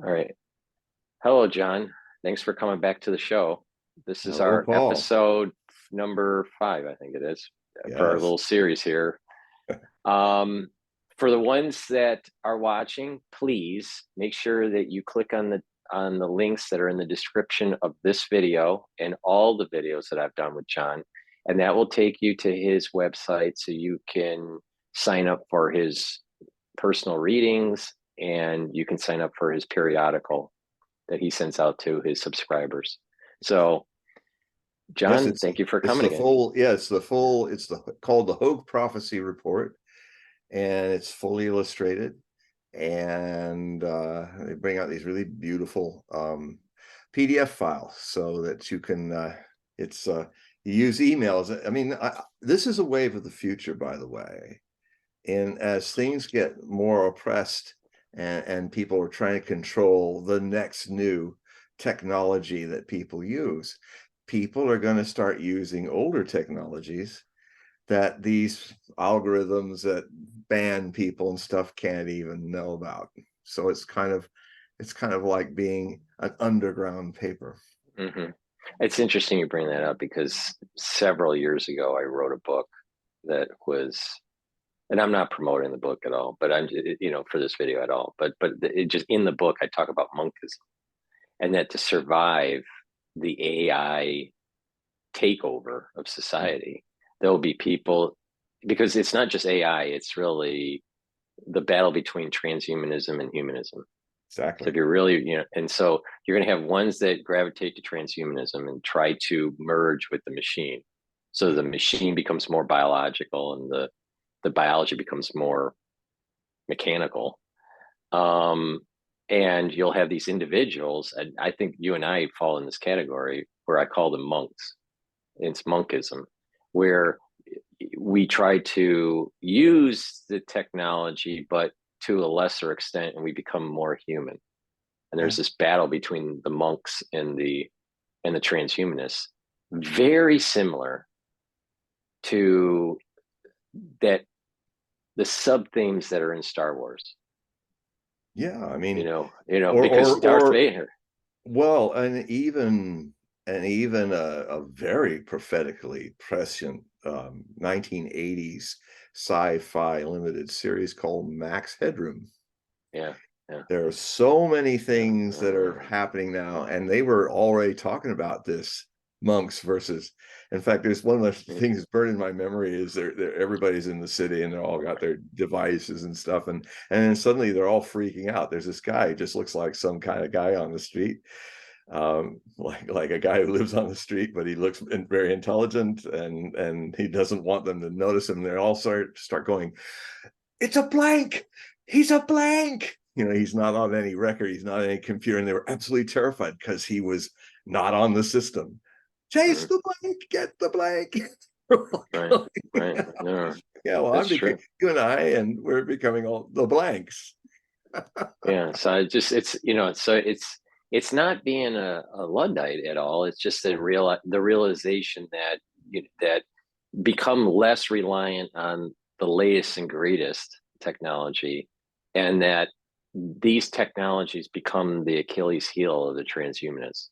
All right. Hello, John. Thanks for coming back to the show. This is Hello, our Paul. episode number 5, I think it is, for our Yes. little series here. Um, for the ones that are watching, please make sure that you click on the links that are in the description of this video and all the videos that I've done with John, and that will take you to his website so you can sign up for his personal readings and you can sign up for his periodical that he sends out to his subscribers. So, Yes, John, thank you for it's coming the again. full, yeah, it's the full, it's the called the Hog Prophecy Report, and it's fully illustrated. And they bring out these really beautiful PDF files so that you can it's you use emails. I mean, this is a wave of the future, by the way. And as things get more oppressed and people are trying to control the next new technology that people use, people are going to start using older technologies that these algorithms that ban people and stuff can't even know about. So it's kind of like being an underground paper. Mm-hmm. It's interesting you bring that up because several years ago I wrote a book that was, and I'm not promoting the book at all, but for this video at all. But it just in the book I talk about monkism and that to survive the AI takeover of society, there will be people because it's not just AI; it's really the battle between transhumanism and humanism. So Exactly. if you're really, and so you're going to have ones that gravitate to transhumanism and try to merge with the machine. So the machine becomes more biological and the biology becomes more mechanical. Um, and you'll have these individuals, and I think you and I fall in this category where I call them monks. It's monkism, where we try to use the technology, but to a lesser extent, and we become more human. And Yeah. there's this battle between the monks and the transhumanists, very similar to that the sub themes that are in Star Wars. Yeah. I You mean, know, or because or Darth or Vader. well, and even a very prophetically prescient 1980s sci-fi limited series called Max Headroom. Yeah, yeah. There are so many things that are happening now, and they were already talking about this monks versus. In fact, there's one of the things that's burned in my memory is everybody's in the city and they all got their devices and stuff, and then suddenly they're all freaking out. There's this guy who just looks like some kind of guy on the street, like a guy who lives on the street, but he looks very intelligent, and he doesn't want them to notice him. They all start going, "It's a blank! He's a blank!" He's not on any record, he's not on any computer, and they were absolutely terrified because he was not on the system. Chase Mhm. the blank, get the blank. Right, right. No, Yeah, well, that's true. you and I, and we're becoming all the blanks. Yeah, so it's not being a Luddite at all. It's just the realization that that become less reliant on the latest and greatest technology, and that these technologies become the Achilles heel of the transhumanists.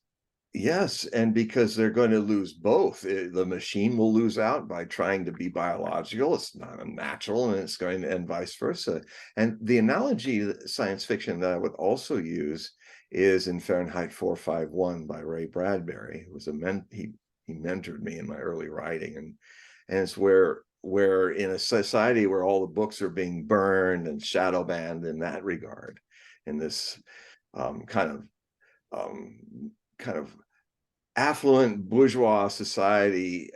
Yes, and because they're going to lose both. The machine will lose out by trying to be biological. It's not unnatural, and it's going to, and vice versa. And the analogy, science fiction, that I would also use is in Fahrenheit 451 by Ray Bradbury, who was he mentored me in my early writing, and it's where in a society where all the books are being burned and shadow banned in that regard, in this um, kind of kind of affluent bourgeois society,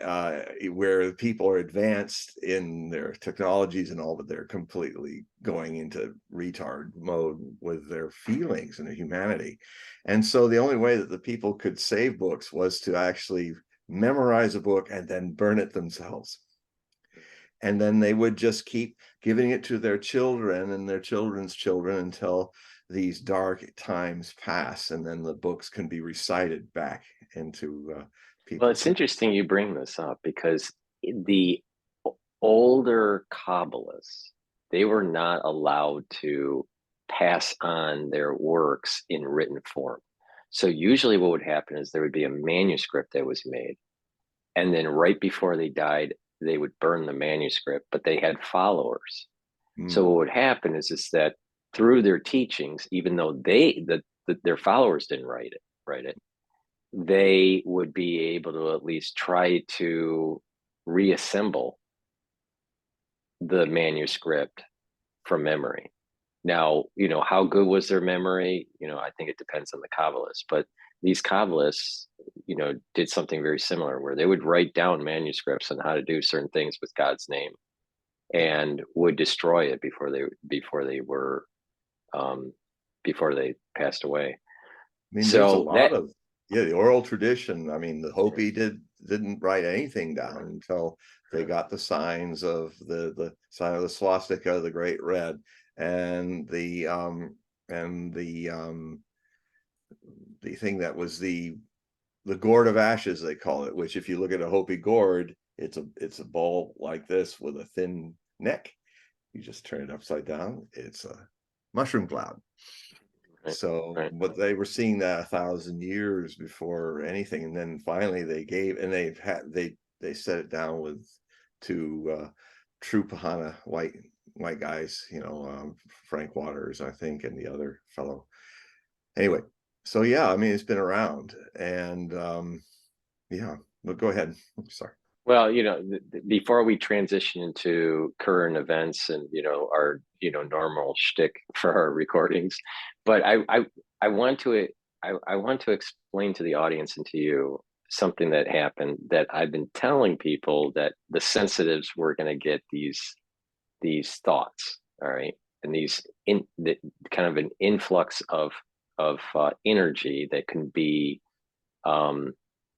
where people are advanced in their technologies and all, but they're completely going into retard mode with their feelings and their humanity. And so the only way that the people could save books was to actually memorize a book and then burn it themselves. And then they would just keep giving it to their children and their children's children until these dark times pass, and then the books can be recited back into Well, people's it's heads. interesting you bring this up because the older Kabbalists, they were not allowed to pass on their works in written form. So usually what would happen is there would be a manuscript that was made, and then right before they died, they would burn the manuscript, but they had followers. So what would happen is that through their teachings, even though their followers didn't write it, they would be able to at least try to reassemble the manuscript from memory. Now, how good was their memory? I think it depends on the Kabbalists, but these Kabbalists, did something very similar where they would write down manuscripts on how to do certain things with God's name, and would destroy it before they passed away. I mean, there's a So lot of the oral tradition. I mean, the Hopi didn't write anything down until they got the signs of the sign of the swastika, the Great Red, and the thing that was the gourd of ashes, they call it, which if you look at a Hopi gourd, it's a ball like this with a thin neck. You just turn it upside down, it's a mushroom cloud. So, but they were seeing that 1,000 years before anything, and then finally they set it down with two true Pahana white guys, Frank Waters, I think, and the other fellow. Anyway, so yeah, I mean, it's been around, and yeah, but go ahead. Sorry. Well, before we transition into current events and our normal shtick for our recordings, but I want to explain to the audience and to you something that happened that I've been telling people, that the sensitives were going to get these thoughts, all right, and the kind of an influx of energy that can be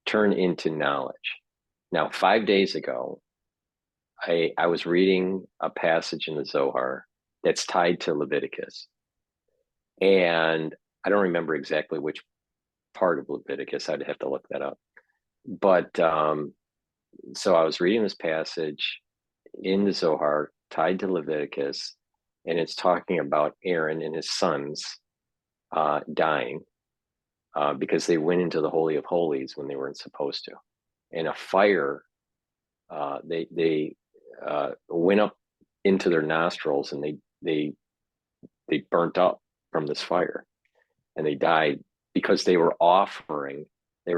turned into knowledge. Now, 5 days ago, I was reading a passage in the Zohar that's tied to Leviticus. And I don't remember exactly which part of Leviticus. I'd have to look that up. But so I was reading this passage in the Zohar tied to Leviticus, and it's talking about Aaron and his sons dying because they went into the Holy of Holies when they weren't supposed to. And a fire, they went up into their nostrils, and they burnt up from this fire, and they died because they were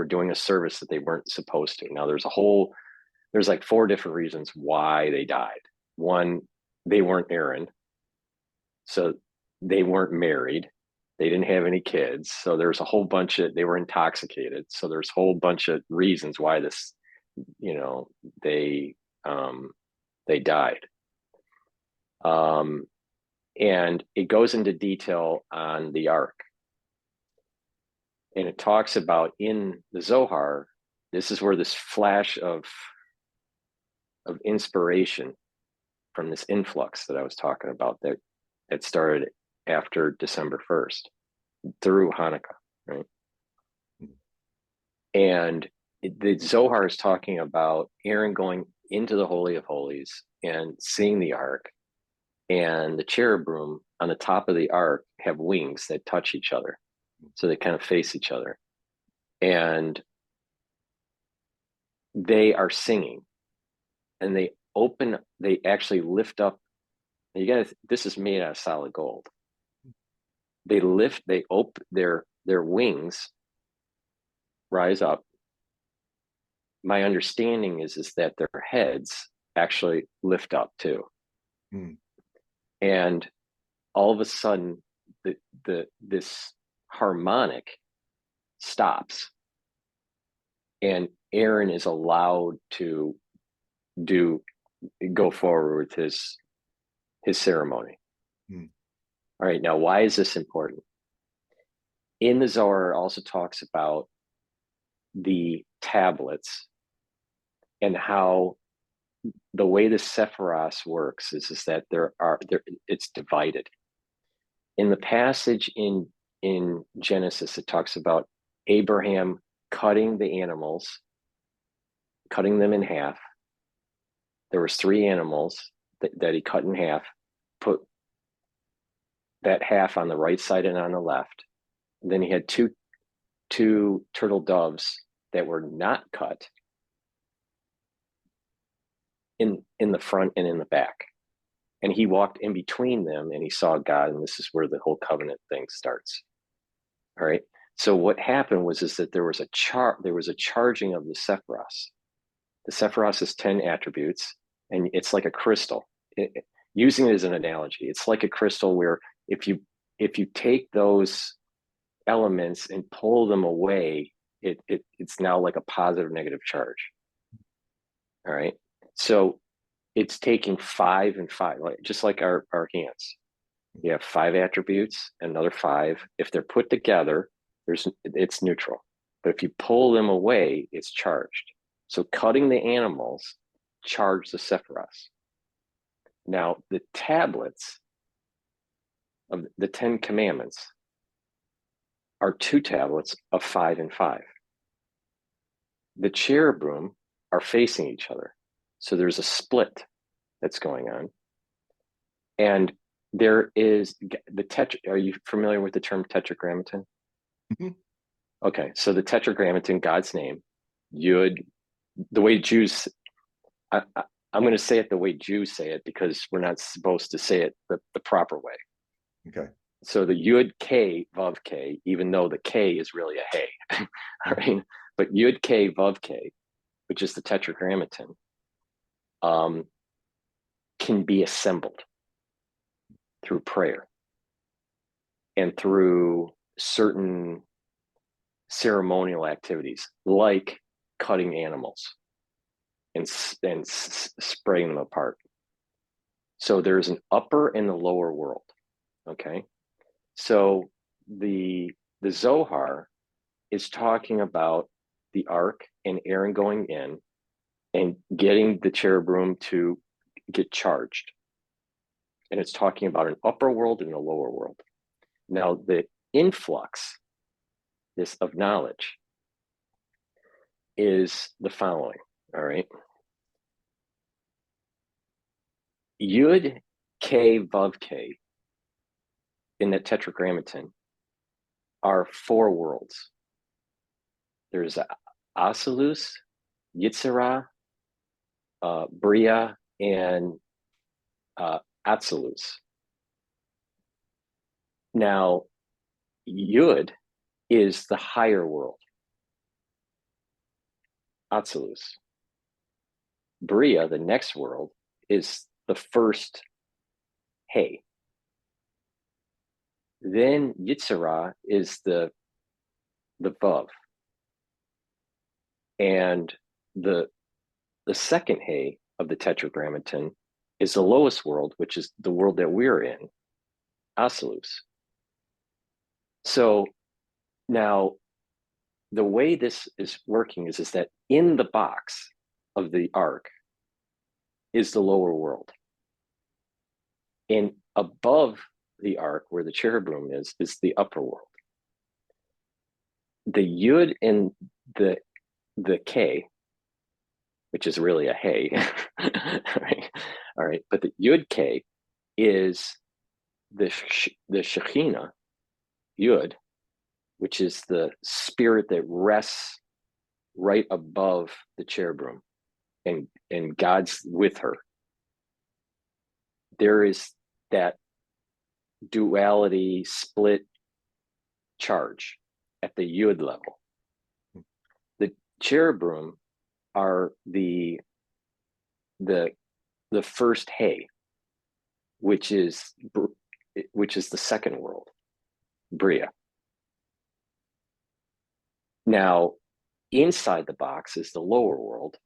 doing a service that they weren't supposed to. Now there's like 4 different reasons why they died. One, they weren't Aaron, so they weren't married, they didn't have any kids, so there's a whole bunch they were intoxicated, so there's a whole bunch of reasons why this, they died. And it goes into detail on the ark, and it talks about, in the Zohar, this is where this flash of inspiration from this influx that I was talking about, that started after December 1st through Hanukkah, right? And the Zohar is talking about Aaron going into the Holy of Holies and seeing the ark, and the cherubim on the top of the ark have wings that touch each other, so they kind of face each other, and they are singing, and they actually lift up. This is made out of solid gold. They open their wings, rise up. My understanding is that their heads actually lift up too. And all of a sudden, this harmonic stops, and Aaron is allowed to go forward with his ceremony. All right, now why is this important? In the Zohar, it also talks about the tablets, and how the way the Sephiros works is that it's divided. In the passage in Genesis, it talks about Abraham cutting the animals, cutting them in half. There was 3 animals that he cut in half, put that half on the right side and on the left. And then he had two turtle doves that were not cut in the front and in the back. And he walked in between them and he saw God, and this is where the whole covenant thing starts. All right. So what happened was that there was a charging of the Sephiros. The Sephiros is 10 attributes, and it's like a crystal. Using it as an analogy, it's like a crystal where if you take those elements and pull them away, it's now like a positive negative charge. All right. So it's taking 5 and 5, just like our hands. You have 5 attributes, another 5. If they're put together, it's neutral. But if you pull them away, it's charged. So cutting the animals charge the Sephiros. Now, the tablets of the 10 commandments are 2 tablets of 5 and 5. The cherubim are facing each other. So there's a split that's going on. And there is are you familiar with the term tetragrammaton? Mm-hmm. Okay, so the tetragrammaton, God's name, Yud, the way Jews, I'm going to say it the way Jews say it because we're not supposed to say it the proper way. Okay. So the Yud K Vav K, even though the K is really a hey, all right, but Yud K Vav K, which is the tetragrammaton, can be assembled through prayer and through certain ceremonial activities like cutting animals and spraying them apart. So there's an upper and a lower world. Okay. So the Zohar is talking about the ark and Aaron going in and getting the cherubim to get charged. And it's talking about an upper world and a lower world. Now, the influx of knowledge is the following, all right? Yud K Vav K in the tetragrammaton are 4 worlds. There's Asilus, Yitzhara, Bria, and Atzilus. Now, Yud is the higher world, Atzilus. Bria, the next world, is the first Hey. Then Yitzhara is the Vav. And the second Hey of the tetragrammaton is the lowest world, which is the world that we're in, Asilus. So now the way this is working is that in the box of the ark is the lower world. And above the ark, where the cherubim is the upper world. The Yud and the K, which is really a hey, right? All right, but the Yud K is the Shekhinah, Yud, which is the spirit that rests right above the cherubim, and God's with her. There is that duality split charge at the Yud level. The cherubim are the first Hey, which is the second world, Bria. Now, inside the box is the lower world,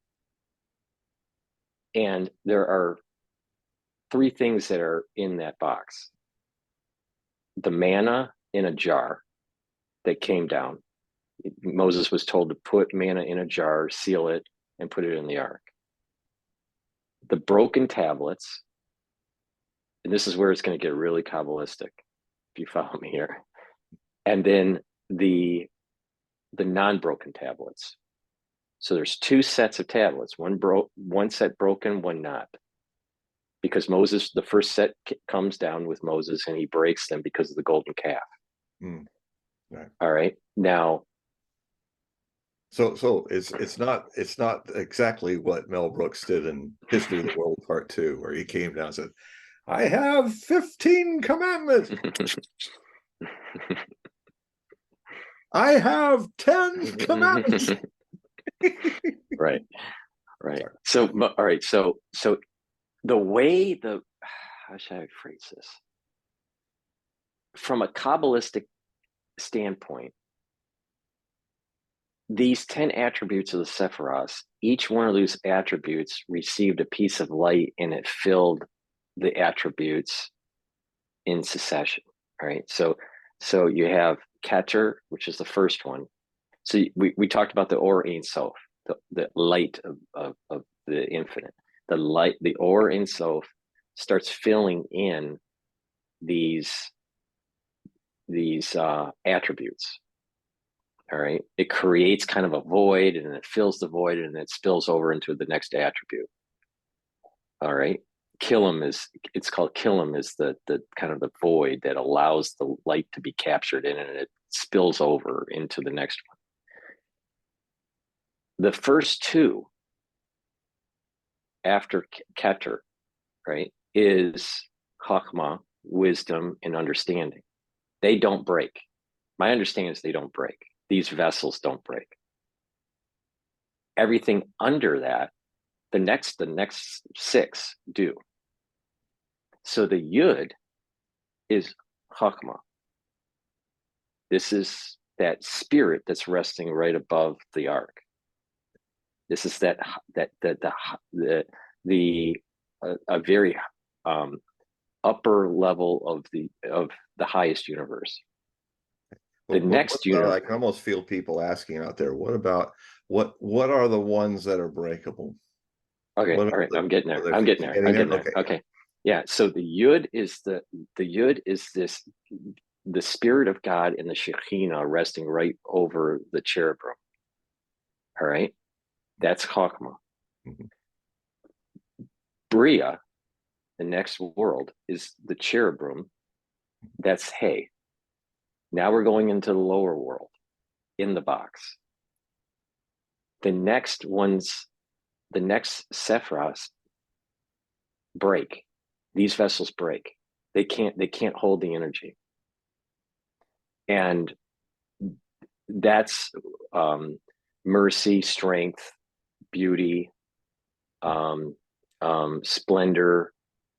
and there are 3 things that are in that box. The manna in a jar that came down. Moses was told to put manna in a jar, seal it, and put it in the ark. The broken tablets, and this is where it's going to get really Cabalistic, if you follow me here. And then the non-broken tablets. So there's 2 sets of tablets, one set broken, one not. because Moses, the first set comes down with Moses and he breaks them because of the golden calf. Right. All right. Now, so it's not exactly what Mel Brooks did in History of the World Part 2, where he came down and said, I have 15 commandments. I have 10 commandments. Right. Right. So, all right. So the way how should I phrase this? From a Kabbalistic standpoint, these 10 attributes of the Sephiros, each one of those attributes received a piece of light and it filled the attributes in succession. All right. So you have GETTR, which is the first one. So we talked about the Or Ein Sof, the light of the infinite. The light, the Or Ein Sof starts filling in these attributes. All right. It creates kind of a void and it fills the void and it spills over into the next attribute. All right. It's called Kilim, is the kind of the void that allows the light to be captured in and it spills over into the next one. The first two after GETTR, right, is Chachma, wisdom, and understanding. They don't break. My understanding is they don't break. These vessels don't break. Everything under that, the next 6 do. So the Yud is Chachma. This is that spirit that's resting right above the ark. This is a very upper level of the highest universe. The next universe, I can almost feel people asking out there, what about what are the ones that are breakable? Okay, all right, I'm getting there. Okay. Yeah, so the Yud is the spirit of God in the Shekhinah resting right over the cherubim. All right, that's Chachma. Bria, the next world, is the cherubim. That's Hay. Now we're going into the lower world, in the box. The next Sephiros break. These vessels break. They can't hold the energy. And that's mercy, strength, beauty, splendor,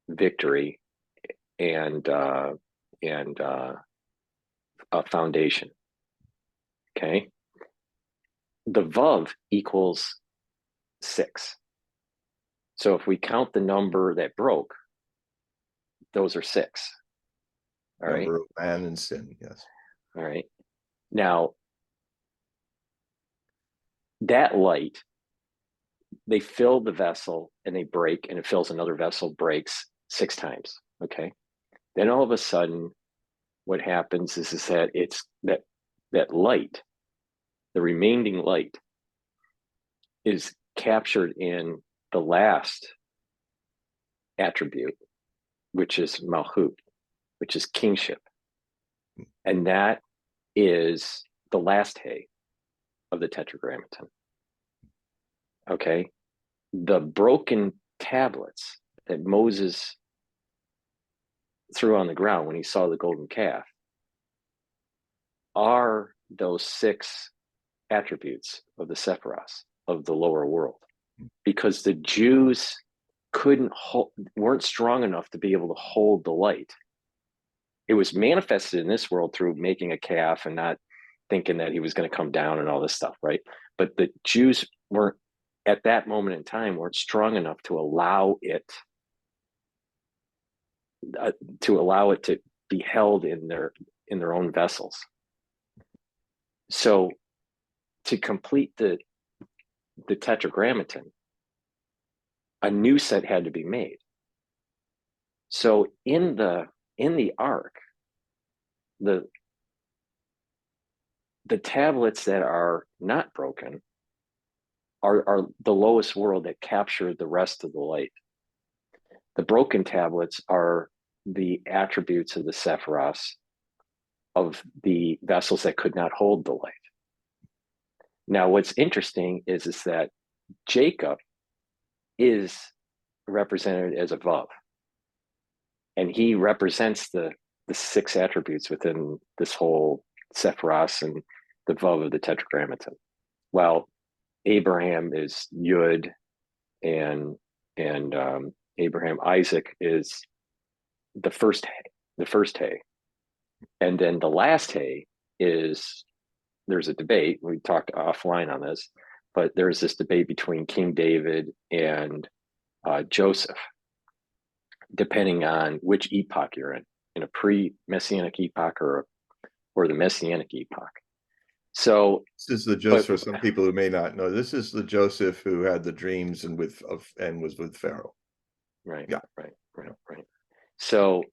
victory, and a foundation. Okay. The Vav equals 6. So if we count the number that broke, those are 6. All right. Number of man and sin, yes. All right. Now, that light, they fill the vessel and they break, and it fills another vessel, breaks 6 times. Okay. Then all of a sudden, what happens is that it's that light, the remaining light, is captured in the last attribute, which is Malchut, which is kingship. And that is the last Hay of the Tetragrammaton. Okay. The broken tablets that Moses threw on the ground when he saw the golden calf are those 6 attributes of the Sephiros, of the lower world, because the Jews weren't strong enough to be able to hold the light. It was manifested in this world through making a calf and not thinking that he was going to come down and all this stuff, right? But the Jews weren't, at that moment in time, weren't strong enough to allow it to be held in their own vessels. So to complete the Tetragrammaton, a new set had to be made. So in the ark, the tablets that are not broken are the lowest world that capture the rest of the light. The broken tablets are the attributes of the Sephiros of the vessels that could not hold the light. Now, what's interesting is that Jacob is represented as a Vav, and he represents the 6 attributes within this whole Sephiros and the Vav of the Tetragrammaton. While Abraham is Yud, and Abraham Isaac is the first Hay, and then the last Hay is, there's a debate. We talked offline on this, but there's this debate between King David and Joseph, depending on which epoch you're in a pre-Messianic epoch or the Messianic epoch. So this is the Joseph, for some people who may not know, this is the Joseph who had the dreams and was with Pharaoh. Right. Yeah. Right. So,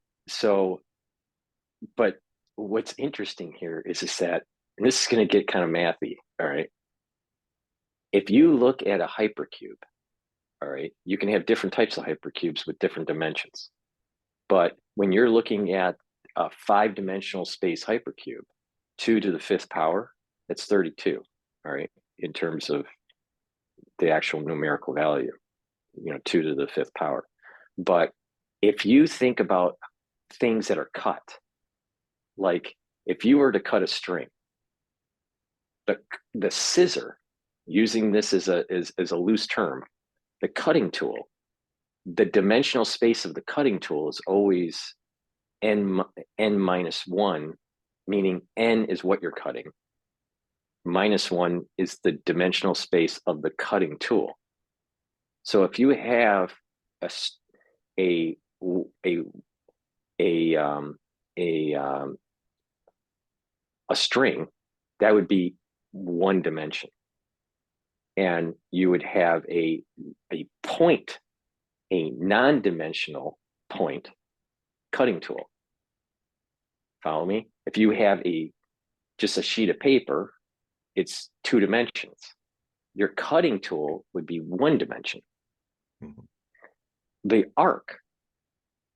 but what's interesting here is that, and this is going to get kind of mathy, all right? If you look at a hypercube, all right, you can have different types of hypercubes with different dimensions. But when you're looking at a 5-dimensional space hypercube, 2 to the 5th power, that's 32, all right, in terms of the actual numerical value, 2 to the 5th power. But if you think about things that are cut, like if you were to cut a string, the scissor, using this as a loose term, the cutting tool, the dimensional space of the cutting tool is always n minus 1, meaning n is what you're cutting. Minus 1 is the dimensional space of the cutting tool. So if you have a string, that would be 1 dimension, and you would have a point, a non-dimensional point cutting tool. Follow me? If you have just a sheet of paper, it's 2 dimensions. Your cutting tool would be 1 dimension. Mm-hmm. The arc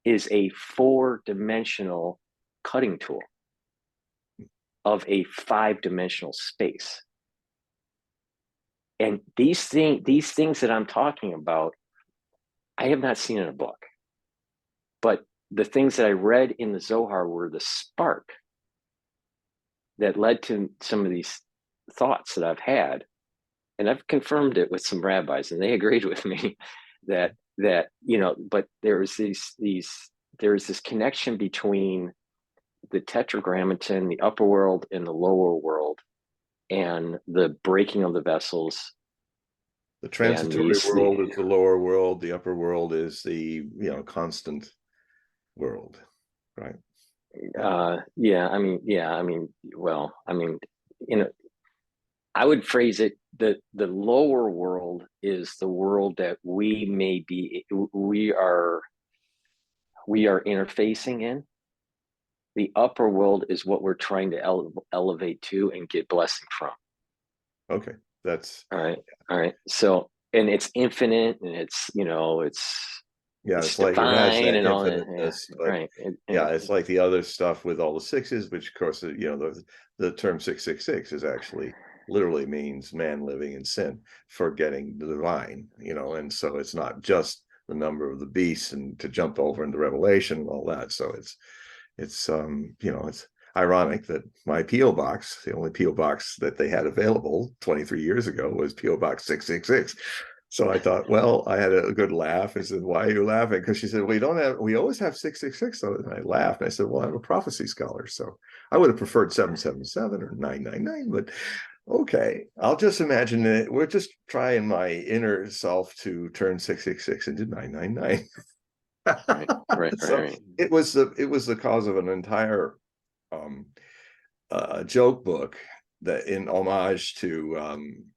is a 4-dimensional cutting tool of a 5-dimensional space. And these things that I'm talking about, I have not seen in a book. But the things that I read in the Zohar were the spark that led to some of these thoughts that I've had. And I've confirmed it with some rabbis, and they agreed with me that but there's this connection between the Tetragrammaton, the upper world and the lower world, and the breaking of the vessels. The transitory world is the lower world. The upper world is the constant world, right? I would phrase it that the lower world is the world that we are interfacing in. The upper world is what we're trying to elevate to and get blessing from. Okay, that's all right. So, and it's infinite, and it's it's like it has that and all infiniteness, that. but Right. It's like the other stuff with all the 6s, which of course the term 666 is actually literally means man living in sin, forgetting the divine, and so it's not just the number of the beast and to jump over into Revelation and all that. So it's ironic that my P.O. box, the only P.O. box that they had available 23 years ago, was P.O. Box 666. So I thought, well, I had a good laugh. I said, "Why are you laughing?" Because she said, we always have 666. And I laughed. And I said, "Well, I'm a prophecy scholar, so I would have preferred 777 or 999, but okay, I'll just imagine it. We're just trying my inner self to turn 666 into 999. Right. So it was the cause of an entire joke book that in homage to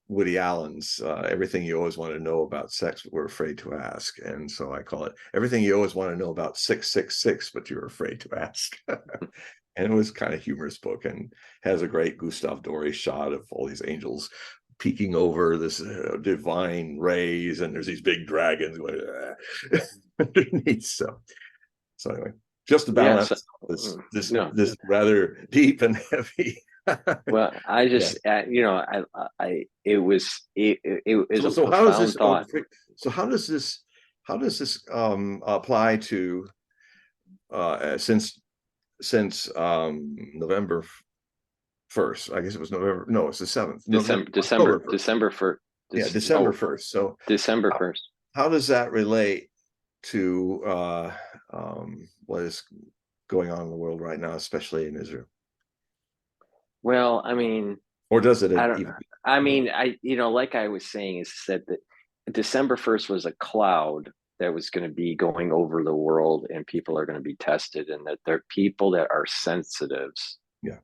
Woody Allen's Everything You Always Want to Know About Sex But We're Afraid to Ask. And so I call it Everything You Always Want to Know About 666 But You're Afraid to Ask. And it was kind of humorous book and has a great Gustav Doré shot of all these angels peeking over this divine rays, and there's these big dragons going underneath. So anyway, just to Yes. balance this No. this rather deep and heavy. Well, I Yeah. just, it was a So how does profound this? thought. So how does this apply to since November 1st? I guess it was November. No, it's the 7th. November, October 1st. December 1st. Yeah, December 1st. So December 1st. how does that relate to what is going on in the world right now, especially in Israel? Well, I mean, Or does it I don't. even? I mean, like I was saying, is that December 1st was a cloud that was going to be going over the world, and people are going to be tested, and that there are people that are sensitives. Yeah.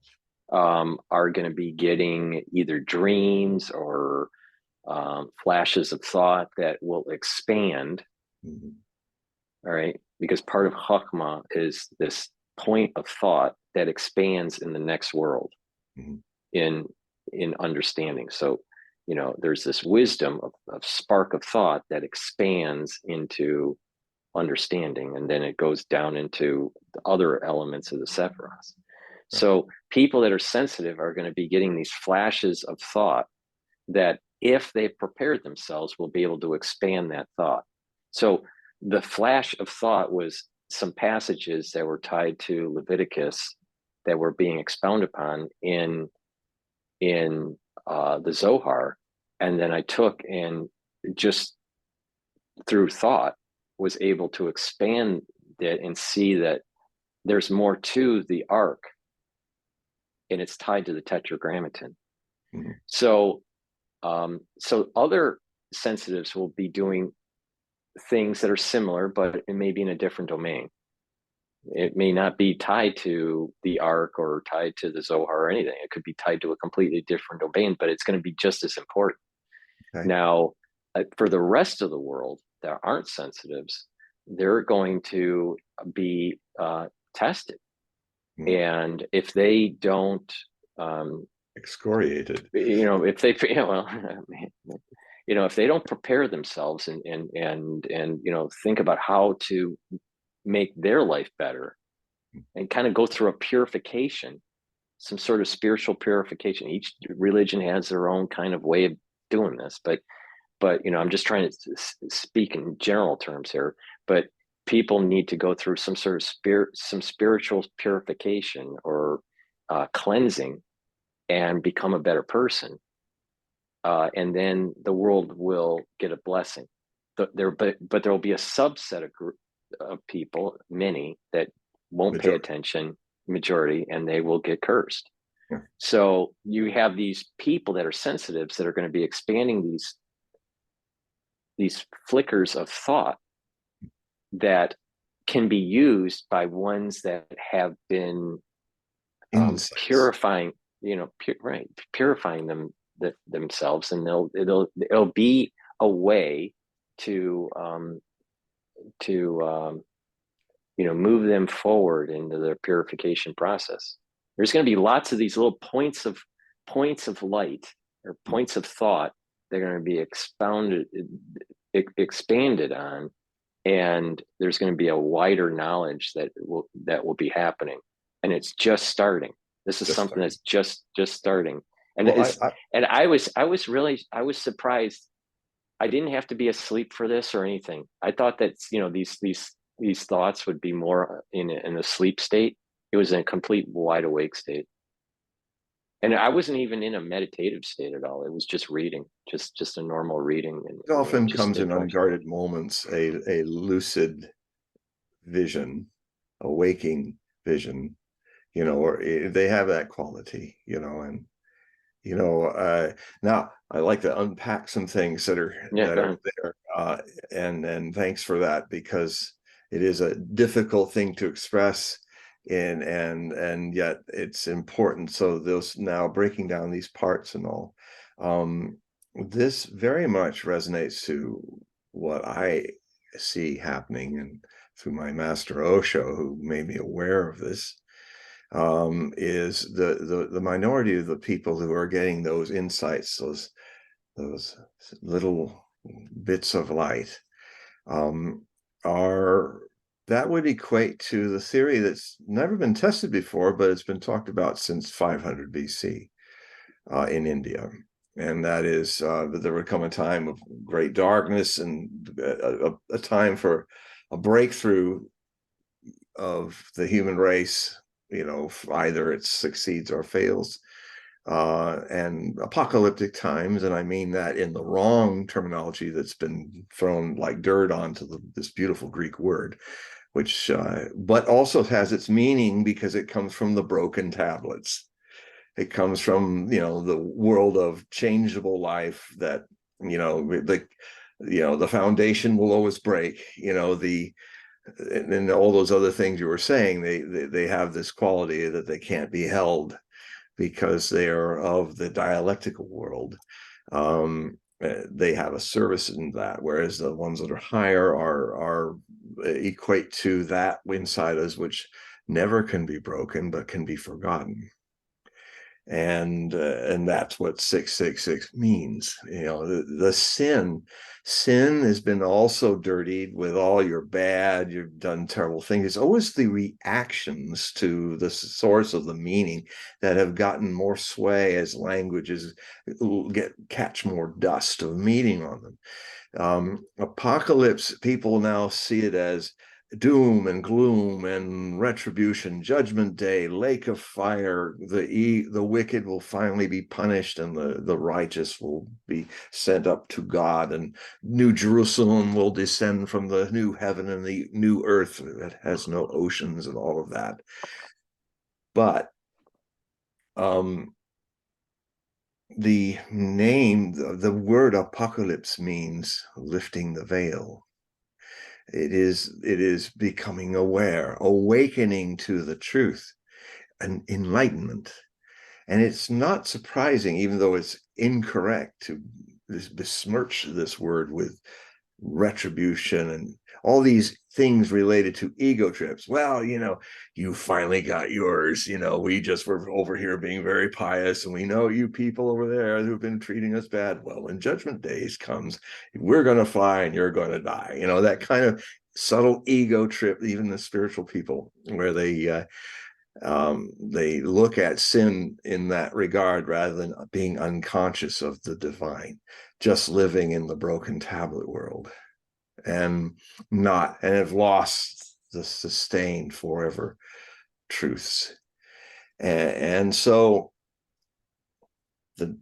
Are going to be getting either dreams or flashes of thought that will expand. Mm-hmm. All right, because part of Chokmah is this point of thought that expands in the next world. Mm-hmm. in understanding. So, there's this wisdom of spark of thought that expands into understanding, and then it goes down into the other elements of the Sephiroth. So people that are sensitive are going to be getting these flashes of thought that, if they've prepared themselves, will be able to expand that thought. So the flash of thought was some passages that were tied to Leviticus that were being expounded upon in the Zohar. And then I took and just through thought was able to expand it and see that there's more to the ark, and it's tied to the Tetragrammaton. Mm-hmm. So other sensitives will be doing things that are similar, but it may be in a different domain. It may not be tied to the ark or tied to the Zohar or anything. It could be tied to a completely different domain, but it's going to be just as important. Okay. Now, for the rest of the world that aren't sensitives, they're going to be tested. Mm-hmm. And if they don't excoriated, if they, if they don't prepare themselves and think about how to make their life better and kind of go through a purification, some sort of spiritual purification. Each religion has their own kind of way of doing this, but I'm just trying to speak in general terms here, but people need to go through some sort of some spiritual purification or cleansing and become a better person. And then the world will get a blessing. But there will be a subset of people, many, that won't pay attention, majority, and they will get cursed. Yeah. So you have these people that are sensitives that are going to be expanding these flickers of thought that can be used by ones that have been purifying, purifying themselves, and it'll be a way to move them forward into their purification process. There's going to be lots of these little points of light or points of thought that are going to be expanded on, and there's going to be a wider knowledge that will be happening, and it's just starting. This is something that's just starting. And I was surprised. I didn't have to be asleep for this or anything. I thought that these thoughts would be more in a sleep state. It was in a complete wide awake state, and I wasn't even in a meditative state at all. It was just reading, just a normal reading. And it often comes in unguarded moments, a lucid vision, a waking vision, or they have that quality, and. Now I like to unpack some things that are there, and thanks for that, because it is a difficult thing to express, and yet it's important. So those, now breaking down these parts and all, this very much resonates to what I see happening, and through my master Osho, who made me aware of this. Is the minority of the people who are getting those insights, those those little bits of light, are that would equate to the theory that's never been tested before, but it's been talked about since 500 BC in India. And that is that there would come a time of great darkness and a time for a breakthrough of the human race, either it succeeds or fails. And apocalyptic times, and I mean that in the wrong terminology that's been thrown like dirt onto this beautiful Greek word, which but also has its meaning because it comes from the broken tablets. It comes from the world of changeable life that the foundation will always break. And all those other things you were saying, they have this quality that they can't be held, because they are of the dialectical world. They have a service in that, whereas the ones that are higher are equate to that inside us, which never can be broken, but can be forgotten. And that's what 666 means. The sin has been also dirtied with all your bad, you've done terrible things. It's always the reactions to the source of the meaning that have gotten more sway as languages catch more dust of meaning on them. Apocalypse, people now see it as doom and gloom and retribution, judgment day, lake of fire. The wicked will finally be punished, and the righteous will be sent up to God, and New Jerusalem will descend from the new heaven and the new earth that has no oceans and all of that. But the name, the word apocalypse means lifting the veil. It is becoming aware, awakening to the truth, and enlightenment. And it's not surprising, even though it's incorrect, to besmirch this word with retribution and all these things related to ego trips. Well, you finally got yours. We just were over here being very pious, and we know you people over there who've been treating us bad. Well, when judgment days comes, we're going to fly and you're going to die. That kind of subtle ego trip, even the spiritual people, where they look at sin in that regard rather than being unconscious of the divine, just living in the broken tablet world, and have lost the sustained forever truths. And so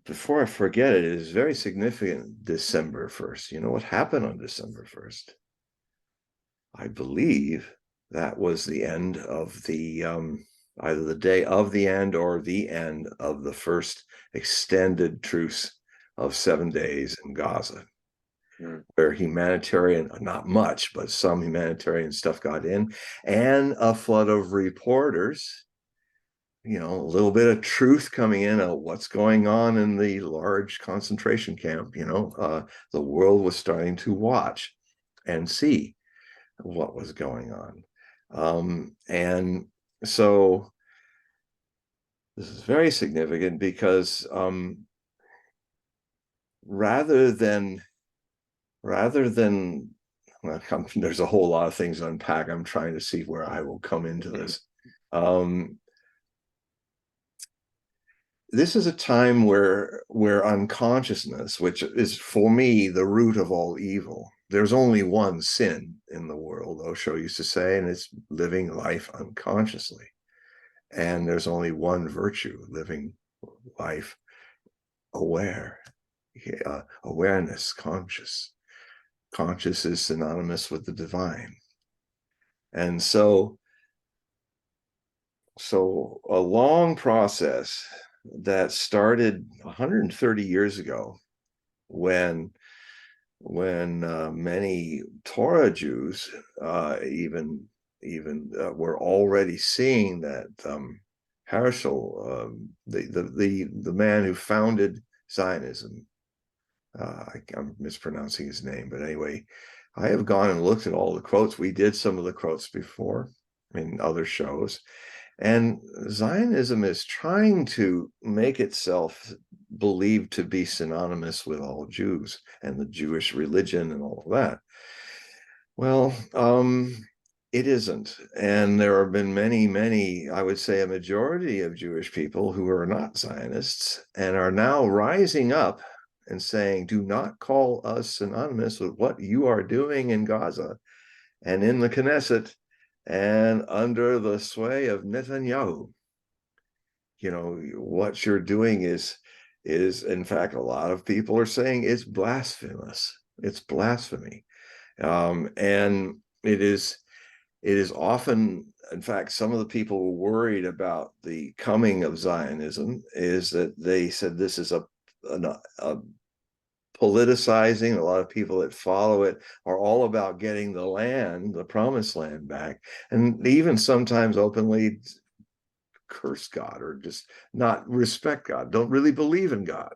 before I forget it is very significant, December 1st. You know what happened on December 1st? I believe that was the end of the either the day of the end or the end of the first extended truce of 7 days in Gaza, where humanitarian, not much, but some humanitarian stuff got in, and a flood of reporters, a little bit of truth coming in of what's going on in the large concentration camp. The world was starting to watch and see what was going on. And so this is very significant because rather than well, there's a whole lot of things to unpack. I'm trying to see where I will come into this. This is a time where unconsciousness, which is for me the root of all evil. There's only one sin in the world, Osho used to say, and it's living life unconsciously. And there's only one virtue, living life aware. Awareness, conscious. Conscious is synonymous with the divine. And so a long process that started 130 years ago, when many Torah Jews even were already seeing that Herschel, the man who founded Zionism, I'm mispronouncing his name, but anyway, I have gone and looked at all the quotes. We did some of the quotes before in other shows, and Zionism is trying to make itself believed to be synonymous with all Jews and the Jewish religion and all of that. Well, it isn't. And there have been many, I would say a majority of Jewish people who are not Zionists and are now rising up and saying, do not call us synonymous with what you are doing in Gaza and in the Knesset and under the sway of Netanyahu. You know, what you're doing is in fact, a lot of people are saying it's blasphemous. It's blasphemy. And it is often, in fact, some of the people who were worried about the coming of Zionism is that they said this is a politicizing. A lot of people that follow it are all about getting the land, the promised land back, and even sometimes openly curse God or just not respect God, don't really believe in God.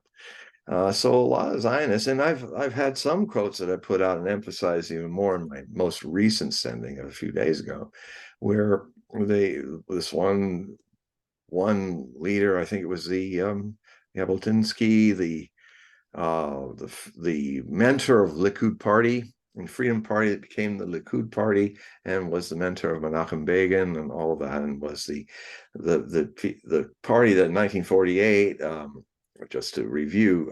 So a lot of Zionists, and I've had some quotes that I put out and emphasized even more in my most recent sending of a few days ago, where this one leader, I think it was the Jabotinsky, the mentor of Likud Party and Freedom Party that became the Likud Party and was the mentor of Menachem Begin and all of that, and was the party that in 1948, just to review,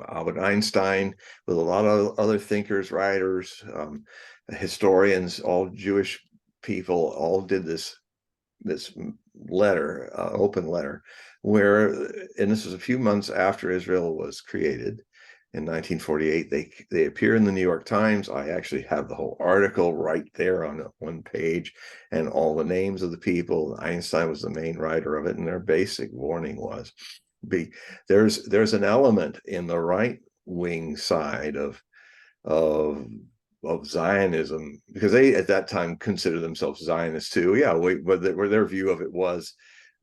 Albert Einstein, with a lot of other thinkers, writers, historians, all Jewish people, all did this letter, open letter, where, and this was a few months after Israel was created in 1948. They appear in the New York Times. I actually have the whole article right there on one page, and all the names of the people. Einstein was the main writer of it, and their basic warning was, there's an element in the right wing side of Zionism, because they at that time considered themselves Zionists too. Yeah, but their view of it was,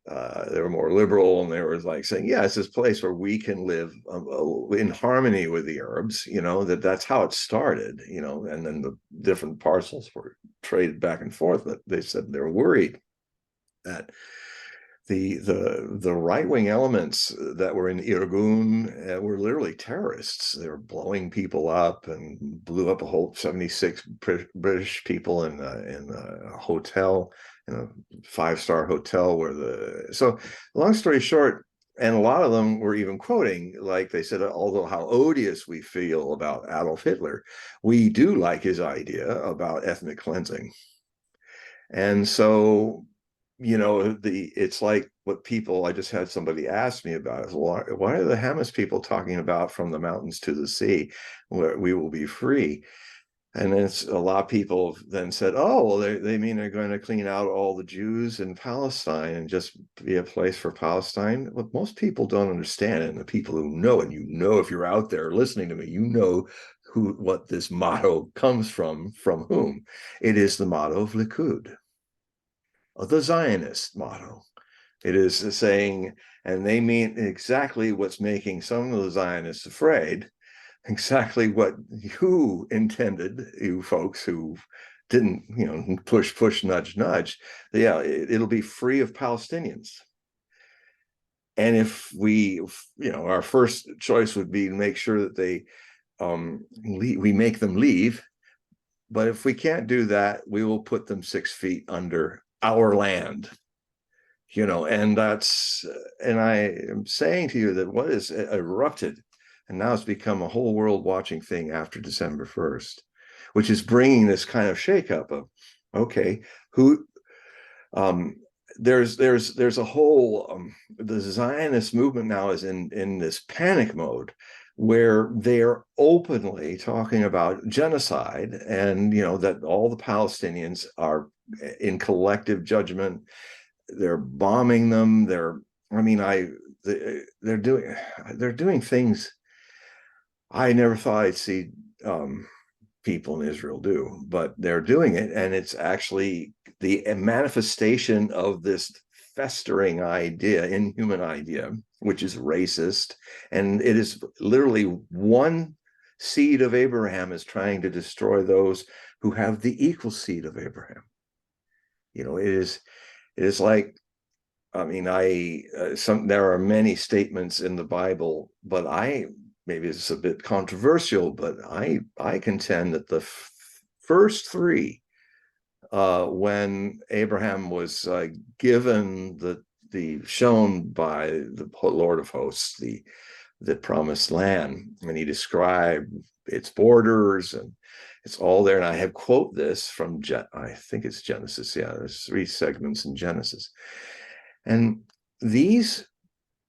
they were more liberal, and they were like saying, yeah, it's this place where we can live in harmony with the Arabs. You know, that's how it started. You know, and then the different parcels were traded back and forth. But they said they're worried that the right-wing elements that were in Irgun were literally terrorists. They were blowing people up and blew up a whole 76 British people in a hotel, in a five-star hotel so long story short, and a lot of them were even quoting, like they said, although how odious we feel about Adolf Hitler, we do like his idea about ethnic cleansing. And so, you know, it's like what people, I just had somebody ask me about is, why are the Hamas people talking about from the mountains to the sea, where we will be free? And it's a lot of people then said, oh, well, they mean they're going to clean out all the Jews in Palestine and just be a place for Palestine. What most people don't understand, and the people who know, and you know, if you're out there listening to me, you know what this motto comes from whom. It is the motto of Likud, the Zionist motto. It is saying, and they mean exactly what's making some of the Zionists afraid, exactly what you intended, you folks who didn't, you know, push, nudge, nudge. Yeah, it'll be free of Palestinians. And if we, you know, our first choice would be to make sure that we make them leave. But if we can't do that, we will put them 6 feet under our land. You know, and I am saying to you that what has erupted, and now it's become a whole world watching thing after December 1st, which is bringing this kind of shakeup of, okay, there's a whole, the Zionist movement now is in this panic mode, where they're openly talking about genocide, and, you know, that all the Palestinians are in collective judgment. They're bombing them. They're doing things I never thought I'd see people in Israel do, but they're doing it, and it's actually the manifestation of this festering idea, inhuman idea, which is racist, and it is literally one seed of Abraham is trying to destroy those who have the equal seed of Abraham. You know, it is like, mean, there are many statements in the Bible, but maybe it's a bit controversial, but I contend that the first three, when Abraham was given shown by the Lord of hosts the promised land, and he described its borders, and it's all there. And I have quote this from I think it's Genesis. Yeah, there's 3 segments in Genesis, and these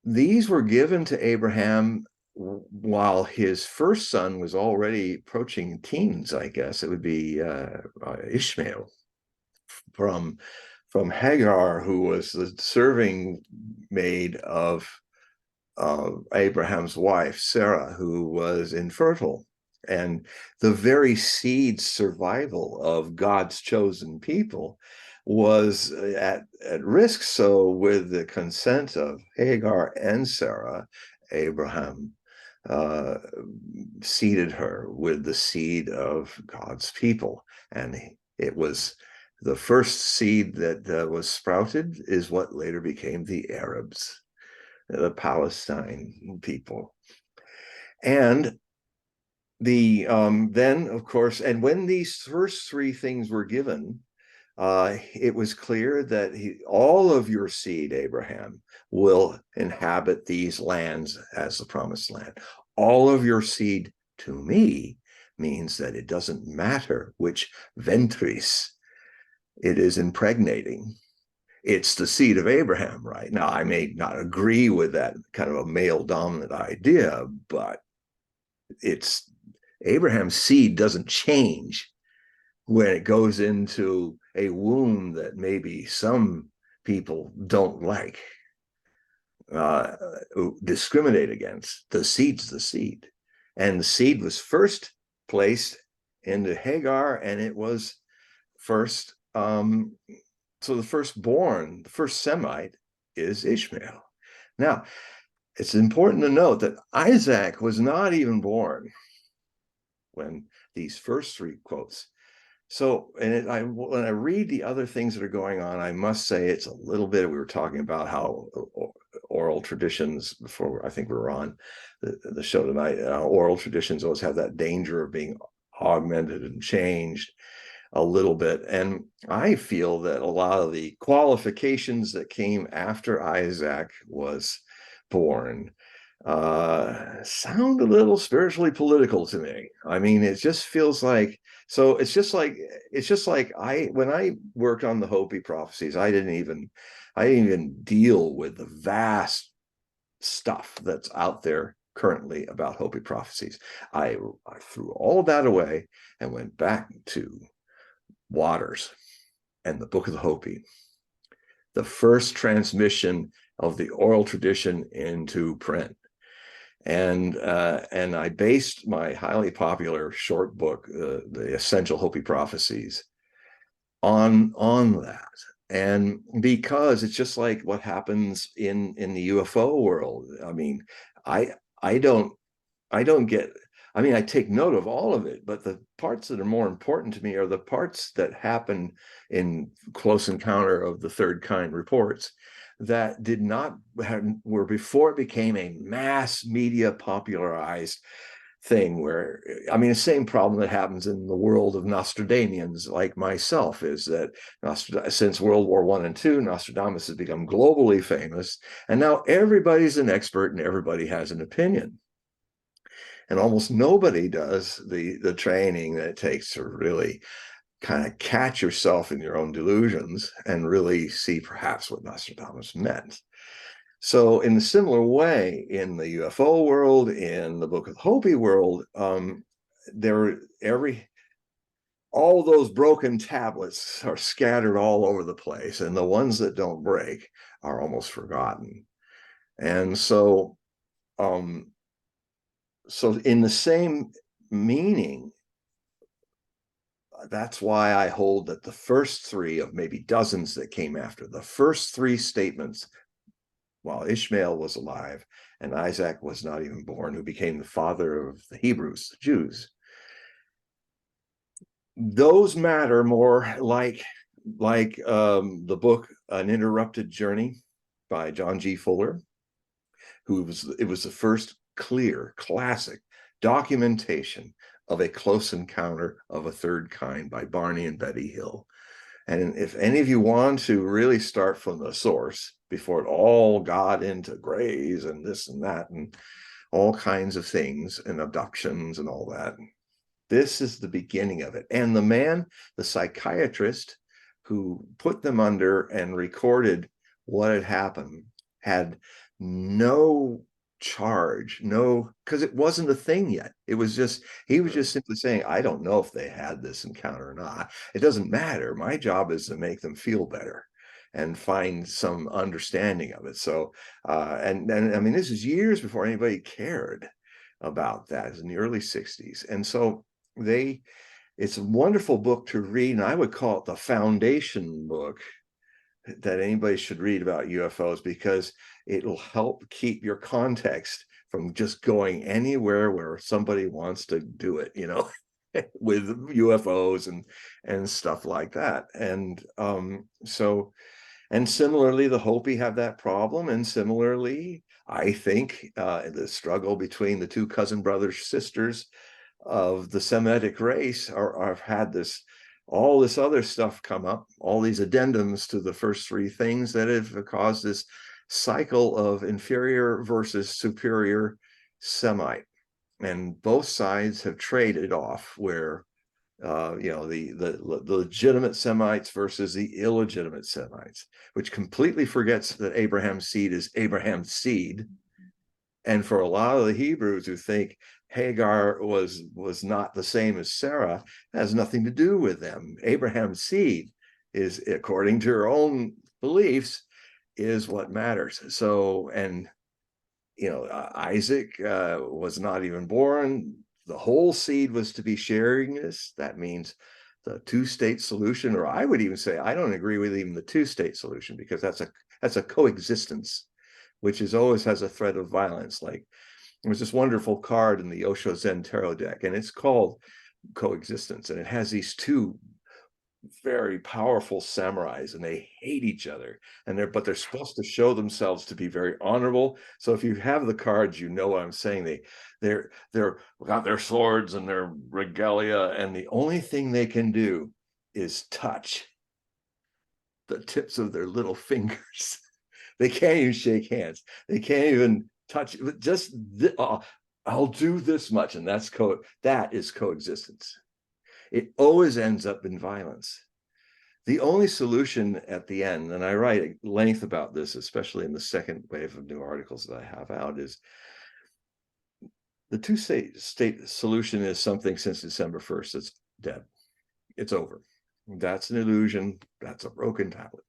were given to Abraham while his first son was already approaching teens. I guess it would be Ishmael from Hagar, who was the serving maid of Abraham's wife, Sarah, who was infertile. And the very seed survival of God's chosen people was at risk. So with the consent of Hagar and Sarah, Abraham seeded her with the seed of God's people. And it was the first seed that was sprouted is what later became the Arabs, the Palestine people. And then, of course, and when these first 3 things were given, it was clear that all of your seed, Abraham, will inhabit these lands as the promised land. All of your seed to me means that it doesn't matter which ventris it is impregnating. It's the seed of Abraham, right? Now, I may not agree with that kind of a male dominant idea, but it's Abraham's seed doesn't change when it goes into a womb that maybe some people don't like, discriminate against. The seed's the seed. And the seed was first placed into Hagar, and it was first, so the firstborn, the first Semite is Ishmael. Now, it's important to note that Isaac was not even born when these first 3 quotes. So, and when I read the other things that are going on, I must say it's a little bit, we were talking about how oral traditions before, I think we were on the show tonight, oral traditions always have that danger of being augmented and changed a little bit. And I feel that a lot of the qualifications that came after Isaac was born sound a little spiritually political to me. I mean, it just feels like, so it's just like when I worked on the Hopi prophecies, I didn't even deal with the vast stuff that's out there currently about Hopi prophecies. I threw all of that away and went back to Waters and the Book of the Hopi, the first transmission of the oral tradition into print. And I based my highly popular short book, The Essential Hopi Prophecies, on that. And because it's just like what happens in the UFO world. I mean, I don't get, I mean, I take note of all of it, but the parts that are more important to me are the parts that happen in Close Encounter of the Third Kind reports that were before it became a mass media popularized thing, where, I mean, the same problem that happens in the world of Nostradamians like myself is that since World War I and II, Nostradamus has become globally famous, and now everybody's an expert and everybody has an opinion. And almost nobody does the training that it takes to really kind of catch yourself in your own delusions and really see perhaps what Nostradamus meant. So in a similar way, in the UFO world, in the Book of the Hopi world, all those broken tablets are scattered all over the place, and the ones that don't break are almost forgotten. And so in the same meaning, that's why I hold that the first 3 of maybe dozens that came after, the first 3 statements, while Ishmael was alive and Isaac was not even born, who became the father of the Hebrews, the Jews, those matter more like the book An Interrupted Journey. by John G. Fuller, it was the first clear, classic documentation of a close encounter of a third kind by Barney and Betty Hill. And if any of you want to really start from the source before it all got into grays and this and that and all kinds of things and abductions and all that, this is the beginning of it. And the man, the psychiatrist who put them under and recorded what had happened, had no charge, no, because it wasn't a thing yet. It was just, he was just simply saying, I don't know if they had this encounter or not. It doesn't matter. My job is to make them feel better and find some understanding of it. So, and I mean, this is years before anybody cared about that. It was in the early 60s. And so it's a wonderful book to read. And I would call it the foundation book that anybody should read about UFOs, because it'll help keep your context from just going anywhere where somebody wants to do it, you know, with UFOs and stuff like that. And so, and similarly, the Hopi have that problem. And similarly, I think the struggle between the two cousin brothers, sisters of the Semitic race have had all this other stuff come up, all these addendums to the first three things that have caused this cycle of inferior versus superior Semite. And both sides have traded off where, you know, the legitimate Semites versus the illegitimate Semites, which completely forgets that Abraham's seed is Abraham's seed. And for a lot of the Hebrews who think Hagar was not the same as Sarah, it has nothing to do with them. Abraham's seed is, according to her own beliefs, is what matters. So, and you know, Isaac was not even born. The whole seed was to be sharing this. That means the two-state solution, or I would even say I don't agree with even the two-state solution, because that's a coexistence, which always has a threat of violence. Like, there's this wonderful card in the Osho Zen Tarot deck, and it's called Coexistence, and it has these two very powerful samurais, and they hate each other, and they're supposed to show themselves to be very honorable. So if you have the cards, you know what I'm saying. They're got their swords and their regalia, and the only thing they can do is touch the tips of their little fingers. They can't even shake hands. They can't even touch. Just I'll do this much, and that is coexistence. It always ends up in violence. The only solution at the end, and I write at length about this, especially in the second wave of new articles that I have out, is the two-state solution is something since December 1st. It's dead. It's over. That's an illusion. That's a broken tablet.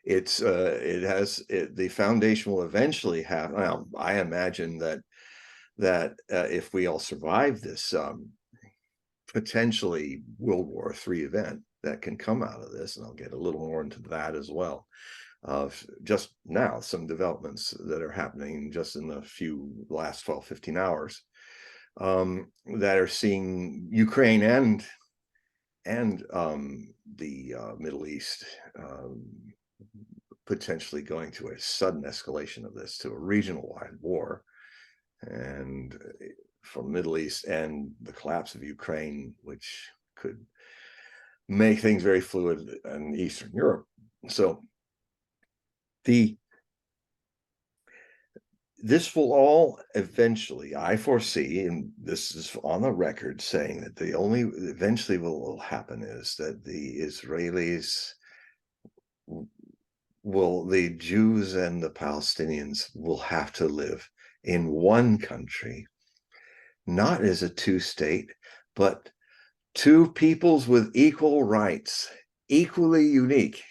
The foundation will eventually have. Now, I imagine that if we all survive this potentially World War III event that can come out of this, and I'll get a little more into that as well. Just now, some developments that are happening just in the last 12, 15 hours that are seeing Ukraine and the Middle East potentially going to a sudden escalation of this to a regional-wide war, and from the Middle East, and the collapse of Ukraine, which could make things very fluid in Eastern Europe. So this will all eventually, I foresee, and this is on the record, saying that the only eventually will happen is that the Israelis the Jews and the Palestinians will have to live in one country, not as a two-state, but two peoples with equal rights, equally unique.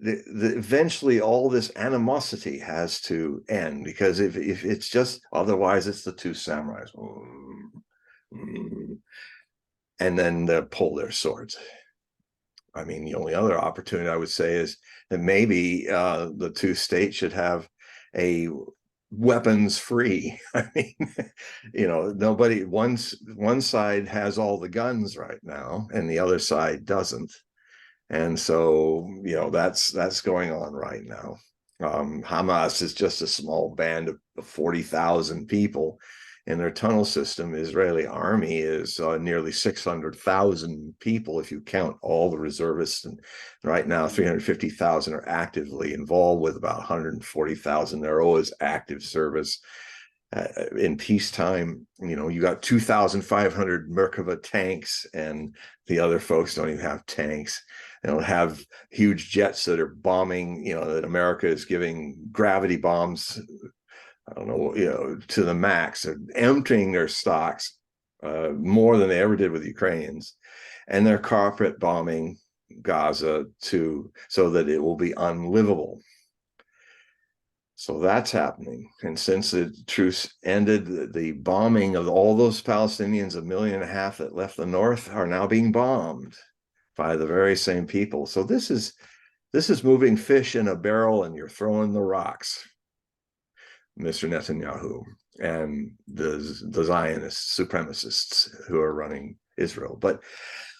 Eventually, all this animosity has to end, because if it's just, otherwise it's the two samurais, and then they pull their swords. I mean, the only other opportunity I would say is that maybe the two states should have a weapons free. I mean, you know, one side has all the guns right now and the other side doesn't. And so, that's going on right now. Hamas is just a small band of 40,000 people in their tunnel system. Israeli army is nearly 600,000 people if you count all the reservists. And right now, 350,000 are actively involved, with about 140,000 there always active service. In peacetime, you got 2,500 Merkava tanks, and the other folks don't even have tanks. They don't have huge jets that are bombing, that America is giving gravity bombs, I don't know, to the max. They're emptying their stocks more than they ever did with Ukrainians. And they're carpet bombing Gaza so that it will be unlivable. So that's happening. And since the truce ended, the bombing of all those Palestinians, 1.5 million that left the north, are now being bombed by the very same people. So this is moving fish in a barrel, and you're throwing the rocks, Mr. Netanyahu, and the Zionist supremacists who are running Israel. But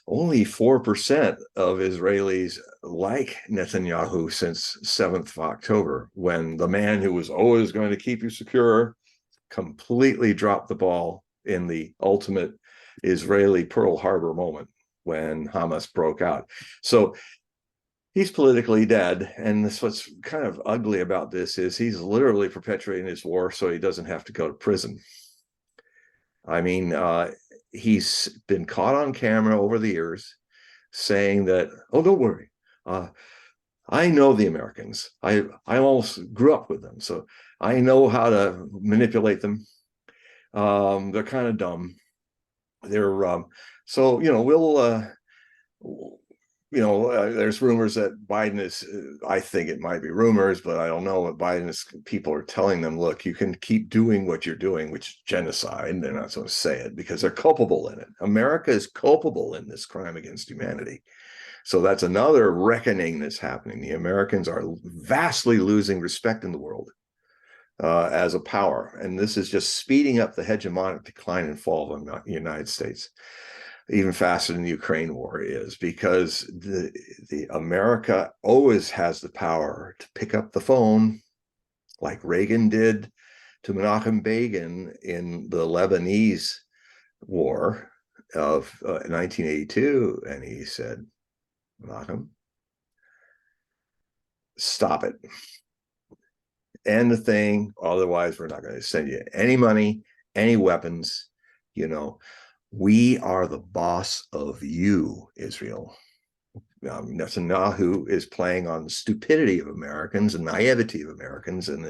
only 4% of Israelis like Netanyahu since 7th of October, when the man who was always going to keep you secure completely dropped the ball in the ultimate Israeli Pearl Harbor moment when Hamas broke out. So he's politically dead. And what's kind of ugly about this is he's literally perpetuating his war so he doesn't have to go to prison. I mean, he's been caught on camera over the years saying that, oh, don't worry. I know the Americans. I almost grew up with them, so I know how to manipulate them. They're kind of dumb. They're so there's rumors that Biden is, I think it might be rumors, but I don't know what Biden's people are telling them. Look, you can keep doing what you're doing, which is genocide. They're not going to say it because they're culpable in it. America is culpable in this crime against humanity. So that's another reckoning that's happening. The Americans are vastly losing respect in the world as a power. And this is just speeding up the hegemonic decline and fall of the United States even faster than the Ukraine war is, because the America always has the power to pick up the phone, like Reagan did to Menachem Begin in the Lebanese war of 1982, and he said, Menachem, stop it, end the thing, otherwise we're not going to send you any money, any weapons. We are the boss of you, Israel. Netanyahu is playing on the stupidity of Americans and naivety of Americans, and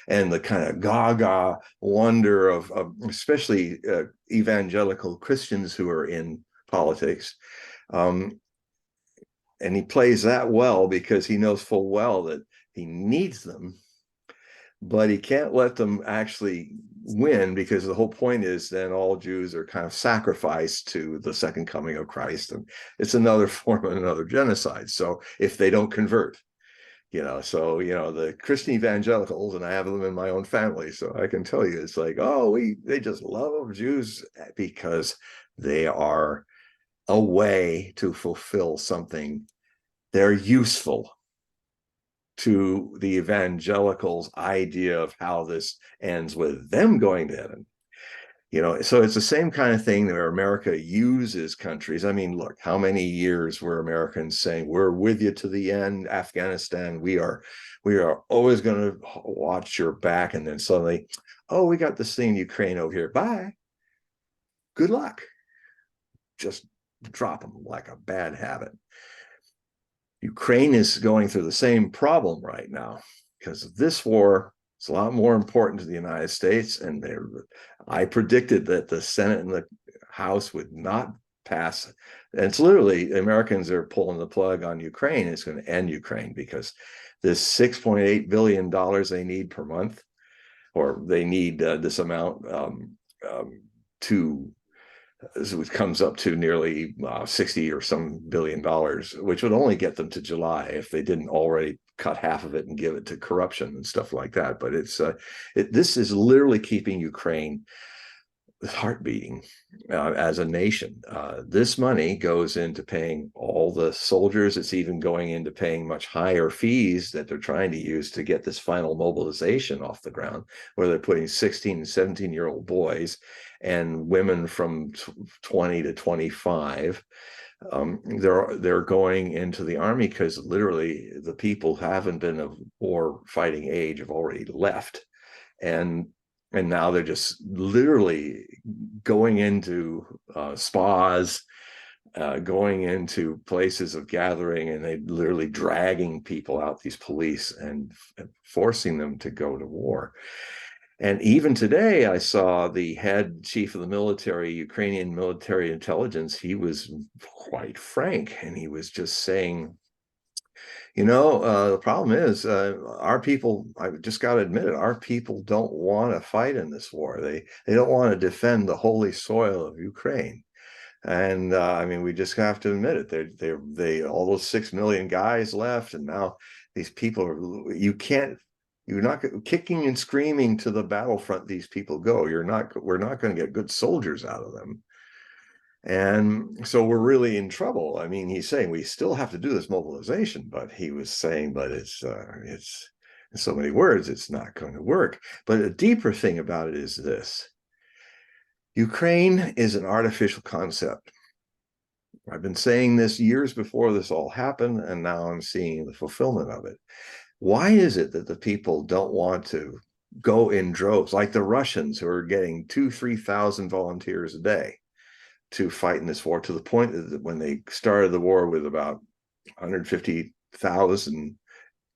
the kind of gaga wonder of especially evangelical Christians who are in politics. And he plays that well because he knows full well that he needs them, but he can't let them actually win, because the whole point is then all Jews are kind of sacrificed to the second coming of Christ, and it's another form of another genocide. So if they don't convert, the Christian evangelicals, and I have them in my own family, so I can tell you, it's like, they just love Jews because they are a way to fulfill something. They're useful to the evangelicals' idea of how this ends with them going to heaven. So it's the same kind of thing where America uses countries. I mean, look, how many years were Americans saying, we're with you to the end, Afghanistan, we are always going to watch your back, and then suddenly, we got this thing in Ukraine over here, bye, good luck. Just drop them like a bad habit. Ukraine is going through the same problem right now because this war is a lot more important to the United States. And I predicted that the Senate and the House would not pass. And it's literally, Americans are pulling the plug on Ukraine. It's going to end Ukraine because this $6.8 billion they need per month, or they need this amount which comes up to nearly 60 or some billion dollars, which would only get them to July if they didn't already cut half of it and give it to corruption and stuff like that. But this is literally keeping Ukraine heart beating as a nation. This money goes into paying all the soldiers. It's even going into paying much higher fees that they're trying to use to get this final mobilization off the ground, where they're putting 16 and 17-year-old boys and women from 20 to 25. They're going into the army because literally the people who haven't been of war fighting age have already left. And now they're just literally going into spas, going into places of gathering, and they literally dragging people out, these police, and forcing them to go to war. And even today, I saw the head chief of the military, Ukrainian military intelligence. He was quite frank, and he was just saying, the problem is our people, I've just got to admit it, our people don't want to fight in this war. They don't want to defend the holy soil of Ukraine. And I mean, we just have to admit it. They all those 6 million guys left, and now these people are, you're not kicking and screaming to the battlefront. These people go. We're not going to get good soldiers out of them. And so we're really in trouble. I mean, he's saying we still have to do this mobilization, but he was saying, but it's in so many words, it's not going to work. But a deeper thing about it is this: Ukraine is an artificial concept. I've been saying this years before this all happened, and now I'm seeing the fulfillment of it. Why is it that the people don't want to go in droves, like the Russians, who are getting 2,000-3,000 volunteers a day to fight in this war, to the point that when they started the war with about 150,000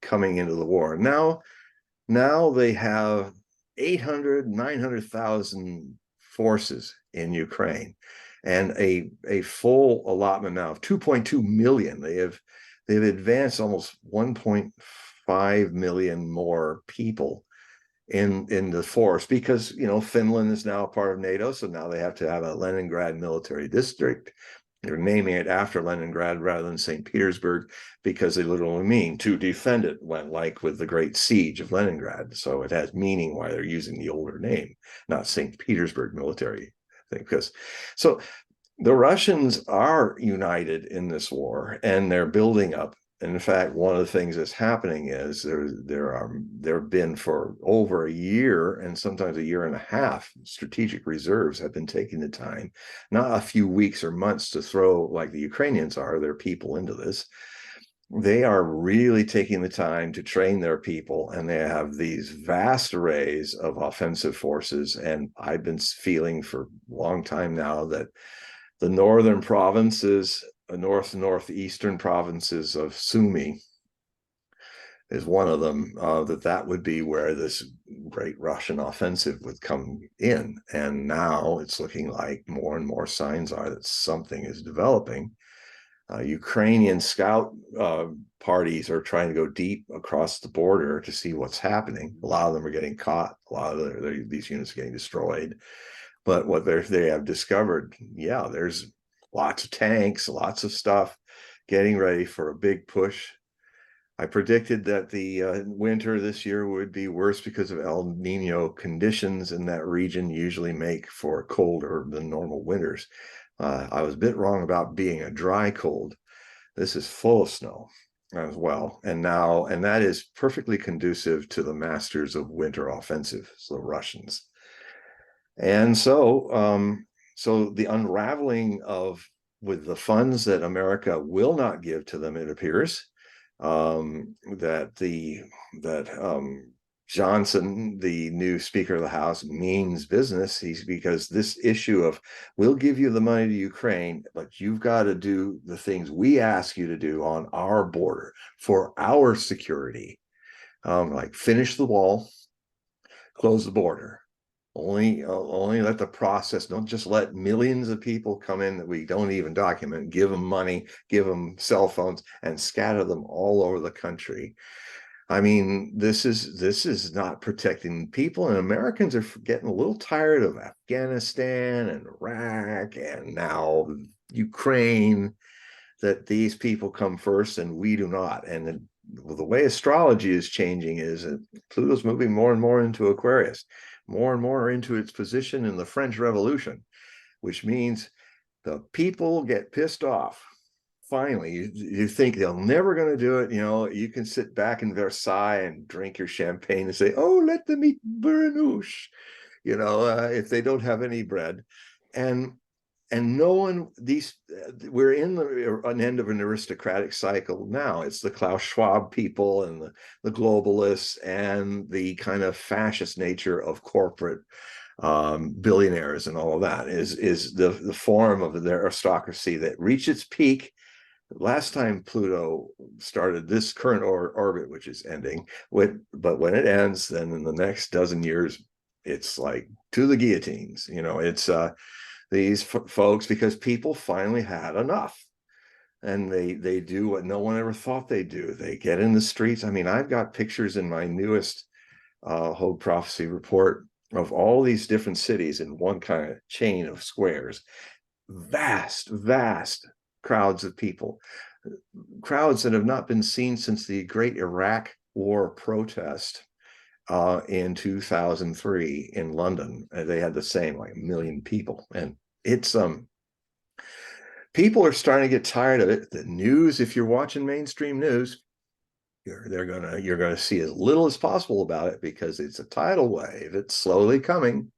coming into the war, now they have 800, 900,000 forces in Ukraine, and a full allotment now of 2.2 million. They've advanced almost 1.5 million more people in the force, because Finland is now a part of NATO, so now they have to have a Leningrad military district. They're naming it after Leningrad rather than St. Petersburg, because they literally mean to defend it, like with the Great Siege of Leningrad. So it has meaning why they're using the older name, not St. Petersburg military thing. Because so the Russians are united in this war, and they're building up. And in fact, one of the things that's happening is there have been, for over a year and sometimes a year and a half, strategic reserves have been taking the time, not a few weeks or months, to throw, like the Ukrainians are, their people into this. They are really taking the time to train their people, and they have these vast arrays of offensive forces. And I've been feeling for a long time now that the northern provinces, northeastern provinces of Sumy is one of them, that would be where this great Russian offensive would come in. And now it's looking like more and more signs are that something is developing. Ukrainian scout parties are trying to go deep across the border to see what's happening. A lot of them are getting caught. A lot of these units are getting destroyed. But what they have discovered, there's lots of tanks, lots of stuff, getting ready for a big push. I predicted that the winter this year would be worse because of El Nino conditions in that region usually make for colder than normal winters. I was a bit wrong about being a dry cold. This is full of snow as well. And that is perfectly conducive to the masters of winter offensive, so the Russians. And so the unraveling with the funds that America will not give to them, it appears, that Johnson, the new Speaker of the House, means business. Because this issue of, we'll give you the money to Ukraine, but you've got to do the things we ask you to do on our border for our security, like finish the wall, close the border. Only let the process, don't just let millions of people come in that we don't even document, give them money, give them cell phones, and scatter them all over the country. I mean, this is not protecting people, and Americans are getting a little tired of Afghanistan and Iraq and now Ukraine, that these people come first and we do not. And the way astrology is changing is that Pluto's moving more and more into Aquarius. more and more into its position in the French Revolution, which means the people get pissed off. Finally, you think they're never going to do it. You can sit back in Versailles and drink your champagne and say, oh, let them eat bernouche, if they don't have any bread. And no one, we're in an end of an aristocratic cycle now. It's the Klaus Schwab people and the globalists and the kind of fascist nature of corporate billionaires, and all of that is the form of the aristocracy that reached its peak last time Pluto started this current orbit, which is ending. But when it ends, then in the next dozen years, it's like to the guillotines. It's these folks, because people finally had enough, and they do what no one ever thought they'd do. They get in the streets. I mean, I've got pictures in my newest Hog Prophecy Report of all these different cities in one kind of chain of squares. Vast crowds of people, crowds that have not been seen since the great Iraq War protest in 2003 in London. They had the same, like 1 million people. And it's people are starting to get tired of it. The news, if you're watching mainstream news, you're gonna see as little as possible about it, because it's a tidal wave. It's slowly coming.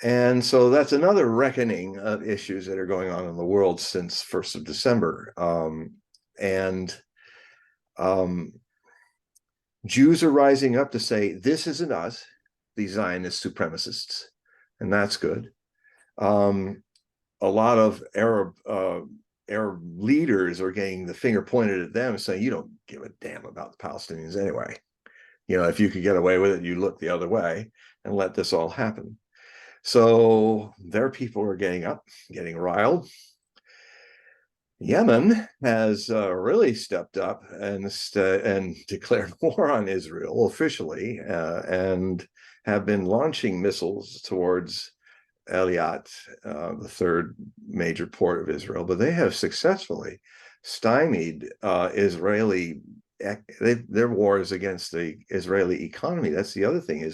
And so that's another reckoning of issues that are going on in the world since 1st of December. Jews are rising up to say, this isn't us, the Zionist supremacists, and that's good. A lot of Arab leaders are getting the finger pointed at them, saying, you don't give a damn about the Palestinians anyway. If you could get away with it, you look the other way and let this all happen. So their people are getting up, getting riled. Yemen has really stepped up and declared war on Israel officially, and have been launching missiles towards Eilat, the third major port of Israel. But they have successfully stymied Israeli. Their war is against the Israeli economy. That's the other thing.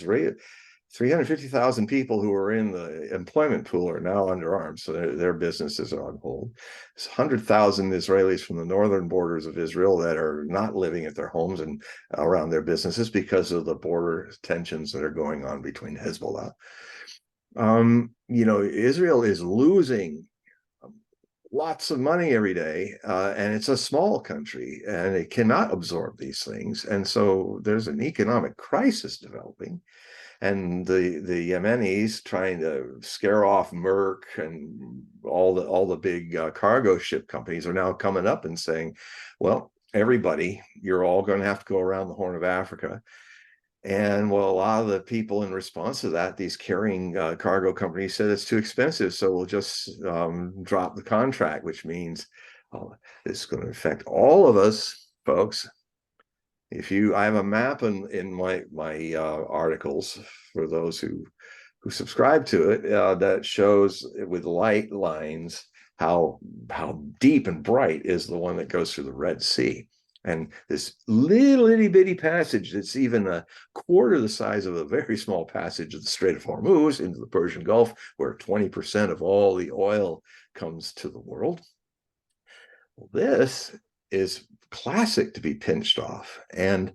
350,000 people who are in the employment pool are now under arms, so their businesses are on hold. There's 100,000 Israelis from the northern borders of Israel that are not living at their homes and around their businesses because of the border tensions that are going on between Hezbollah. Israel is losing lots of money every day, and it's a small country, and it cannot absorb these things. And so there's an economic crisis developing. And the Yemenis trying to scare off Merck and all the big cargo ship companies are now coming up and saying, well, everybody, you're all going to have to go around the Horn of Africa. And well, a lot of the people in response to that, these carrying cargo companies, said it's too expensive, so we'll just drop the contract, which means it's going to affect all of us, folks. I have a map in my articles for those who subscribe to it that shows with light lines how deep and bright is the one that goes through the Red Sea. And this little itty bitty passage that's even a quarter the size of a very small passage of the Strait of Hormuz into the Persian Gulf, where 20% of all the oil comes to the world. Well, this is classic to be pinched off. And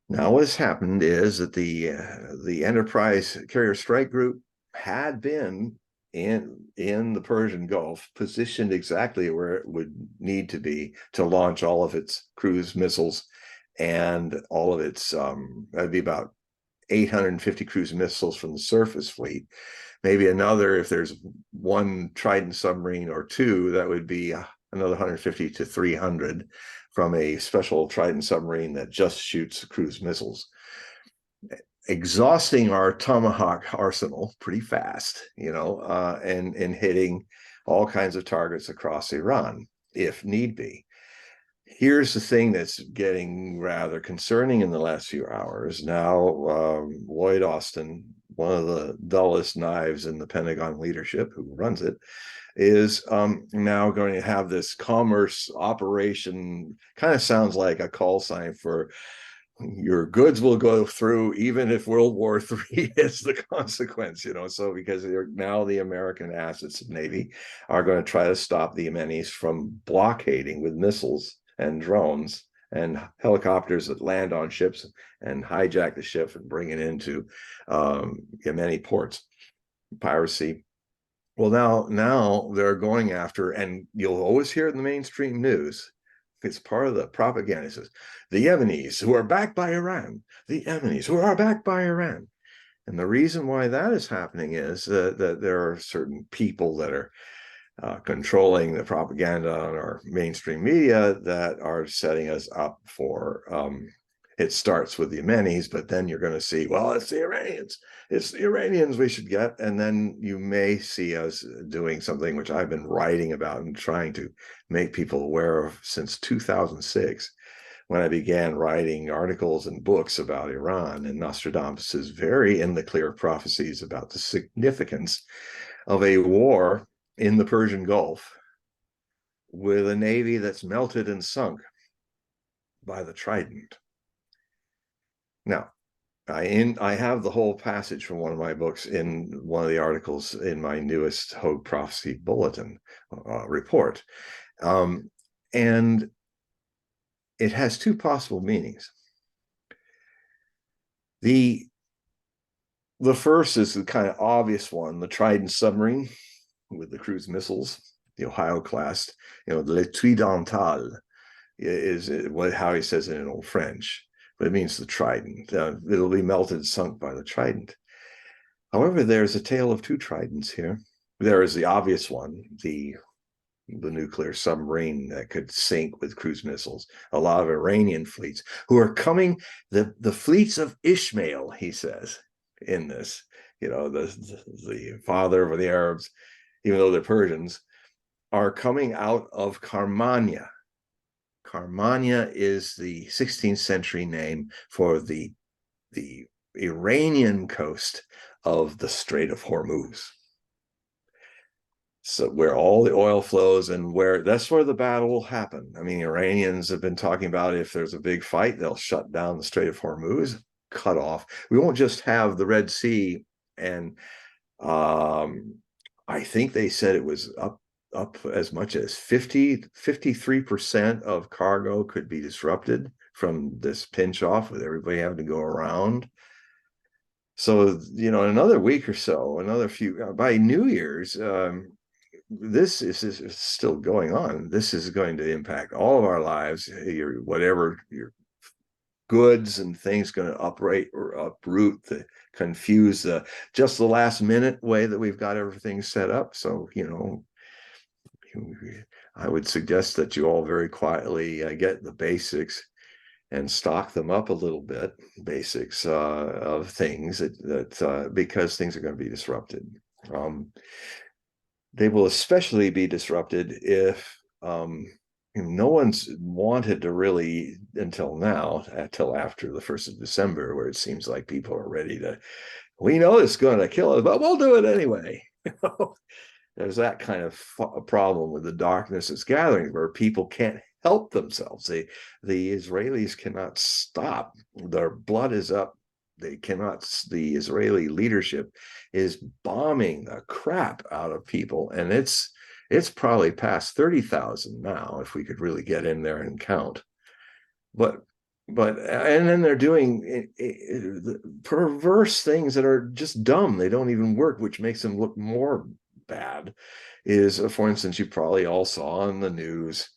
now what has happened is that the Enterprise Carrier Strike Group had been in the Persian Gulf, positioned exactly where it would need to be to launch all of its cruise missiles and all of its that'd be about 850 cruise missiles from the surface fleet. Maybe another, if there's one Trident submarine or two, that would be another 150 to 300 from a special Trident submarine that just shoots cruise missiles, exhausting our Tomahawk arsenal pretty fast, and hitting all kinds of targets across Iran if need be. Here's the thing that's getting rather concerning in the last few hours. Now, Lloyd Austin, one of the dullest knives in the Pentagon leadership, who runs it, is now going to have this commerce operation. Kind of sounds like a call sign for your goods will go through even if World War III is the consequence, so because now the American assets of Navy are going to try to stop the Yemenis from blockading with missiles and drones and helicopters that land on ships and hijack the ship and bring it into Yemeni ports, piracy. Well, now they're going after, and you'll always hear it in the mainstream news. It's part of the propaganda. It says, the Yemenis who are backed by Iran, the Yemenis who are backed by Iran. And the reason why that is happening is that there are certain people that are controlling the propaganda on our mainstream media that are setting us up for it starts with the Yemenis, but then you're going to see, well, it's the Iranians. It's the Iranians we should get. And then you may see us doing something which I've been writing about and trying to make people aware of since 2006, when I began writing articles and books about Iran and Nostradamus's very in the clear prophecies about the significance of a war in the Persian Gulf with a navy that's melted and sunk by the Trident. Now, I have the whole passage from one of my books in one of the articles in my newest Hog Prophecy Bulletin report. And it has two possible meanings. The first is the kind of obvious one, the Trident submarine with the cruise missiles, the Ohio class, Le Tridental is how he says it in Old French, but it means the Trident. It'll be melted, sunk by the Trident. However, there's a tale of two Tridents here. There is the obvious one, the nuclear submarine that could sink with cruise missiles. A lot of Iranian fleets who are coming, the fleets of Ishmael, he says in this, the father of the Arabs, even though they're Persians, are coming out of Karmania. Karmania is the 16th century name for the Iranian coast of the Strait of Hormuz. So where all the oil flows and that's where the battle will happen. I mean, Iranians have been talking about if there's a big fight, they'll shut down the Strait of Hormuz, cut off. We won't just have the Red Sea, and I think they said it was up as much as 53% of cargo could be disrupted from this pinch off with everybody having to go around. So, in another week or so, by New Year's, this is still going on. This is going to impact all of our lives. Whatever your goods and things going to uproot, confuse just the last minute way that we've got everything set up. So, I would suggest that you all very quietly get the basics and stock them up a little bit, basics of things that because things are going to be disrupted. They will especially be disrupted if no one's wanted to really until after the 1st of December, where it seems like people are ready to, we know it's going to kill us, but we'll do it anyway. There's that kind of problem with the darkness that's gathering, where people can't help themselves. The Israelis cannot stop. Their blood is up. The Israeli leadership is bombing the crap out of people. And it's probably past 30,000 now, if we could really get in there and count. But and then they're doing perverse things that are just dumb. They don't even work, which makes them look more bad. Is, for instance, you probably all saw on the news,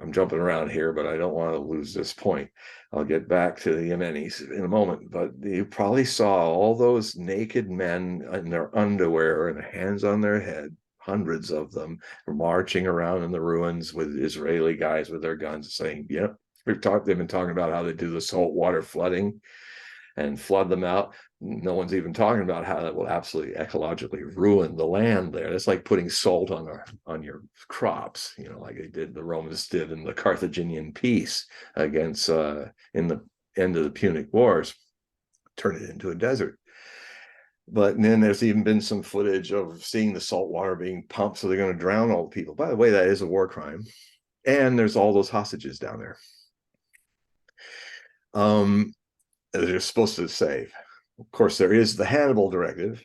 I'm jumping around here, but I don't want to lose this point. I'll get back to the Yemenis in a moment, but you probably saw all those naked men in their underwear and hands on their head, hundreds of them, marching around in the ruins with Israeli guys with their guns saying, yep, they've been talking about how they do the saltwater flooding and flood them out. No one's even talking about how that will absolutely ecologically ruin the land there. It's like putting salt on your crops, like the Romans did in the Carthaginian peace against in the end of the Punic Wars, turn it into a desert. But then there's even been some footage of seeing the salt water being pumped, so they're going to drown all the people. By the way, that is a war crime. And there's all those hostages down there. they're supposed to save. Of course, there is the Hannibal Directive,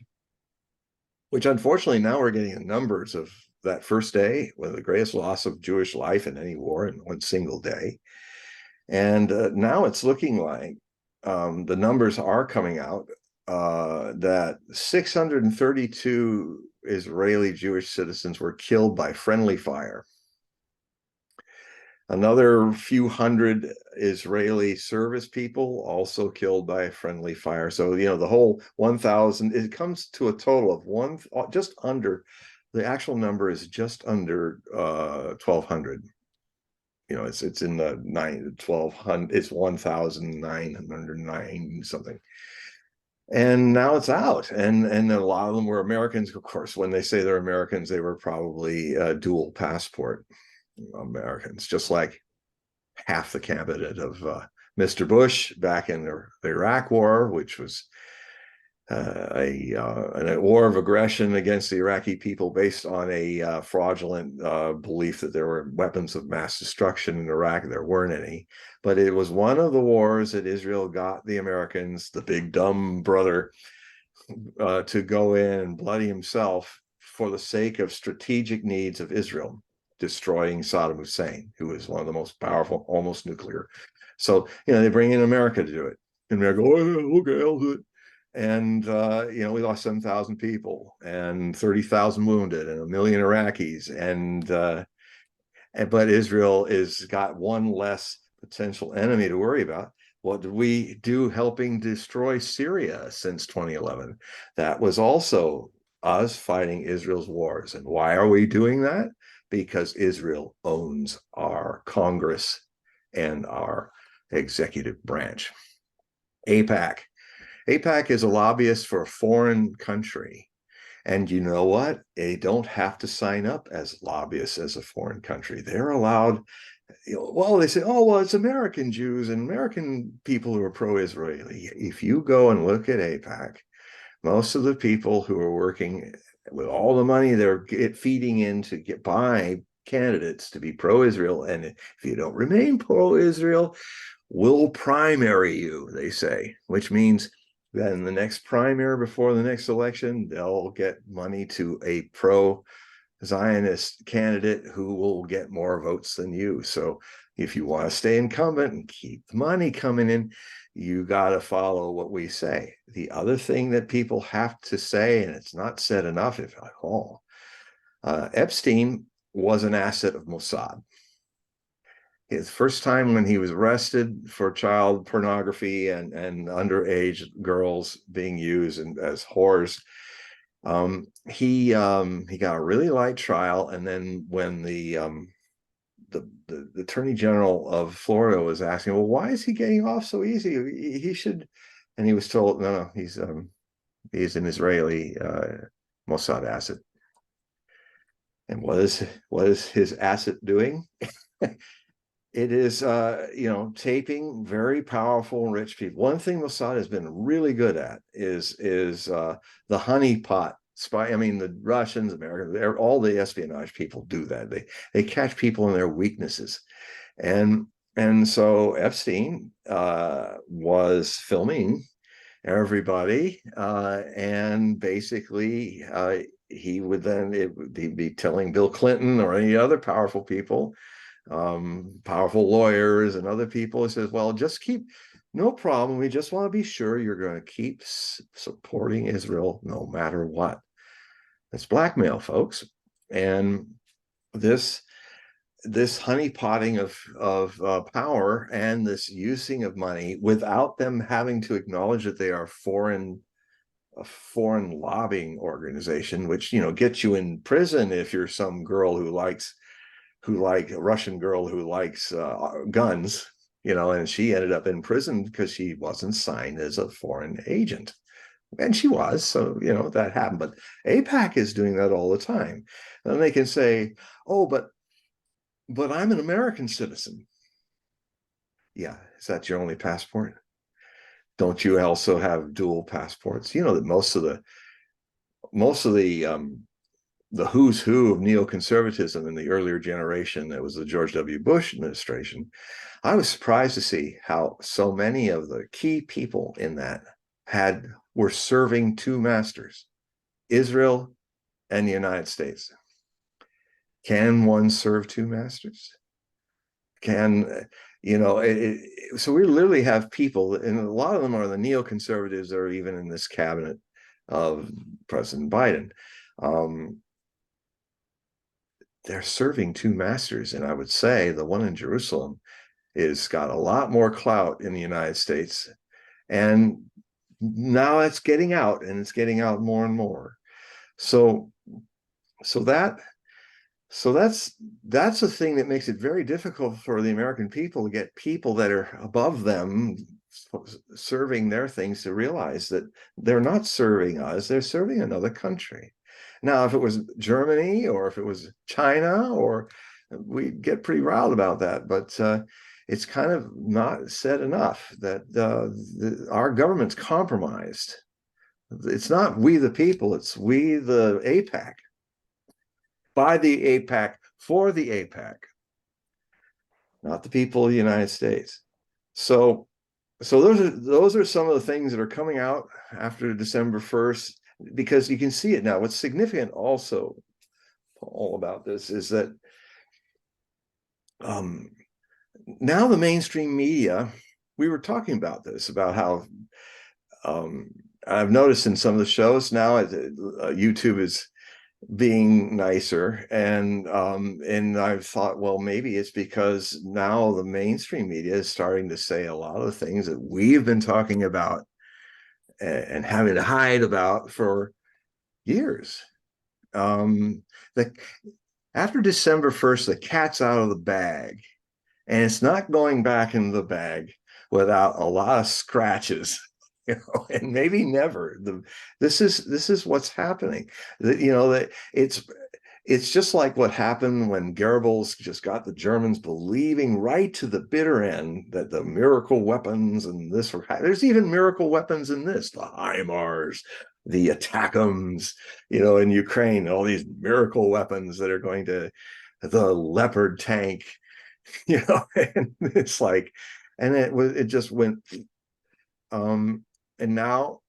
which unfortunately now we're getting the numbers of that first day with the greatest loss of Jewish life in any war in one single day. And now it's looking like the numbers are coming out that 632 Israeli Jewish citizens were killed by friendly fire. Another few hundred Israeli service people also killed by friendly fire. So, the whole 1,000, it comes to a total of just under, the actual number is just under 1,200. It's in the 1,200, it's 1,909 something. And now it's out, and a lot of them were Americans. Of course, when they say they're Americans, they were probably dual passport Americans, just like half the cabinet of Mr. Bush back in the Iraq War, which was a war of aggression against the Iraqi people based on a fraudulent belief that there were weapons of mass destruction in Iraq. There weren't any, but it was one of the wars that Israel got the Americans, the big dumb brother, to go in and bloody himself for the sake of strategic needs of Israel, destroying Saddam Hussein, who is one of the most powerful, almost nuclear. So, they bring in America to do it. And they go, oh, yeah, okay, I'll do it. And, we lost 7,000 people and 30,000 wounded and 1 million Iraqis. But Israel is got one less potential enemy to worry about. What did we do helping destroy Syria since 2011? That was also us fighting Israel's wars. And why are we doing that? Because Israel owns our Congress and our executive branch. AIPAC. AIPAC is a lobbyist for a foreign country. And you know what? They don't have to sign up as lobbyists as a foreign country. They're allowed, they say, oh, well, it's American Jews and American people who are pro-Israeli. If you go and look at AIPAC, most of the people who are working with all the money they're feeding in to buy candidates to be pro-Israel, and if you don't remain pro-Israel, we'll primary you, they say, which means that in the next primary before the next election, they'll get money to a pro-Zionist candidate who will get more votes than you. So if you want to stay incumbent and keep the money coming in, you got to follow what we say. The other thing that people have to say, and it's not said enough, if at all, Epstein was an asset of Mossad. His first time when he was arrested for child pornography and underage girls being used as whores, he got a really light trial. And then when the Attorney General of Florida was asking, well, why is he getting off so easy? He should, and he was told, no, he's an Israeli Mossad asset. And what is his asset doing? It is, taping very powerful and rich people. One thing Mossad has been really good at is the honeypot spy. I mean, the Russians, Americans, all the espionage people do that. They catch people in their weaknesses, and so Epstein was filming everybody, and basically he would he'd be telling Bill Clinton or any other powerful people, powerful lawyers and other people, he says, well, just no problem, we just want to be sure you're going to keep supporting Israel no matter what. It's blackmail, folks. And this honeypotting of power and this using of money without them having to acknowledge that they are a foreign lobbying organization, which gets you in prison if you're some girl a Russian girl who likes guns, and she ended up in prison because she wasn't signed as a foreign agent. And she was, so, that happened. But AIPAC is doing that all the time. And they can say, oh, but I'm an American citizen. Yeah, is that your only passport? Don't you also have dual passports? That most of the the who's who of neoconservatism in the earlier generation, that was the George W. Bush administration, I was surprised to see how so many of the key people in that were serving two masters, Israel and the United States. Can one serve two masters? Can, so we literally have people, and a lot of them are the neoconservatives that are even in this cabinet of President Biden. They're serving two masters. And I would say the one in Jerusalem is got a lot more clout in the United States. And now it's getting out, and it's getting out more and more. So that's a thing that makes it very difficult for the American people to get people that are above them serving their things to realize that they're not serving us, they're serving another country. Now, if it was Germany or if it was China, or we'd get pretty riled about that, but it's kind of not said enough that our government's compromised. It's not we the people, it's we the AIPAC. By the AIPAC, for the AIPAC, not the people of the United States. So those are some of the things that are coming out after December 1st, because you can see it now. What's significant also, Paul, about this is that now the mainstream media, we were talking about this, about how I've noticed in some of the shows now, YouTube is being nicer, and I've thought, well, maybe it's because now the mainstream media is starting to say a lot of things that we've been talking about and having to hide about for years. After December 1st, the cat's out of the bag, and it's not going back in the bag without a lot of scratches. And maybe never. This is what's happening. That it's just like what happened when Goebbels just got the Germans believing right to the bitter end that the miracle weapons and this were. There's even miracle weapons in this, the HIMARS, the ATACMS, in Ukraine, all these miracle weapons that are going to, the Leopard tank, and it's like, and it just went. And now,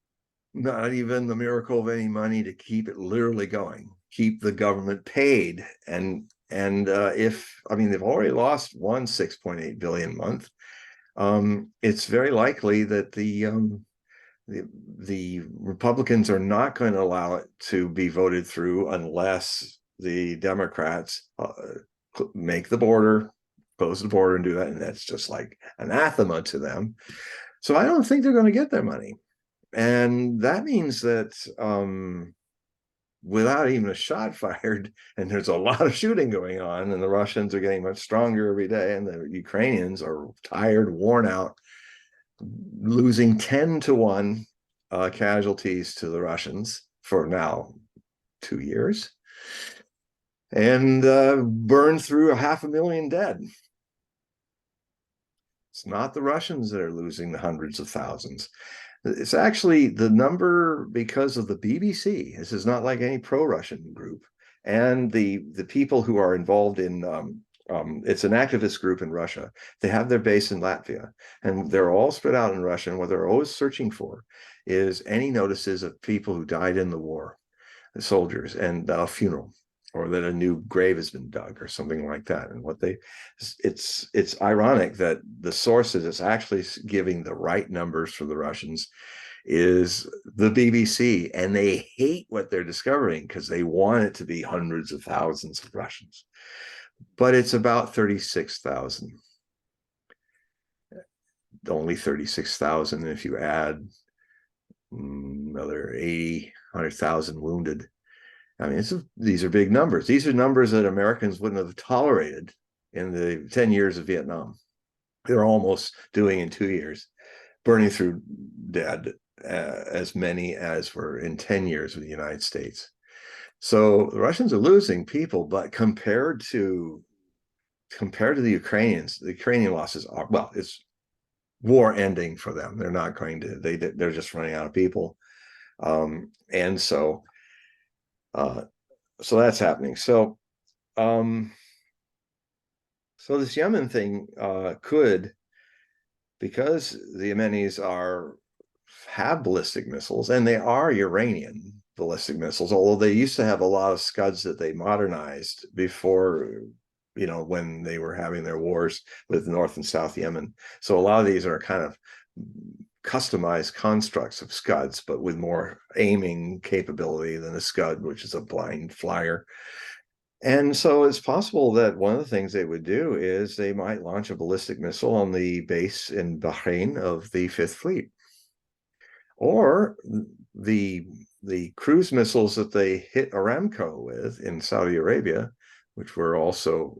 not even the miracle of any money to keep it literally going, keep the government paid. And they've already lost 6.8 billion a month. It's very likely that the Republicans are not going to allow it to be voted through unless the Democrats make the border, close the border, and do that. And that's just like anathema to them. So I don't think they're going to get their money. And that means that without even a shot fired, and there's a lot of shooting going on, and the Russians are getting much stronger every day, and the Ukrainians are tired, worn out, losing 10-1 casualties to the Russians for now 2 years, and burned through 500,000 dead. It's not the Russians that are losing the hundreds of thousands. It's actually the number because of the BBC. This is not like any pro-Russian group. And the people who are involved in, it's an activist group in Russia. They have their base in Latvia, and they're all spread out in Russia. And what they're always searching for is any notices of people who died in the war, the soldiers, and a funeral, or that a new grave has been dug or something like that. And it's ironic that the source that is actually giving the right numbers for the Russians is the BBC, and they hate what they're discovering because they want it to be hundreds of thousands of Russians. But it's about 36,000. Only 36,000 if you add another 100,000 wounded. These are big numbers. These are numbers that Americans wouldn't have tolerated in the 10 years of Vietnam. They're almost doing in 2 years, burning through dead as many as were in 10 years with the United States. So the Russians are losing people, but compared to the Ukrainians, the Ukrainian losses are, well, it's war ending for them. They're not going to, they're just running out of people. And so so that's happening. Um, so this Yemen thing could, because the Yemenis have ballistic missiles, and they are Iranian ballistic missiles, although they used to have a lot of Scuds that they modernized before, when they were having their wars with North and South Yemen. So a lot of these are kind of customized constructs of Scuds, but with more aiming capability than a Scud, which is a blind flyer. And so it's possible that one of the things they would do is they might launch a ballistic missile on the base in Bahrain of the Fifth Fleet, or the cruise missiles that they hit Aramco with in Saudi Arabia, which were also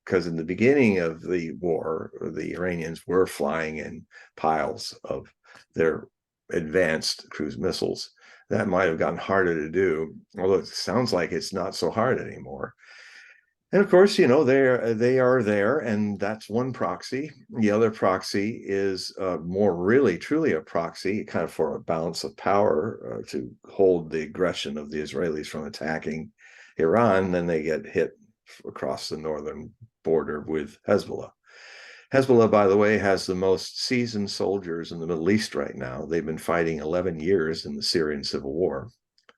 because in the beginning of the war, the Iranians were flying in piles of their advanced cruise missiles. That might have gotten harder to do, although it sounds like it's not so hard anymore. And of course, they are there, and that's one proxy. The other proxy is more really, truly a proxy, kind of for a balance of power to hold the aggression of the Israelis from attacking Iran. Then they get hit across the northern border with Hezbollah. Hezbollah, by the way, has the most seasoned soldiers in the Middle East right now. They've been fighting 11 years in the Syrian civil war,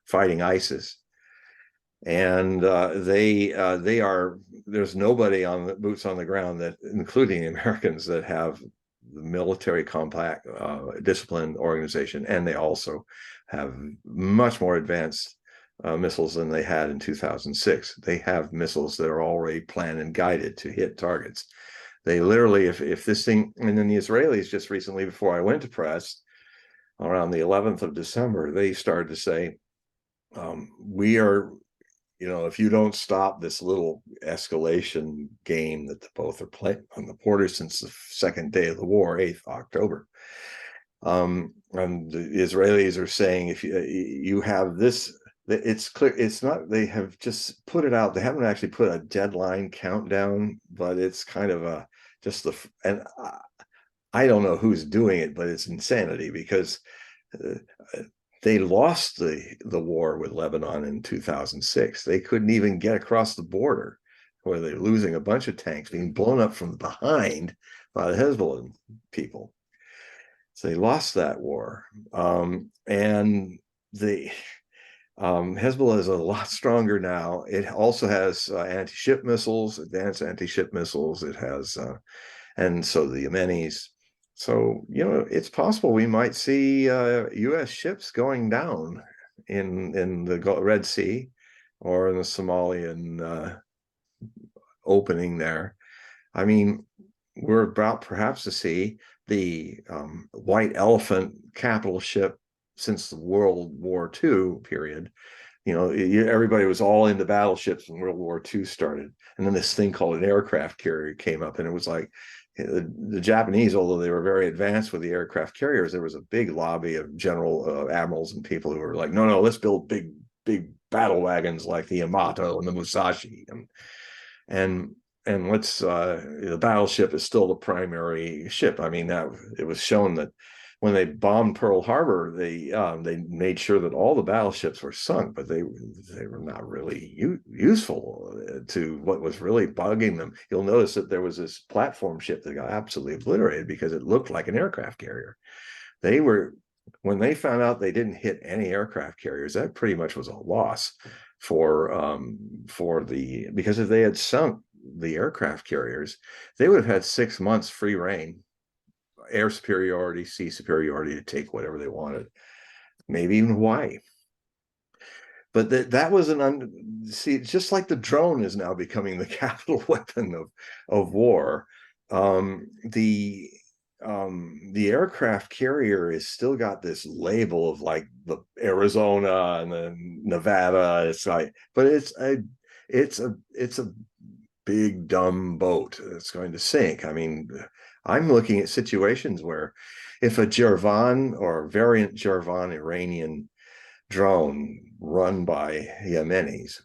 fighting ISIS. And they are, there's nobody on the boots on the ground, that, including the Americans, that have the military compact discipline organization, and they also have much more advanced missiles than they had in 2006. They have missiles that are already planned and guided to hit targets. They literally, if this thing, and then the Israelis just recently, before I went to press, around the 11th of December, they started to say, we are, if you don't stop this little escalation game that both are playing on the border since the second day of the war, 8th October. And the Israelis are saying, if you have this, it's clear, it's not, they have just put it out. They haven't actually put a deadline countdown, but it's kind of and I don't know who's doing it, but it's insanity, because they lost the war with Lebanon in 2006. They couldn't even get across the border, where they're losing a bunch of tanks, being blown up from behind by the Hezbollah people. So they lost that war. And the Hezbollah is a lot stronger now. It also has anti-ship missiles, advanced anti-ship missiles. It has, and so the Yemenis. So, it's possible we might see U.S. ships going down in the Red Sea or in the Somalian opening there. I mean, we're about perhaps to see the white elephant capital ship since the World War II period. Everybody was all into battleships when World War II started. And then this thing called an aircraft carrier came up, and it was like, the Japanese, although they were very advanced with the aircraft carriers, there was a big lobby of general admirals and people who were like, no, let's build big battle wagons like the Yamato and the Musashi, and let's the battleship is still the primary ship. I mean, that it was shown that when they bombed Pearl Harbor, they made sure that all the battleships were sunk, but they were not really useful to what was really bugging them. You'll notice that there was this platform ship that got absolutely obliterated because it looked like an aircraft carrier. When they found out they didn't hit any aircraft carriers, that pretty much was a loss because if they had sunk the aircraft carriers, they would have had 6 months free reign, air superiority, sea superiority, to take whatever they wanted, maybe even Hawaii. But that was just like the drone is now becoming the capital weapon of war. The aircraft carrier is still got this label of like the Arizona and then Nevada. It's like, but it's a big dumb boat that's going to sink. I mean, I'm looking at situations where if a Jervan or variant Jervan Iranian drone run by Yemenis,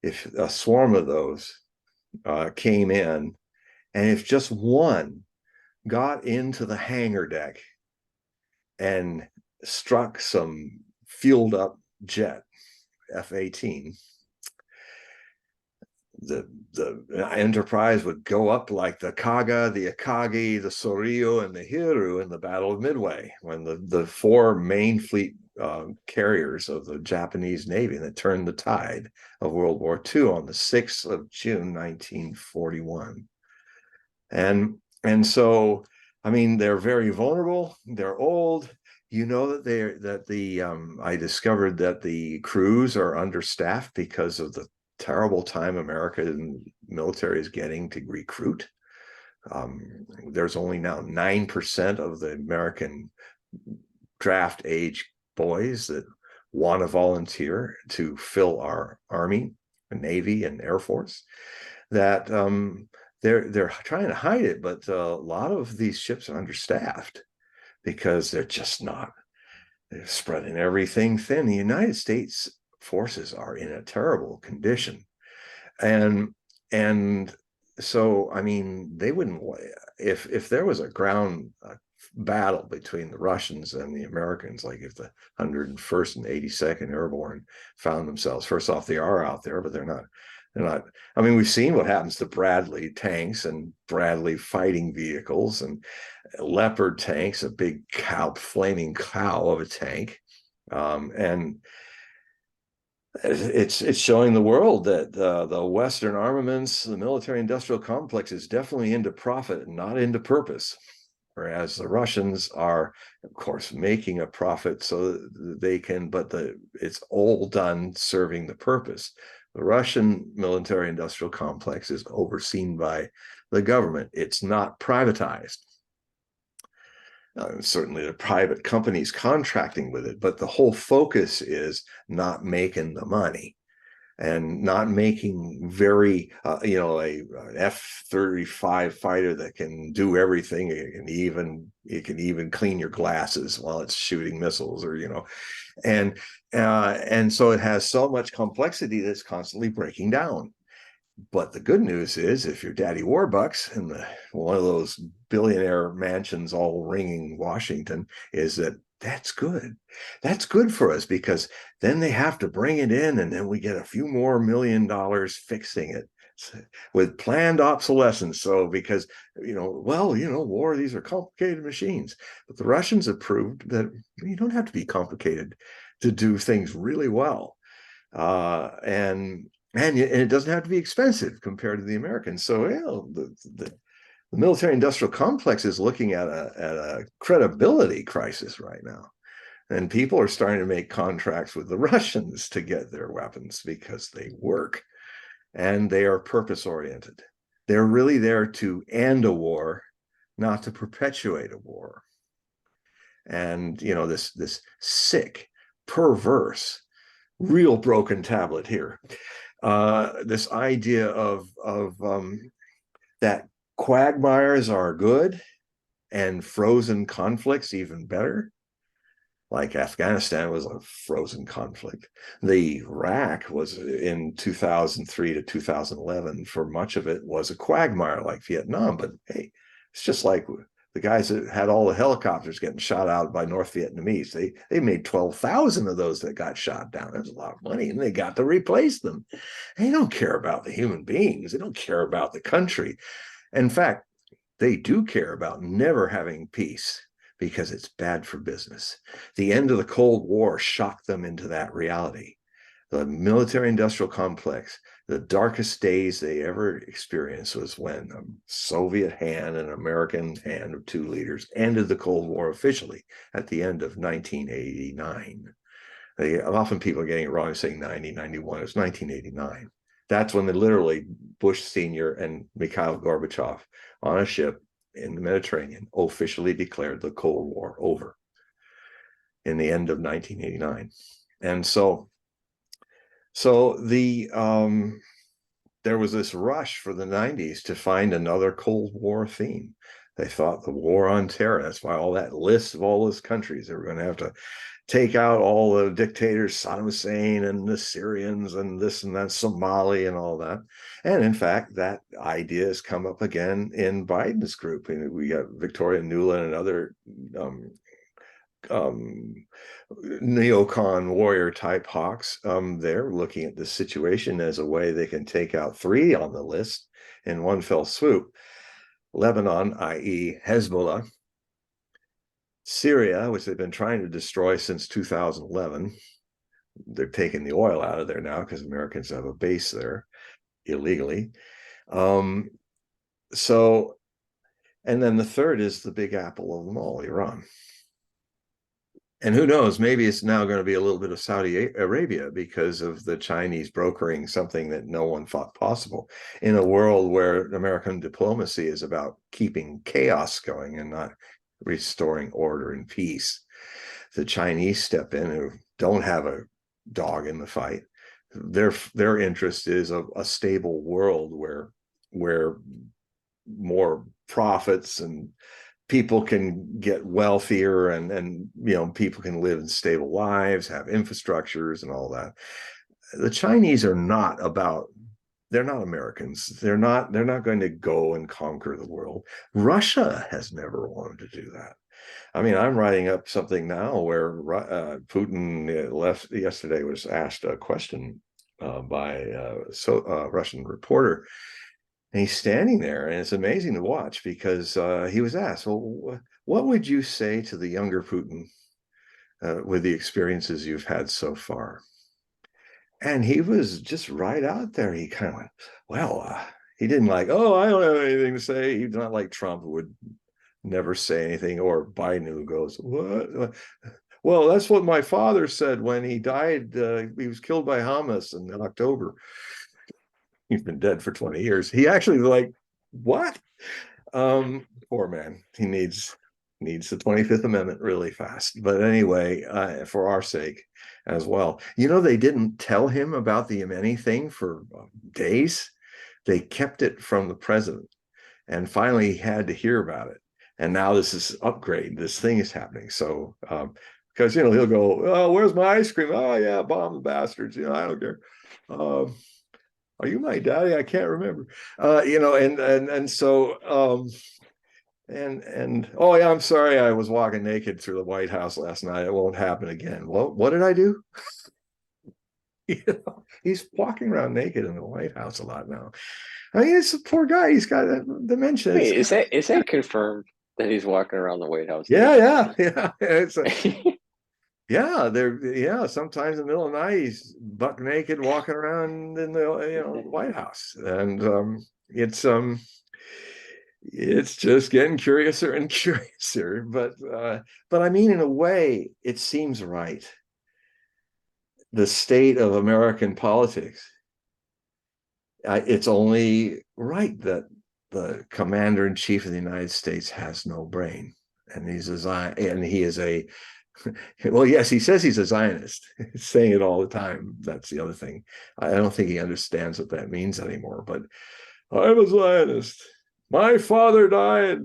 if a swarm of those came in, and if just one got into the hangar deck and struck some fueled up jet, F-18, the Enterprise would go up like the Kaga, the Akagi, the Soryu, and the Hiru in the Battle of Midway, when the four main fleet carriers of the Japanese Navy that turned the tide of World War II on the 6th of June, 1941. And so, I mean, they're very vulnerable. They're old. You know that I discovered that the crews are understaffed because of the terrible time American military is getting to recruit. There's only now 9% of the American draft age boys that want to volunteer to fill our Army, Navy, and Air Force. That they're trying to hide it, but a lot of these ships are understaffed because they're just not. They're spreading everything thin. The United States forces are in a terrible condition, and so, I mean, they wouldn't, if there was a ground battle between the Russians and the Americans, like if the 101st and 82nd Airborne found themselves, first off, they are out there, but they're not. I mean, we've seen what happens to Bradley tanks and Bradley fighting vehicles and Leopard tanks, a big flaming cow of a tank. And it's showing the world that the Western armaments, the military-industrial complex, is definitely into profit and not into purpose. Whereas the Russians are, of course, making a profit so that they can, but it's all done serving the purpose. The Russian military-industrial complex is overseen by the government. It's not privatized. Certainly the private companies contracting with it, but the whole focus is not making the money and not making very, an F-35 fighter that can do everything. It can even clean your glasses while it's shooting missiles, or, and so it has so much complexity that's constantly breaking down. But the good news is, if you're Daddy Warbucks in one of those billionaire mansions all ringing Washington, is that's good. That's good for us, because then they have to bring it in, and then we get a few more $1 million fixing it with planned obsolescence. So because, war, these are complicated machines. But the Russians have proved that you don't have to be complicated to do things really well. And it doesn't have to be expensive compared to the Americans. So, the military-industrial complex is looking at a credibility crisis right now. And people are starting to make contracts with the Russians to get their weapons because they work and they are purpose-oriented. They're really there to end a war, not to perpetuate a war. And, this sick, perverse, real broken tablet here. This idea of that quagmires are good and frozen conflicts even better. Like Afghanistan was a frozen conflict. The Iraq was in 2003 to 2011, for much of it, was a quagmire like Vietnam. But hey, it's just like the guys that had all the helicopters getting shot out by North Vietnamese. They made 12,000 of those that got shot down. That's a lot of money, and they got to replace them. They don't care about the human beings. They don't care about the country. In fact, they do care about never having peace, because it's bad for business. The end of the Cold War shocked them into that reality. The military-industrial complex, the darkest days they ever experienced was when a Soviet hand and an American hand of two leaders ended the Cold War officially at the end of 1989. Often people are getting it wrong, saying 90, 91. It was 1989. That's when literally Bush Sr. and Mikhail Gorbachev on a ship in the Mediterranean officially declared the Cold War over in the end of 1989. And so there was this rush for the 90s to find another Cold War theme. They thought the war on terror, that's why all that list of all those countries, they were going to have to take out all the dictators, Saddam Hussein and the Syrians and this and that, Somali and all that. And in fact, that idea has come up again in Biden's group. And we got Victoria Nuland and other neocon warrior type hawks, they're looking at this situation as a way they can take out 3 on the list in one fell swoop. Lebanon, i.e. Hezbollah, Syria, which they've been trying to destroy since 2011. They're taking the oil out of there now because Americans have a base there illegally. So, and then the third is the big apple of them all, Iran. And who knows, maybe it's now going to be a little bit of Saudi Arabia because of the Chinese brokering something that no one thought possible in a world where American diplomacy is about keeping chaos going and not restoring order and peace. The Chinese step in, who don't have a dog in the fight. Their interest is a stable world where more profits and people can get wealthier, and people can live in stable lives, have infrastructures and all that. The Chinese are not about, they're not Americans. They're not going to go and conquer the world. Russia has never wanted to do that. I mean, I'm writing up something now where Putin left yesterday, was asked a question by a Russian reporter. And he's standing there, and it's amazing to watch because he was asked, well, what would you say to the younger Putin with the experiences you've had so far? And he was just right out there. He kind of went, well, he didn't like, oh, I don't have anything to say. He's not like Trump, who would never say anything, or Biden, who goes, what? Well, that's what my father said when he died. He was killed by Hamas in October. He's been dead for 20 years. He actually like, what? Poor man. He needs the 25th Amendment really fast. But anyway, for our sake as well. They didn't tell him about the Yemeni thing for days. They kept it from the president. And finally, he had to hear about it. And now this is upgrade. This thing is happening. So, because, he'll go, oh, where's my ice cream? Oh, yeah, bomb the bastards. I don't care. Are you my daddy? I can't remember. And so and oh yeah, I'm sorry, I was walking naked through the White House last night. It won't happen again. Well, what did I do? He's walking around naked in the White House a lot now. I mean, it's a poor guy. He's got dementia. Wait, is that confirmed that he's walking around the White House? Yeah. It's sometimes in the middle of the night he's buck naked walking around in the White House, and it's just getting curiouser and curiouser. But I mean, in a way, it seems right. The state of American politics, it's only right that the commander-in-chief of the United States has no brain, and he is a well, yes, he says he's a Zionist. He's saying it all the time. That's the other thing. I don't think he understands what that means anymore, but I'm a Zionist. My father died.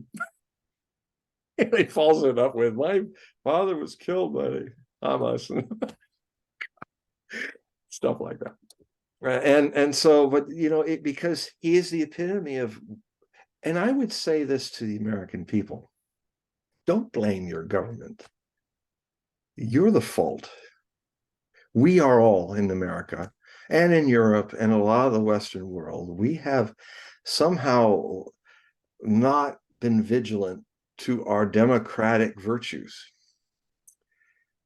He follows it up with, my father was killed by the Hamas. Stuff like that. And so, but, because he is the epitome of, and I would say this to the American people, don't blame your government. You're the fault. We are all in America and in Europe and a lot of the Western world. We have somehow not been vigilant to our democratic virtues.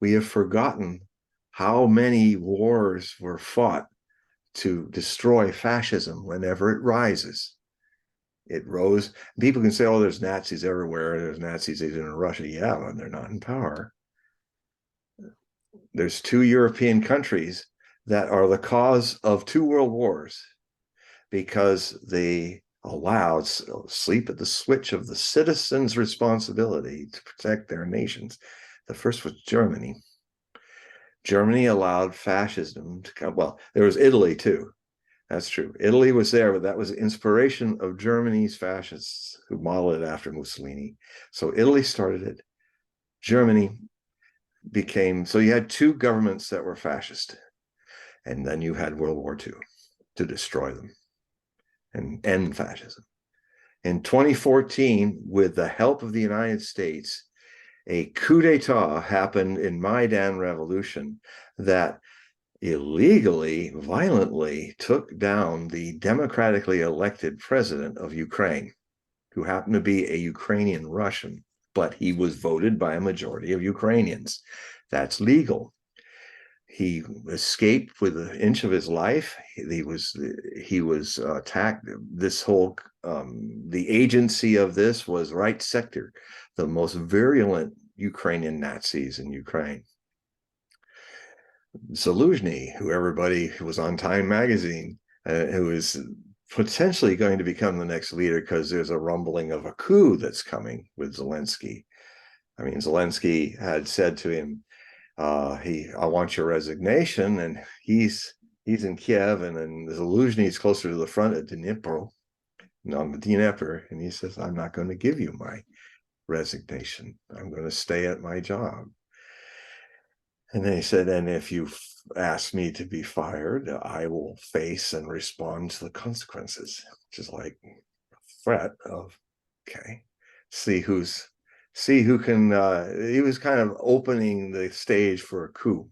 We have forgotten how many wars were fought to destroy fascism whenever it rises. It rose. People can say, oh, there's Nazis everywhere. There's Nazis even in Russia. Yeah, but they're not in power. There's 2 European countries that are the cause of 2 world wars because they allowed sleep at the switch of the citizens' responsibility to protect their nations. The first was Germany. Germany allowed fascism to come. Well, there was Italy too. That's true. Italy was there, but that was the inspiration of Germany's fascists who modeled it after Mussolini. So Italy started it. Germany became, so you had 2 governments that were fascist, and then you had World War II to destroy them and end fascism. In 2014, with the help of the United States, a coup d'etat happened in Maidan Revolution that illegally, violently took down the democratically elected president of Ukraine, who happened to be a Ukrainian Russian, but he was voted by a majority of Ukrainians. That's legal. He escaped with an inch of his life. He was attacked. This whole the agency of this was Right Sector, the most virulent Ukrainian Nazis in Ukraine. Zaluzhny, who was on Time magazine, who is potentially going to become the next leader because there's a rumbling of a coup that's coming with Zelensky. I mean, Zelensky had said to him, I want your resignation, and he's in Kiev, and then Zaluzhny's closer to the front at Dnipro, on the Dnieper, and he says, I'm not going to give you my resignation. I'm going to stay at my job. And then he said, and if you ask me to be fired, I will face and respond to the consequences, which is like a threat of, okay, see who can, he was kind of opening the stage for a coup.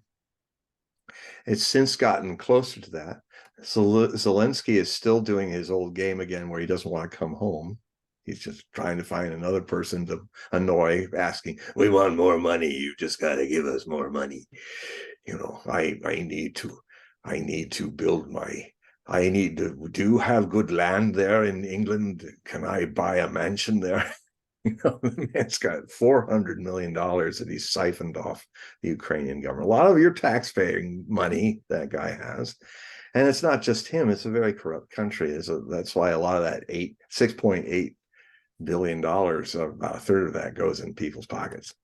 It's since gotten closer to that. So Zelensky is still doing his old game again, where he doesn't want to come home. He's just trying to find another person to annoy, asking, we want more money. You just got to give us more money. You know, I need to build my, do you have good land there in England? Can I buy a mansion there? You know, the man's got $400 million that he's siphoned off the Ukrainian government. A lot of your taxpaying money that guy has. And it's not just him, it's a very corrupt country. That's why a lot of that $6.8 billion, about a third of that goes in people's pockets.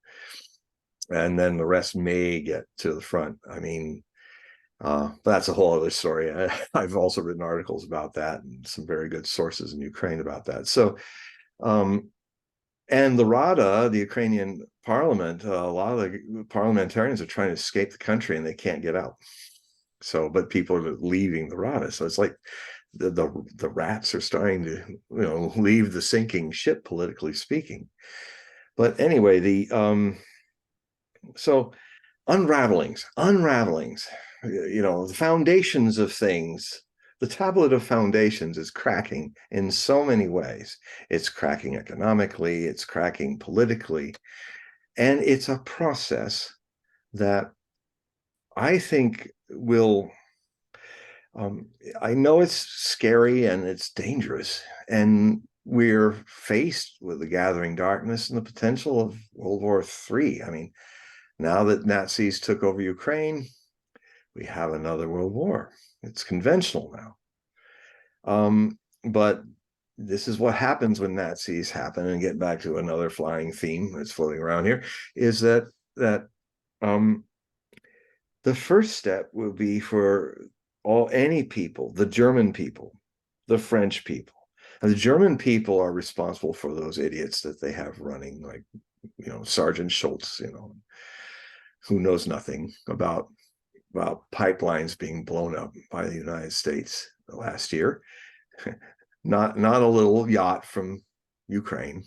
And then the rest may get to the front. I mean, that's a whole other story. I've also written articles about that and some very good sources in Ukraine about that. So, and the Rada, the Ukrainian parliament, a lot of the parliamentarians are trying to escape the country and they can't get out. So, but people are leaving the Rada. So it's like the rats are starting to, leave the sinking ship, politically speaking. But anyway, so unravelings, the foundations of things. The tablet of foundations is cracking in so many ways. It's cracking economically, it's cracking politically, and it's a process that I think will, I know it's scary and it's dangerous, and we're faced with the gathering darkness and the potential of World War III. I mean, now that Nazis took over Ukraine, we have another world war. It's conventional now. But this is what happens when Nazis happen, and get back to another flying theme that's floating around here, is that the first step will be for any people, the German people, the French people. And the German people are responsible for those idiots that they have running, like, Sergeant Schultz, who knows nothing about pipelines being blown up by the United States last year. Not a little yacht from Ukraine,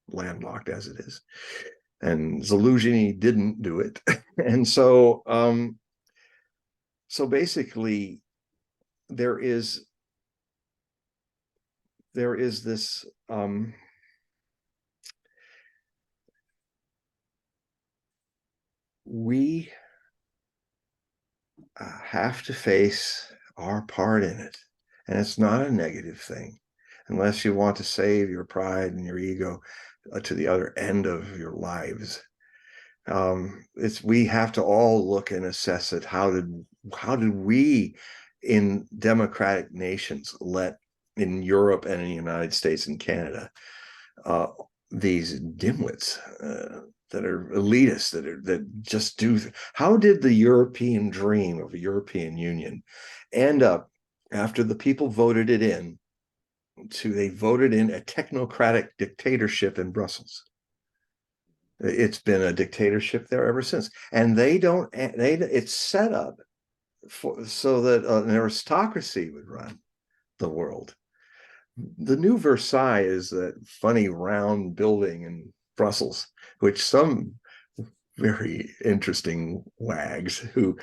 landlocked as it is. And Zaluzhny didn't do it. And so basically there is this we have to face our part in it. And it's not a negative thing, unless you want to save your pride and your ego to the other end of your lives. We have to all look and assess it. How did we in democratic nations in Europe and in the United States and Canada, these dimwits that are elitists, that just do. How did the European dream of a European Union end up, after the people voted it in, they voted in a technocratic dictatorship in Brussels? It's been a dictatorship there ever since, and it's set up so that an aristocracy would run the world. The new Versailles is that funny round building in Brussels, which some very interesting wags who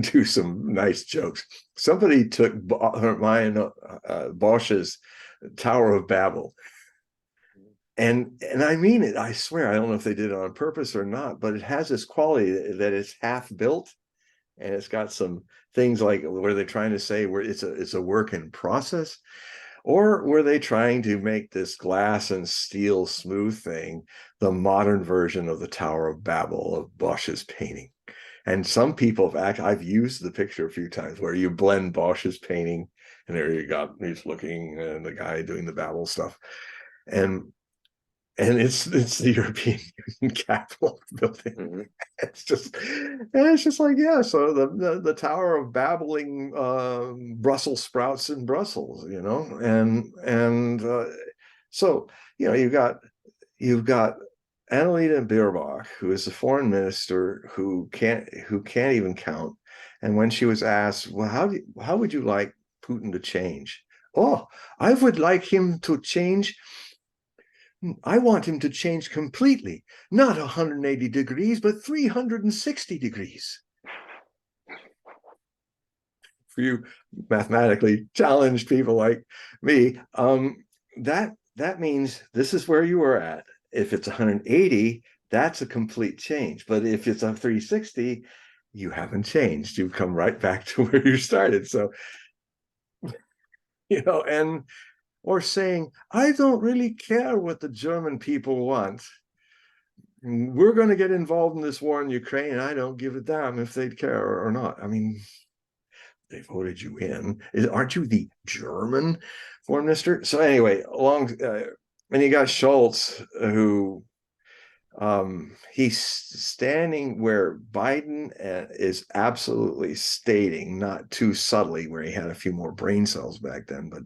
do some nice jokes. Somebody took Bosch's Tower of Babel, and I mean it. I swear, I don't know if they did it on purpose or not, but it has this quality that it's half built, and it's got some things like, where they're trying to say where it's a work in process, or were they trying to make this glass and steel smooth thing the modern version of the Tower of Babel of Bosch's painting? And some people have I've used the picture a few times where you blend Bosch's painting, and there you got, he's looking, and the guy doing the Babel stuff. And it's the European Union Capitol building. Mm-hmm. It's just like, yeah. So the Tower of Babbling Brussels sprouts in Brussels, and so you've got Annalena Baerbock, who is the foreign minister who can't even count. And when she was asked, well, how would you like Putin to change? Oh, I would like him to change. I want him to change completely, not 180 degrees, but 360 degrees. For you mathematically challenged people like me, that means this is where you were at. If it's 180, that's a complete change. But if it's a 360, you haven't changed. You've come right back to where you started. So, and or saying, I don't really care what the German people want. We're going to get involved in this war in Ukraine, and I don't give a damn if they'd care or not. I mean, they voted you in. Aren't you the German foreign minister? So anyway, and you got Schultz, who he's standing where Biden is absolutely stating, not too subtly, where he had a few more brain cells back then, but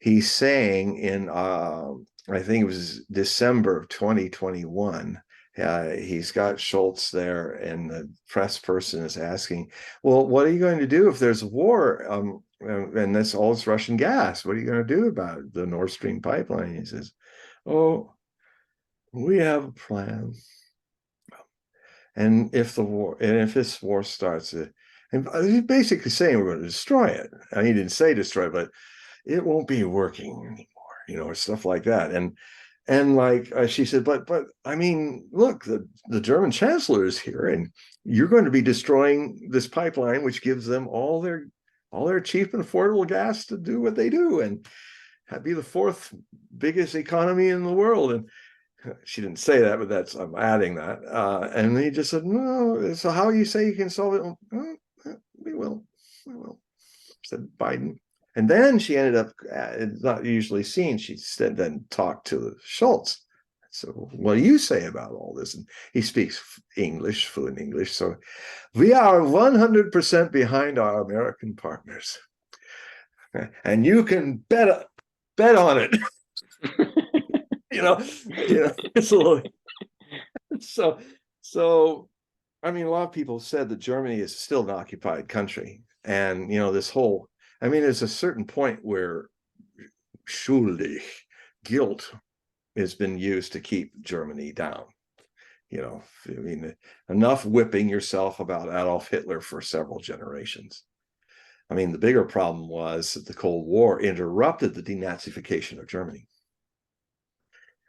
he's saying in I think it was December of 2021, he's got Schultz there, and the press person is asking, well, what are you going to do if there's a war, and that's all it's Russian gas? What are you going to do about it? The Nord Stream pipeline? He says, oh, we have a plan. And if this war starts, and he's basically saying we're going to destroy it. I mean, he didn't say destroy, but it won't be working anymore, stuff like that. And like she said, but I mean, look, the German chancellor is here, and you're going to be destroying this pipeline, which gives them all their cheap and affordable gas to do what they do, and be the fourth biggest economy in the world. And she didn't say that, but I'm adding that. And he just said, no. So how you say you can solve it? Oh, we will, said Biden. And then she ended up, it's not usually seen, she then talked to Schultz. So what do you say about all this? And he speaks English, fluent English. So we are 100% behind our American partners. And you can bet on it. It's a little. So, I mean, a lot of people said that Germany is still an occupied country. And, this whole, I mean, there's a certain point where schuldig, guilt, has been used to keep Germany down. I mean, enough whipping yourself about Adolf Hitler for several generations. I mean, the bigger problem was that the Cold War interrupted the denazification of Germany.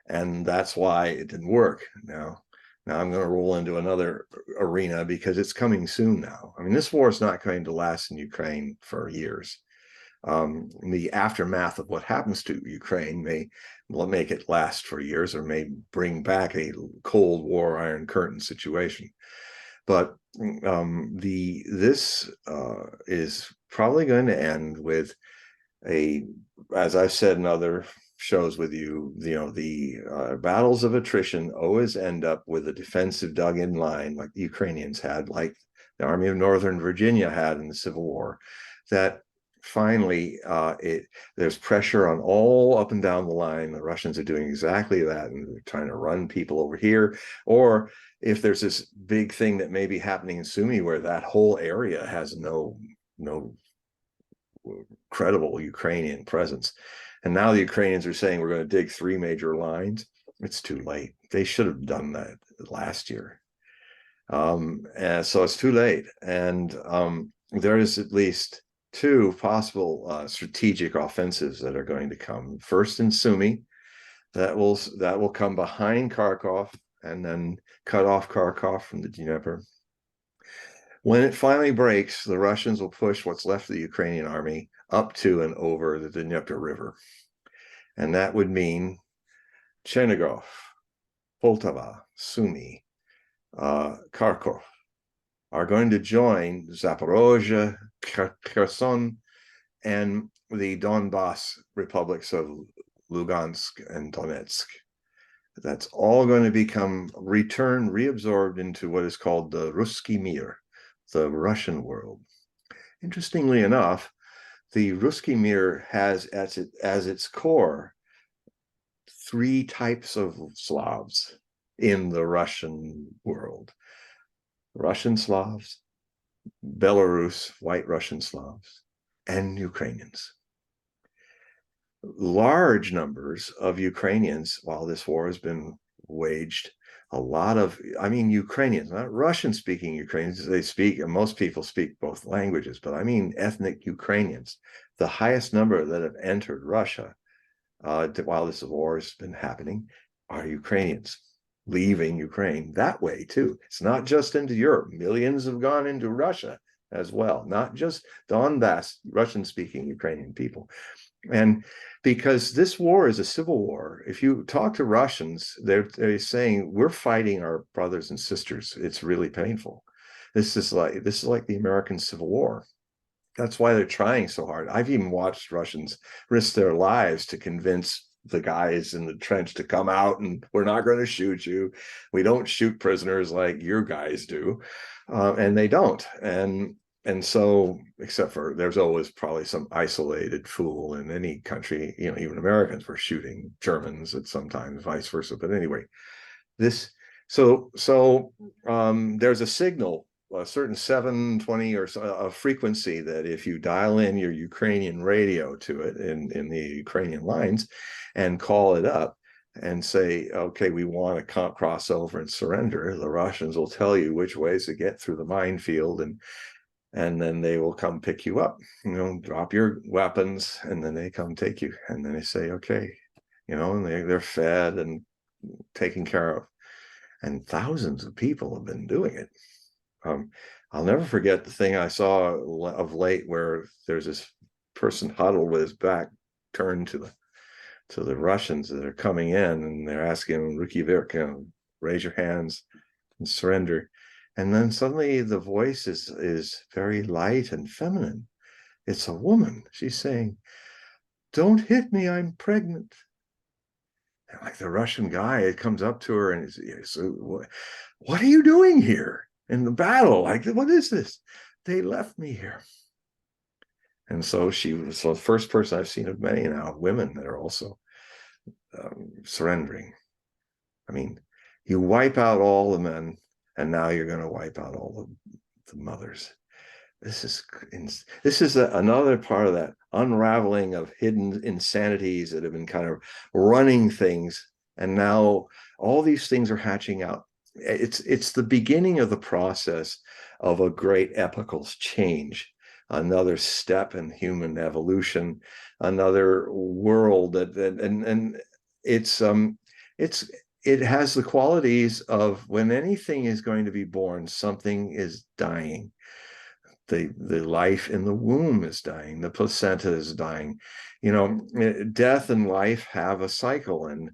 And that's why it didn't work. Now I'm going to roll into another arena, because it's coming soon now. I mean, this war is not going to last in Ukraine for years. The aftermath of what happens to Ukraine may make it last for years, or may bring back a Cold War Iron Curtain situation. But this is probably going to end with as I've said in other shows with you, the battles of attrition always end up with a defensive dug-in line, like the Ukrainians had, like the Army of Northern Virginia had in the Civil War, that finally there's pressure on all up and down the line. The Russians are doing exactly that, and they're trying to run people over here. Or if there's this big thing that may be happening in Sumy, where that whole area has no credible Ukrainian presence, and now the Ukrainians are saying we're going to dig 3 major lines. It's too late. They should have done that last year. And so it's too late. And there is at least two possible strategic offensives that are going to come. First in Sumy, that will come behind Kharkov and then cut off Kharkov from the Dnieper. When it finally breaks, the Russians will push what's left of the Ukrainian army up to and over the Dnieper River. And that would mean Chernigov, Poltava, Sumy, Kharkov are going to join Zaporozhye, Kherson, and the Donbass republics of Lugansk and Donetsk. That's all going to become reabsorbed into what is called the Ruski Mir, the Russian world. Interestingly enough, the Ruski Mir has as its core three types of Slavs in the Russian world: Russian Slavs, Belarus, white Russian Slavs, and Ukrainians. Large numbers of Ukrainians, while this war has been waged, Ukrainians, not Russian-speaking Ukrainians, they speak, and most people speak both languages, but I mean ethnic Ukrainians. The highest number that have entered Russia while this war has been happening are Ukrainians leaving Ukraine that way too. It's not just into Europe. Millions have gone into Russia as well, not just Donbass, Russian-speaking Ukrainian people. And because this war is a civil war, if you talk to Russians, they're saying, we're fighting our brothers and sisters. It's really painful. This is like the American Civil War. That's why they're trying so hard. I've even watched Russians risk their lives to convince the guys in the trench to come out, and we're not going to shoot you. We don't shoot prisoners like your guys do. And they don't. And so, except for there's always probably some isolated fool in any country, even Americans were shooting Germans at sometimes, vice versa. But anyway, there's a signal, a certain 720 or so, a frequency that if you dial in your Ukrainian radio to it in the Ukrainian lines and call it up and say, okay, we want to cross over and surrender, the Russians will tell you which ways to get through the minefield, and then they will come pick you up, drop your weapons, and then they come take you. And then they say, okay, and they're fed and taken care of. And thousands of people have been doing it. I'll never forget the thing I saw of late where there's this person huddled with his back turned to the Russians that are coming in, and they're asking him, Ruki Virk, raise your hands and surrender. And then suddenly the voice is very light and feminine. It's a woman. She's saying, don't hit me, I'm pregnant. And like the Russian guy comes up to her and is, what are you doing here in the battle? Like, what is this? They left me here. And so she was the first person I've seen of many now, women that are also surrendering. I mean, you wipe out all the men, and now you're going to wipe out all the mothers. This is another part of that unraveling of hidden insanities that have been kind of running things, and now all these things are hatching out. It's the beginning of the process of a great epochal change, another step in human evolution, another world and it has the qualities of when anything is going to be born, something is dying. The life in the womb is dying. The placenta is dying. Death and life have a cycle, and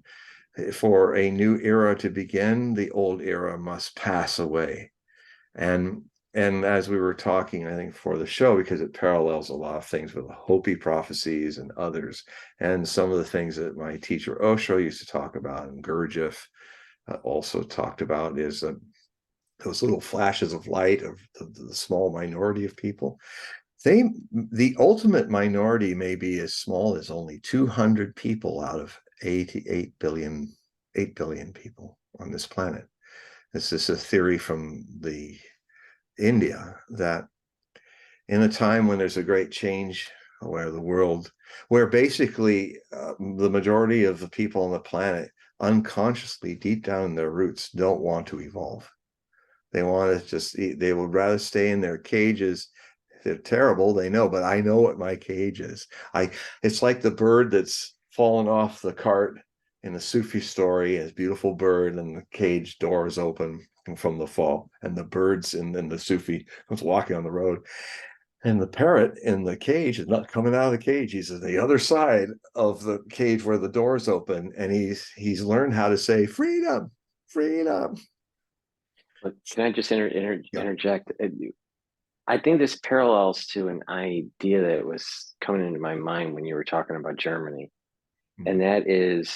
for a new era to begin, the old era must pass away. And as we were talking, I think for the show, because it parallels a lot of things with the Hopi prophecies and others, and some of the things that my teacher Osho used to talk about, and Gurdjieff also talked about, is those little flashes of light of the small minority of people. The ultimate minority may be as small as only 200 people out of 8 billion people on this planet. This is a theory from India that in a time when there's a great change, where basically the majority of the people on the planet unconsciously, deep down in their roots, don't want to evolve. They want to just, they would rather stay in their cages. They're terrible, they know, but I know what my cage is. It's like the bird that's fallen off the cart in the Sufi story, a beautiful bird, and the cage door is open from the fall, and the birds, and then the Sufi comes walking on the road, and the parrot in the cage is not coming out of the cage. He's on the other side of the cage where the door is open, and he's learned how to say freedom, freedom. But can I just Yeah. interject? I think this parallels to an idea that was coming into my mind when you were talking about Germany, and that is,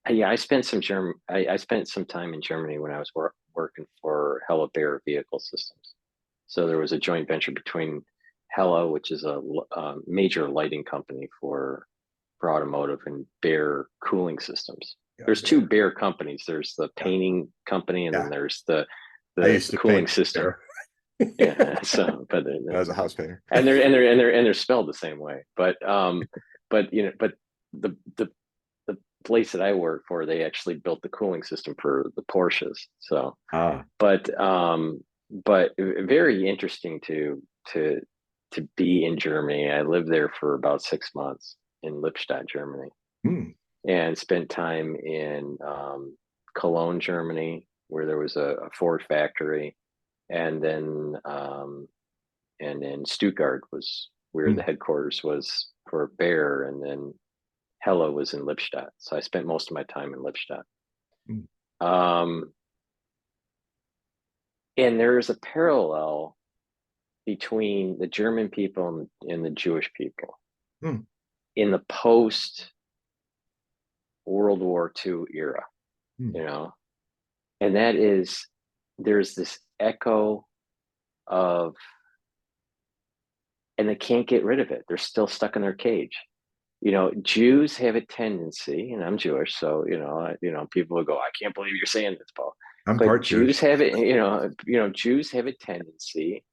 yeah, I spent some time in Germany when I was working for Hella Bear Vehicle Systems. So there was a joint venture between Hella, which is a major lighting company for automotive, and Bear Cooling Systems. There's two Bear companies. There's the painting company, and then there's the I used to cooling paint system. Bear. Yeah, so but As a house painter, and they're spelled the same way. But the place that I work for, they actually built the cooling system for the Porsches. So, but very interesting to be in Germany. I lived there for about 6 months in Lippstadt, Germany, and spent time in Cologne, Germany, where there was a Ford factory, and then Stuttgart was where the headquarters was for Bayer, and then Hella was in Lippstadt. So I spent most of my time in Lippstadt. And there is a parallel between the German people and the Jewish people in the post World War II era, and that is, there's this echo of, and they can't get rid of it. They're still stuck in their cage. Jews have a tendency, and I'm Jewish, so people will go, "I can't believe you're saying this, Paul." I'm But part Jews Jewish. have it, Jews have a tendency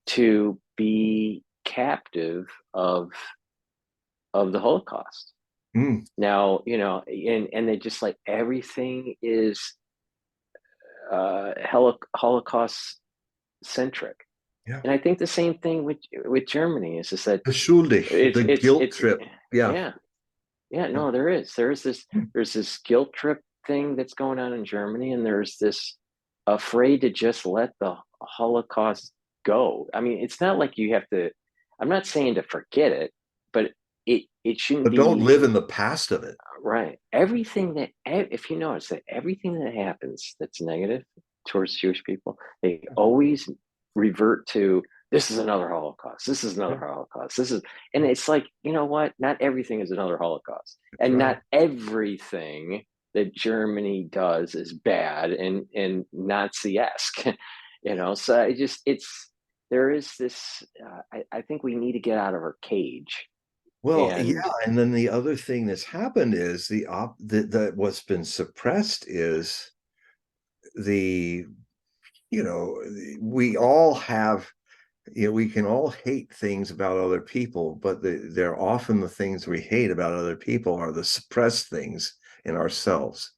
to be captive of the Holocaust. Now, and they just, like, everything is Holocaust centric. Yeah. And I think the same thing with Germany is just that The guilt trip. Yeah. No, there's this guilt trip thing that's going on in Germany, and there's this afraid to just let the Holocaust go. I mean, it's not like you have to, I'm not saying to forget it, but it shouldn't But be. don't live in the past of it. Right. Everything that, if you notice that everything that happens that's negative towards Jewish people, they always revert to, this is another Holocaust. This is another Holocaust. And it's like, you know what? Not everything is another Holocaust. That's and right. Not everything that Germany does is bad and Nazi-esque, so there is this, I think we need to get out of our cage. Well, And yeah, and then the other thing that's happened is that what's been suppressed is the, we all have, we can all hate things about other people, but they're often the things we hate about other people are the suppressed things in ourselves.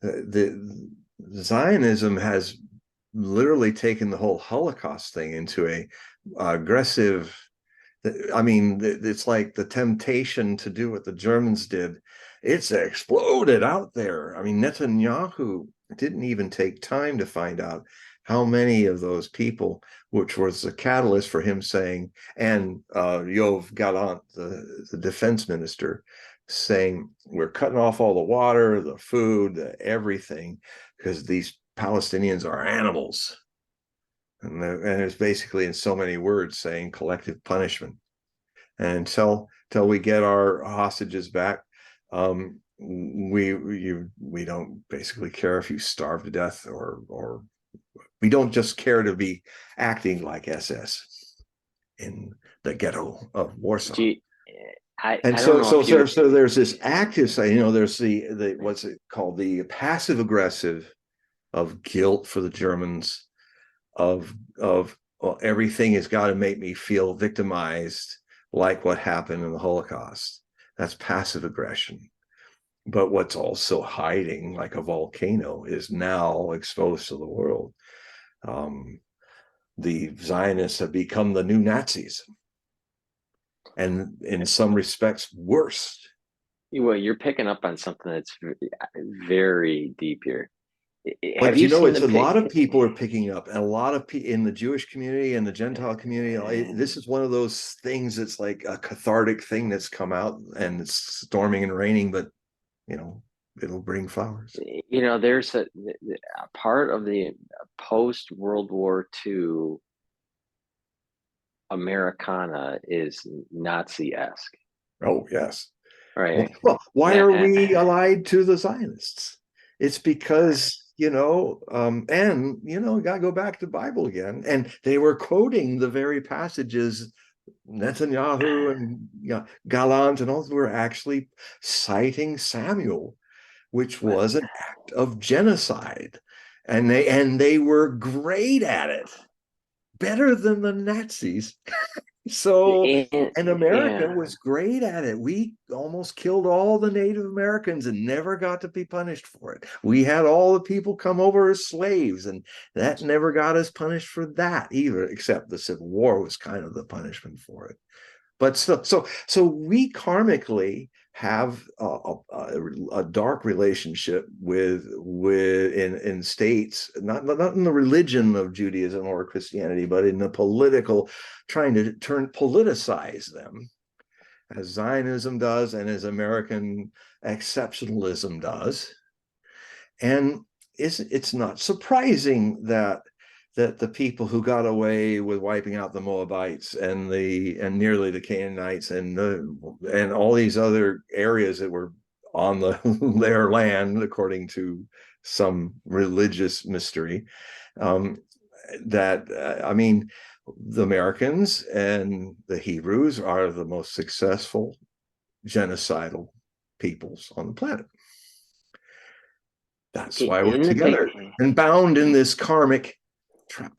The Zionism has literally taken the whole Holocaust thing into a aggressive, I mean, it's like the temptation to do what the Germans did. It's exploded out there. I mean, Netanyahu didn't even take time to find out how many of those people, which was the catalyst for him saying, and Yoav Gallant, the defense minister, saying, we're cutting off all the water, the food, everything, because these Palestinians are animals. And it's basically, in so many words, saying collective punishment. And until we get our hostages back, we don't basically care if you starve to death, or we don't just care to be acting like SS in the ghetto of Warsaw. So there's this active side, there's the what's it called, the passive aggressive of guilt for the Germans, of well, everything has got to make me feel victimized, like what happened in the Holocaust. That's passive aggression. But what's also hiding like a volcano is now exposed to the world. The Zionists have become the new Nazis, and in some respects worse. Well, you're picking up on something that's very deep here. Have But you you know, seen it's the a lot pic? of people are picking up, and a lot of people in the Jewish community and the Gentile community. This is one of those things that's like a cathartic thing that's come out, and it's storming and raining, but you know, it'll bring flowers. You know, there's a part of the post World War II Americana is Nazi-esque, Oh, yes. right? Well, why Nah, are we allied to the Zionists? It's because, and, got to go back to the Bible again. And they were quoting the very passages Netanyahu and Gallant and all were actually citing Samuel, which was an act of genocide. And they were great at it, better than the Nazis. So, and America yeah. was great at it. We almost killed all the Native Americans and never got to be punished for it. We had all the people come over as slaves, and that never got us punished for that either, except the Civil War was kind of the punishment for it. But so we karmically have a dark relationship with in states, not in the religion of Judaism or Christianity, but in the political, trying to politicize them, as Zionism does and as American exceptionalism does. And it's not surprising that the people who got away with wiping out the Moabites and nearly the Canaanites and all these other areas that were on their land, according to some religious mystery, I mean, the Americans and the Hebrews are the most successful genocidal peoples on the planet. That's Okay, why we're in the pic, together and bound in this karmic trap.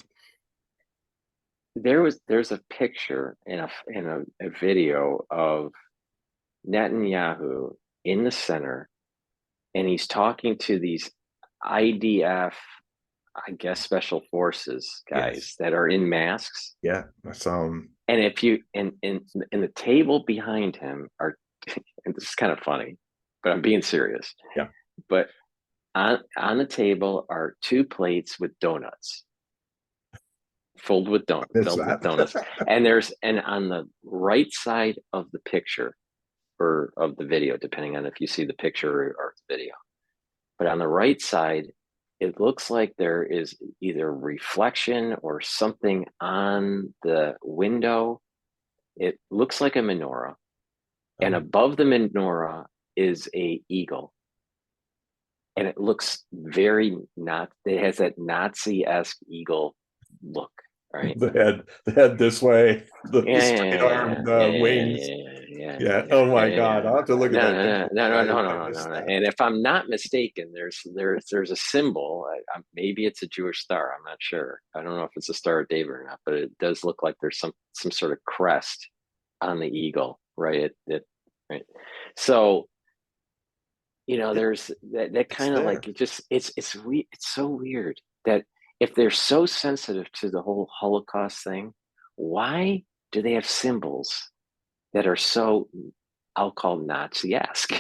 there's a picture in a video of Netanyahu in the center, and he's talking to these IDF, I guess, special forces Yes. guys that are in masks. Yeah. That's And if you in the table behind him are, and this is kind of funny, but I'm being serious. yeah. But on the table are two plates with donuts, filled with It's filled with that. donuts, and on the right side of the picture or of the video, depending on if you see the picture or the video, but on the right side, it looks like there is either reflection or something on the window. It looks like a menorah, and above the menorah is a eagle, and it looks very not. It has that Nazi-esque eagle look, right? The head this way, the Yeah, straight armed wings. Yeah. Oh my God. I'll have to look at No, that no, no, picture. no, no, no, I no, no, missed no. that. And if I'm not mistaken, there's a symbol. Maybe it's a Jewish star. I'm not sure. I don't know if it's a Star of David or not, but it does look like there's some sort of crest on the eagle, right? Right. So there's that It's kind of there. like it's so weird that if they're so sensitive to the whole Holocaust thing, why do they have symbols that are so, I'll call Nazi-esque,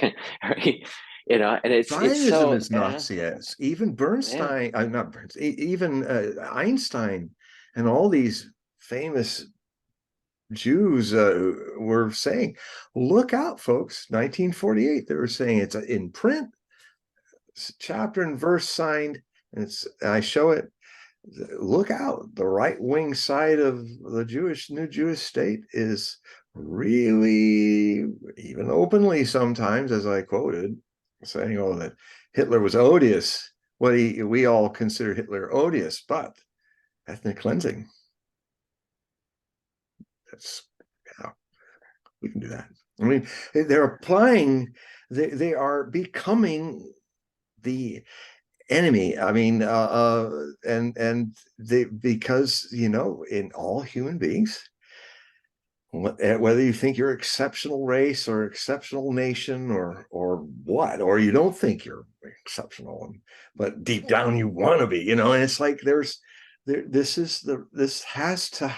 right? And it's Zionism so is Nazi-esque. Even yeah. Bernstein, not Bernstein, even Einstein and all these famous Jews were saying, look out, folks. 1948, they were saying it's in print, chapter and verse signed, and I show it. Look out, the right wing side of the new Jewish state is really, even openly sometimes, as I quoted, saying, oh, that Hitler was odious. We all consider Hitler odious, but ethnic cleansing, that's, yeah, we can do that. I mean, they're applying, they are becoming the enemy. I mean, and they, because in all human beings, whether you think you're exceptional race or exceptional nation or what, or you don't think you're exceptional, but deep down you want to be, you know. And it's like this has to,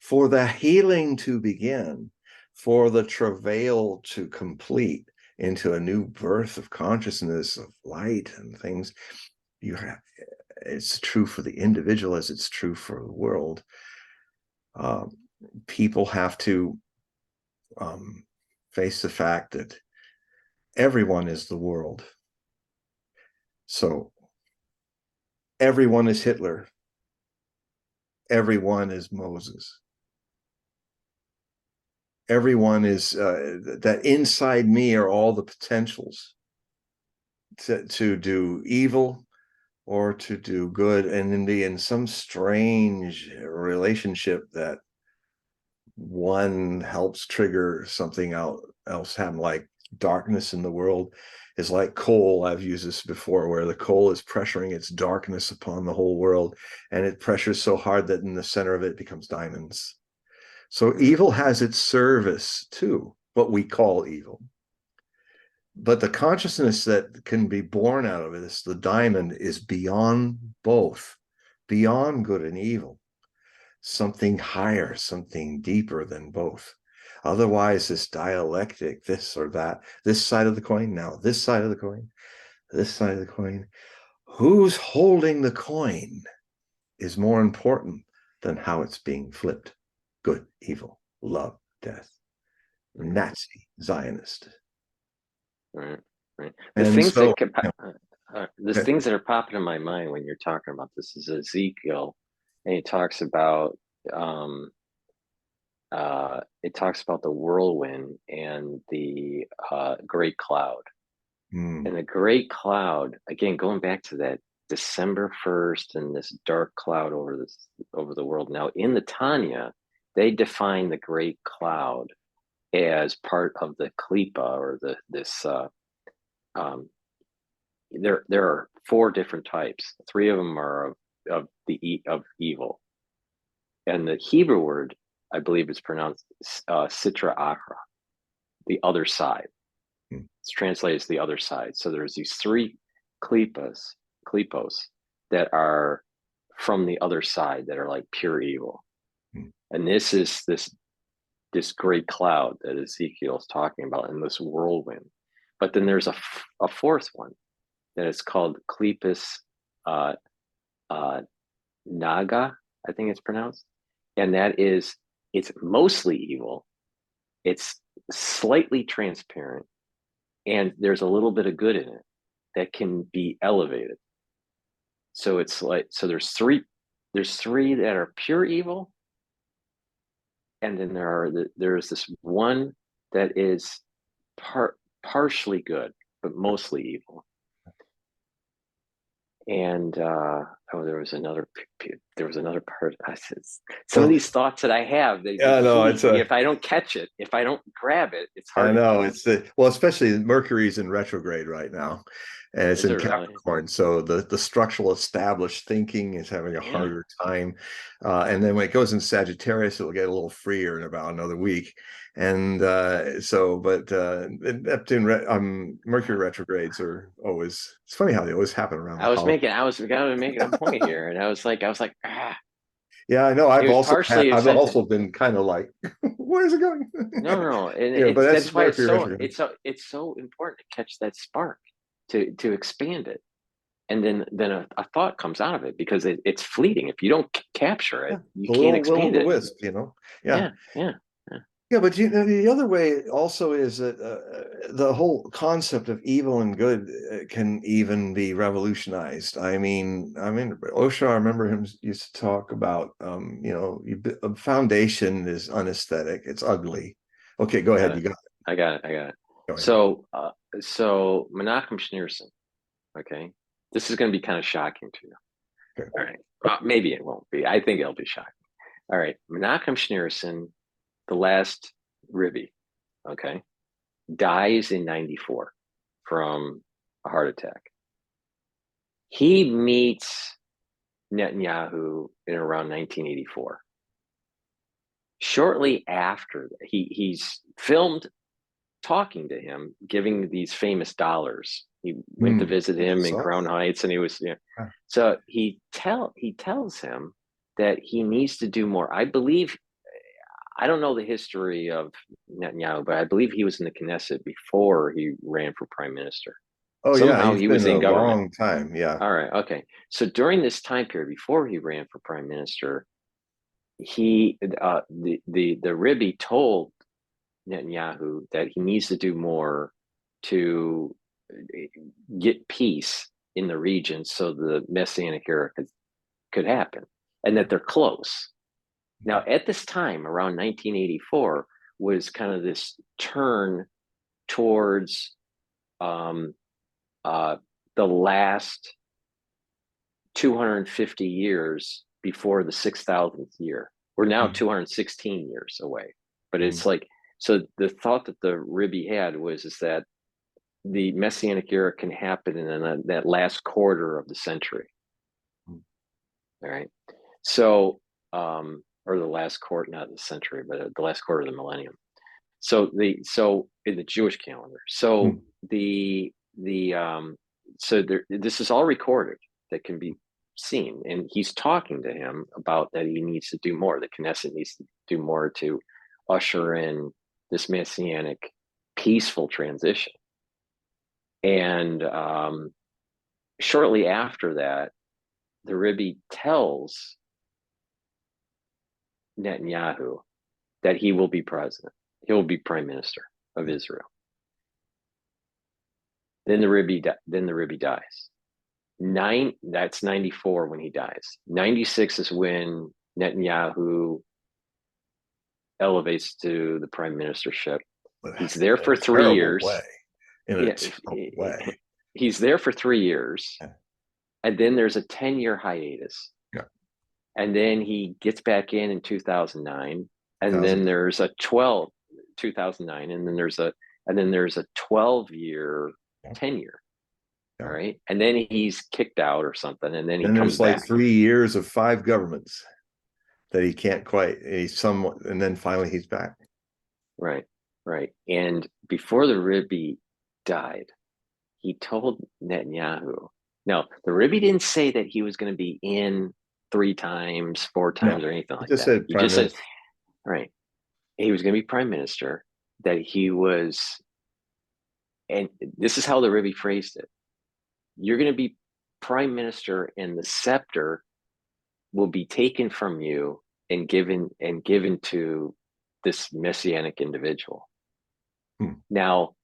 for the healing to begin, for the travail to complete into a new birth of consciousness, of light and things. It's true for the individual as it's true for the world. People have to face the fact that everyone is the world. So everyone is Hitler. Everyone is Moses. Everyone is that inside me are all the potentials to do evil or to do good, and be in some strange relationship that one helps trigger something else happen. Like darkness in the world is like coal. I've used this before, where the coal is pressuring its darkness upon the whole world, and it pressures so hard that in the center of it becomes diamonds. So evil has its service too, what we call evil. But the consciousness that can be born out of this, the diamond, is beyond both, beyond good and evil. Something higher, something deeper than both. Otherwise, this dialectic, this or that, this side of the coin, now this side of the coin, this side of the coin. Who's holding the coin is more important than how it's being flipped. Good, evil, love, death, Nazi, Zionist. Right, right. And so, The things that are popping in my mind when you're talking about this is Ezekiel, and he talks about it talks about the whirlwind and the great cloud. And the great cloud, again, going back to that December 1st and this dark cloud over the world. Now in the Tanya, they define the great cloud as part of the klipa, or there are 4 different types. 3 of them are of evil, and the Hebrew word, I believe, is pronounced sitra achra, the other side. It's translated as the other side. So there's these 3 klipos that are from the other side, that are like pure evil. And this is this great cloud that Ezekiel is talking about, in this whirlwind. But then there's a 4th one that is called Klipos Naga, I think it's pronounced. And that is, it's mostly evil. It's slightly transparent, and there's a little bit of good in it that can be elevated. So it's like, so there's three that are pure evil, and then there's this one that is partially good but mostly evil. And there was another part. I said, some of these thoughts that I have, if I don't catch it, if I don't grab it, it's hard. I know especially Mercury's in retrograde right now, and it's in Capricorn. Really? So the structural established thinking is having a harder time. And then when it goes in Sagittarius, it'll get a little freer in about another week. And Neptune, Mercury retrogrades are always, it's funny how they always happen around. I was making a point here, and I was like, yeah, I know. I've also been kind of like, where's it going? No. And that's why it's so important to catch that spark, to expand it. And then a thought comes out of it, because it's fleeting. If you don't capture it, you can't expand it. Wisp, Yeah. Yeah, but the other way also is that the whole concept of evil and good can even be revolutionized. I mean, Osho, I remember him used to talk about, a foundation is unaesthetic, it's ugly. Okay, go ahead. You got it. I got it. So Menachem Schneerson. Okay, this is going to be kind of shocking to you. Okay. All right, maybe it won't be. I think it'll be shocking. All right, Menachem Schneerson, the last Rebbe, okay, dies in 94 from a heart attack. He meets Netanyahu in around 1984. shortly after, he's filmed talking to him, giving these famous dollars. He went to visit I him in saw Crown that. Heights, and he was, Ah, so he tells him that he needs to do more. I believe, I don't know the history of Netanyahu, but I believe he was in the Knesset before he ran for prime minister. oh yeah, Somehow he's he been was a in government. long time. Yeah. All right, okay. So during this time period, before he ran for prime minister, he the Rebbe told Netanyahu that he needs to do more to get peace in the region so the Messianic era could happen, and that they're close. Now, at this time, around 1984, was kind of this turn towards um, uh, the last 250 years before the 6,000th year. We're now 216 years away. But it's Mm, like, so the thought that the Rebbe had was is that the Messianic era can happen in that last quarter of the century. mm, All right. So, or the last quarter, not the century, but the last quarter of the millennium. So in the Jewish calendar. So mm. the so this is all recorded that can be seen, and he's talking to him about that he needs to do more. The Knesset needs to do more to usher in this messianic peaceful transition. And shortly after that, the Rebbe tells Netanyahu that he will be president. He will be prime minister of Israel. Then the Rebbe dies. That's 94 when he dies. 96 is when Netanyahu elevates to the prime ministership. But He's there in a for three terrible way. years. In a Yeah, terrible way. he's there for 3 years, Yeah. and then there's a 10-year hiatus, Yeah. and then he gets back in 2009, and then 2000. there's a 2009, and then there's a 12-year Yeah. tenure. All Yeah. right, and then he's kicked out or something, and then he And comes there's like back. 3 years of 5 governments that he can't quite. He's somewhat, and then finally he's back. Right, right. And before the Rebbe died, he told Netanyahu. Now, the Rebbe didn't say that he was going to be in 3 times, 4 times, No, or anything he like just that. said He prime just said, minister. right, he was going to be prime minister, that he was, and this is how the Rebbe phrased it: you're going to be prime minister, and the scepter will be taken from you and given to this messianic individual. Hmm. Now,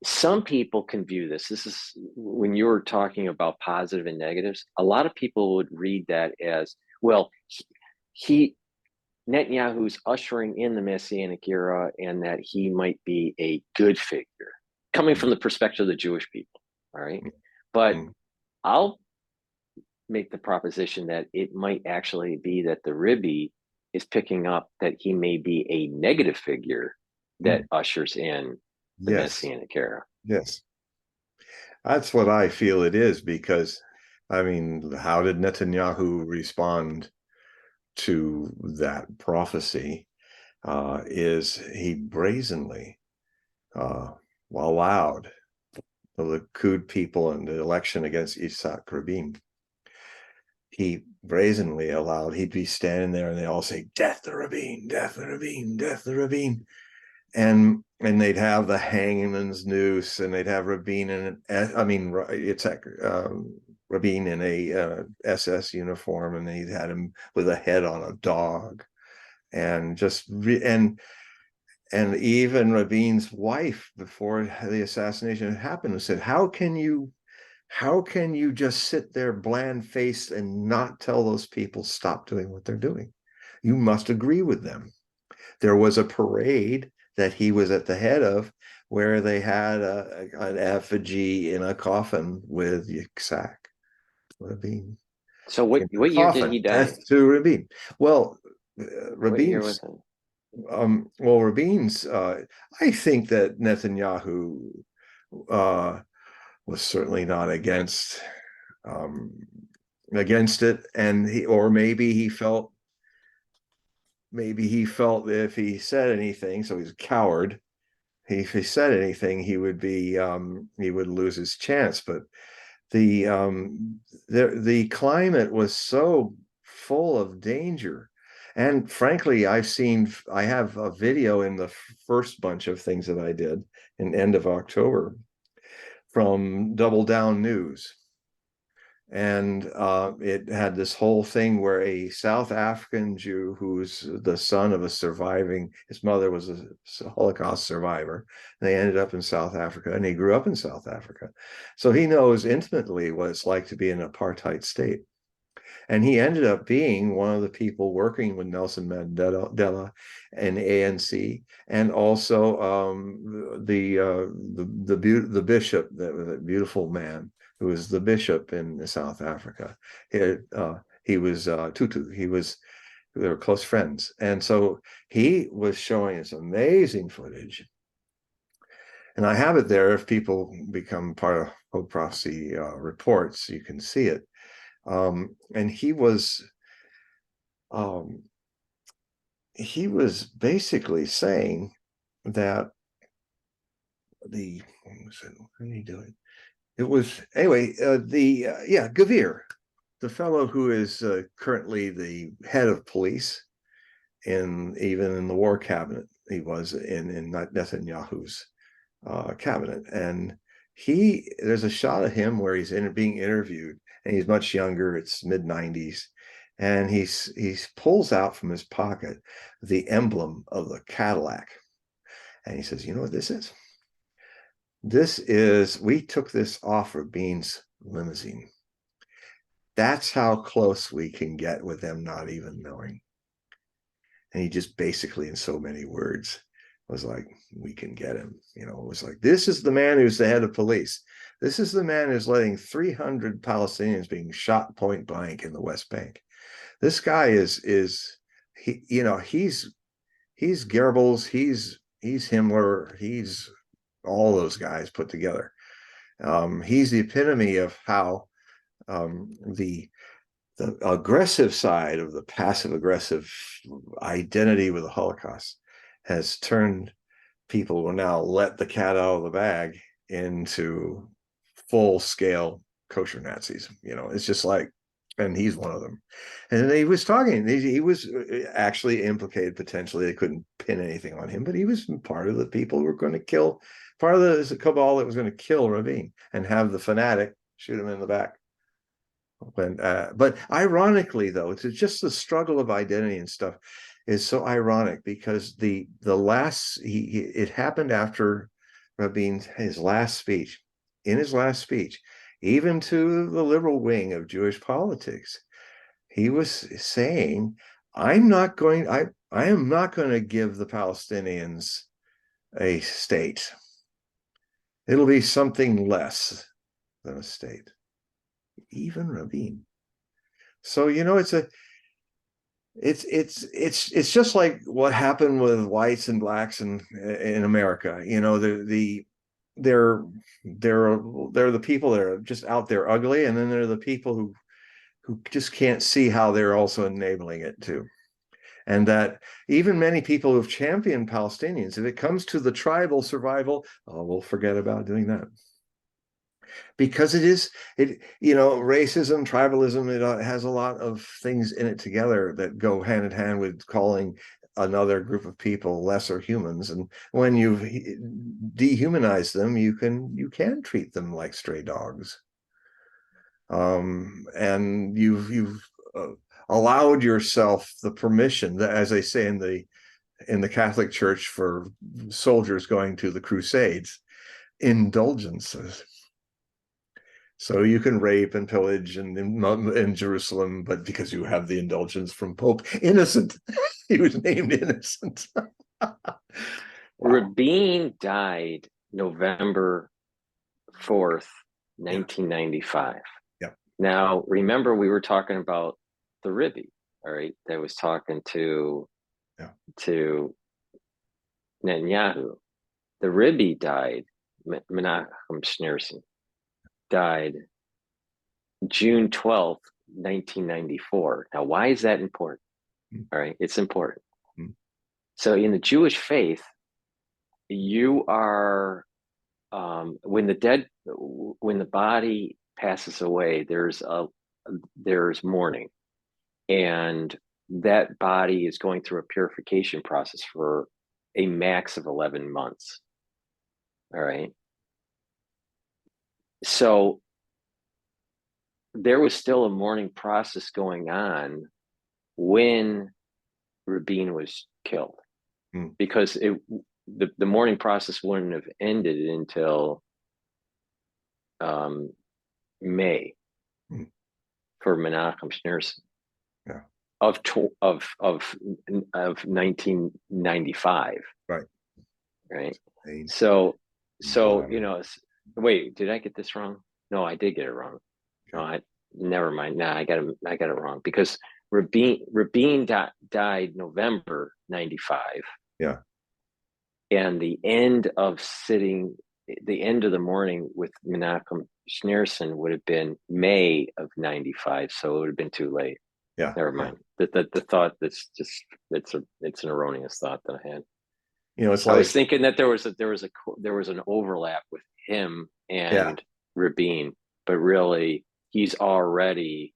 some people can view this. This is when you were talking about positive and negatives. A lot of people would read that as, well, he Netanyahu's ushering in the Messianic era, and that he might be a good figure, coming from the perspective of the Jewish people. All right. But Hmm. I'll make the proposition that it might actually be that the Rebbe is picking up that he may be a negative figure that Hmm. ushers in the Yes. Messianic era. Yes. That's what I feel it is, because I mean, how did Netanyahu respond to that prophecy? Is he brazenly allowed the Likud people in the election against Isaac Rabin? He brazenly allowed, he'd be standing there and they all say, "Death to Rabin, death to Rabin, death to Rabin." And they'd have the hangman's noose, and they'd have Rabin in it's Rabin in a SS uniform, and they'd had him with a head on a dog, and and even Rabin's wife, before the assassination happened, said, how can you just sit there bland faced and not tell those people stop doing what they're doing? You must agree with them. There was a parade that he was at the head of, where they had an effigy in a coffin with Yitzhak Rabin So in the what year did coffin. he die? Death to Rabin. Well, What year was Rabin's it? Rabin's. I think that Netanyahu uh, was certainly not um, against it, and or maybe he felt maybe he felt that if he said anything, so he's a coward. If he said anything, he would lose his chance. But the the climate was so full of danger. And frankly, I have a video in the first bunch of things that I did in end of October from Double Down News. And it had this whole thing where a South African Jew who's the son of his mother was a Holocaust survivor. And they ended up in South Africa, and he grew up in South Africa. So he knows intimately what it's like to be in an apartheid state. And he ended up being one of the people working with Nelson Mandela and ANC, and also the bishop, that beautiful man who was the bishop in South Africa. He was Tutu. They were close friends, and so he was showing us amazing footage. And I have it there. If people become part of Hog Prophecy reports, you can see it. And he was basically saying that what are you doing? It was anyway. Gavir, the fellow who is currently the head of police even in the war cabinet. He was in Netanyahu's cabinet, and there's a shot of him where he's being interviewed, and he's much younger. It's mid-90s, and he pulls out from his pocket the emblem of the Cadillac, and he says, "You know what this is? We took this off Rabin's limousine. That's how close we can get with them not even knowing." And he just basically, in so many words, was like, "We can get him." It was like, this is the man who's the head of police. This is the man who's letting 300 Palestinians being shot point blank in the West Bank. This guy he's Goebbels, he's Himmler, he's all those guys put together. He's the epitome of how the aggressive side of the passive aggressive identity with the Holocaust has turned people who now let the cat out of the bag into full scale kosher Nazis. It's just like, and he's one of them. And he was talking, he was actually implicated potentially. They couldn't pin anything on him, but he was part of the people who were going to kill, part of the cabal that was going to kill Rabin and have the fanatic shoot him in the back. But ironically, though, it's just the struggle of identity and stuff is so ironic, because it happened after his last speech. In his last speech, even to the liberal wing of Jewish politics, he was saying, I am not going to give the Palestinians a state. It'll be something less than a state. Even Rabin. So it's just like what happened with whites and blacks in America. They're the people that are just out there ugly, and then there are the people who just can't see how they're also enabling it too. And that even many people who've championed Palestinians, if it comes to the tribal survival, we'll forget about doing that. Because racism, tribalism, it has a lot of things in it together that go hand in hand with calling another group of people lesser humans. And when you've dehumanized them, you can treat them like stray dogs. And you've allowed yourself the permission, that, as they say in the Catholic Church for soldiers going to the Crusades, indulgences. So you can rape and pillage in Jerusalem, but because you have the indulgence from Pope Innocent, he was named Innocent. Wow. Rabin died November 4th, 1995. Yeah. Now, remember, we were talking about the Rebbe, all right, that was talking to Netanyahu. The Rebbe died, Menachem Schneerson, died June 12th, 1994. Now, why is that important? All right, it's important So in the Jewish faith, you are when the body passes away, there's mourning, and that body is going through a purification process for a max of 11 months. All right. So there was still a mourning process going on when Rabin was killed, because the mourning process wouldn't have ended until May for Menachem Schneerson of 1995. Right. So wait, did I get this wrong? No, I did get it wrong. No, never mind. Nah, I got it wrong, because Rabin died November 95. Yeah. And the end of the morning with Menachem Schneerson would have been May of 95, so it would have been too late. Yeah. Never mind. The thought it's an erroneous thought that I had. It's I like, was thinking that there was an overlap with him and Rabin, but really he's already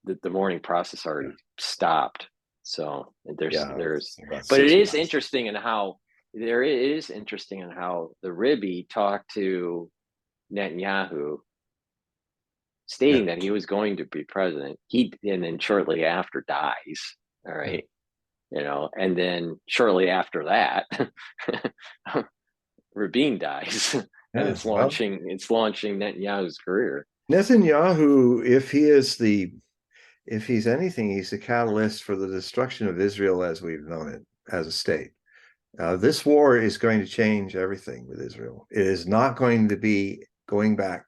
the mourning process already stopped. So but it is interesting in how the Ribby talked to Netanyahu, stating that he was going to be president. And then shortly after dies. All right. And then shortly after that, Rabin dies. And it's launching Netanyahu's career. Netanyahu, if he's anything, he's the catalyst for the destruction of Israel as we've known it as a state. This war is going to change everything with Israel. It is not going to be going back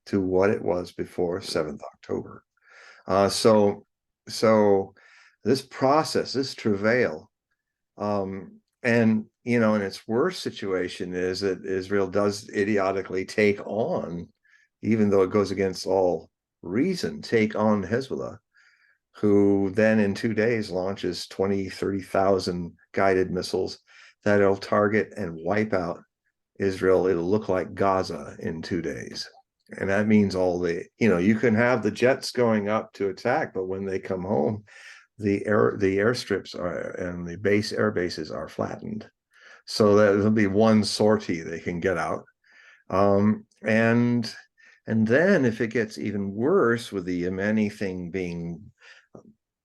to what it was before 7th October. So this process, this travail, and its worst situation is that Israel does idiotically take on, even though it goes against all reason, take on Hezbollah, who then in 2 days launches 30,000 guided missiles that'll target and wipe out Israel. It'll look like Gaza in 2 days. And that means you can have the jets going up to attack, but when they come home, the airstrips and the air bases are flattened. So that there'll be one sortie they can get out. And then if it gets even worse, with the Yemeni thing being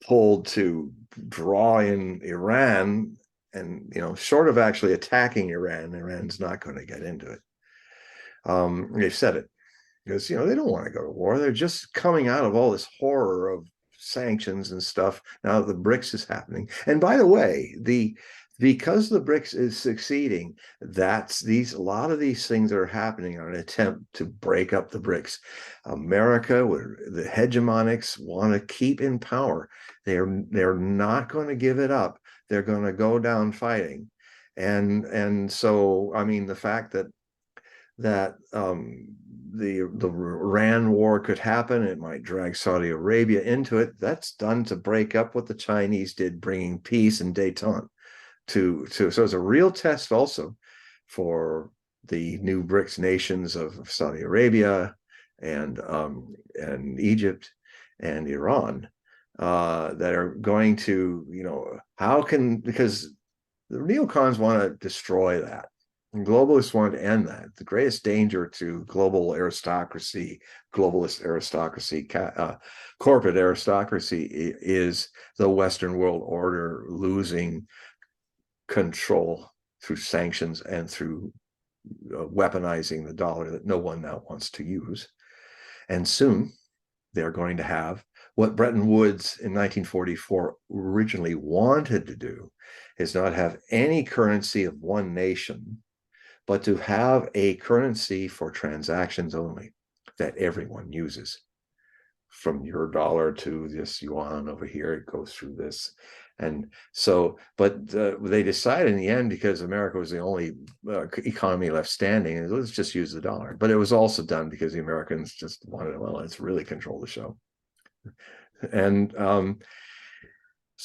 pulled to draw in Iran, and short of actually attacking Iran's not going to get into it. They've said it, because they don't want to go to war. They're just coming out of all this horror of sanctions and stuff now that the BRICS is happening. And by the way, because the BRICS is succeeding, a lot of these things that are happening are an attempt to break up the BRICS. America, where the hegemonics want to keep in power, they're not going to give it up. They're going to go down fighting. And so, I mean, the fact that the Iran war could happen, it might drag Saudi Arabia into it. That's done to break up what the Chinese did, bringing peace and détente so it's a real test also for the new BRICS nations of Saudi Arabia and Egypt and Iran, that are going to, because the neocons want to destroy that. And globalists want to end that. The greatest danger to global aristocracy, globalist aristocracy, corporate aristocracy, is the Western world order losing control through sanctions and through weaponizing the dollar that no one now wants to use. And soon they're going to have what Bretton Woods in 1944 originally wanted to do, is not have any currency of one nation, but to have a currency for transactions only that everyone uses. From your dollar to this yuan over here, it goes through this. And so, but they decided in the end, because America was the only economy left standing, let's just use the dollar. But it was also done because the Americans just wanted, let's really control the show. And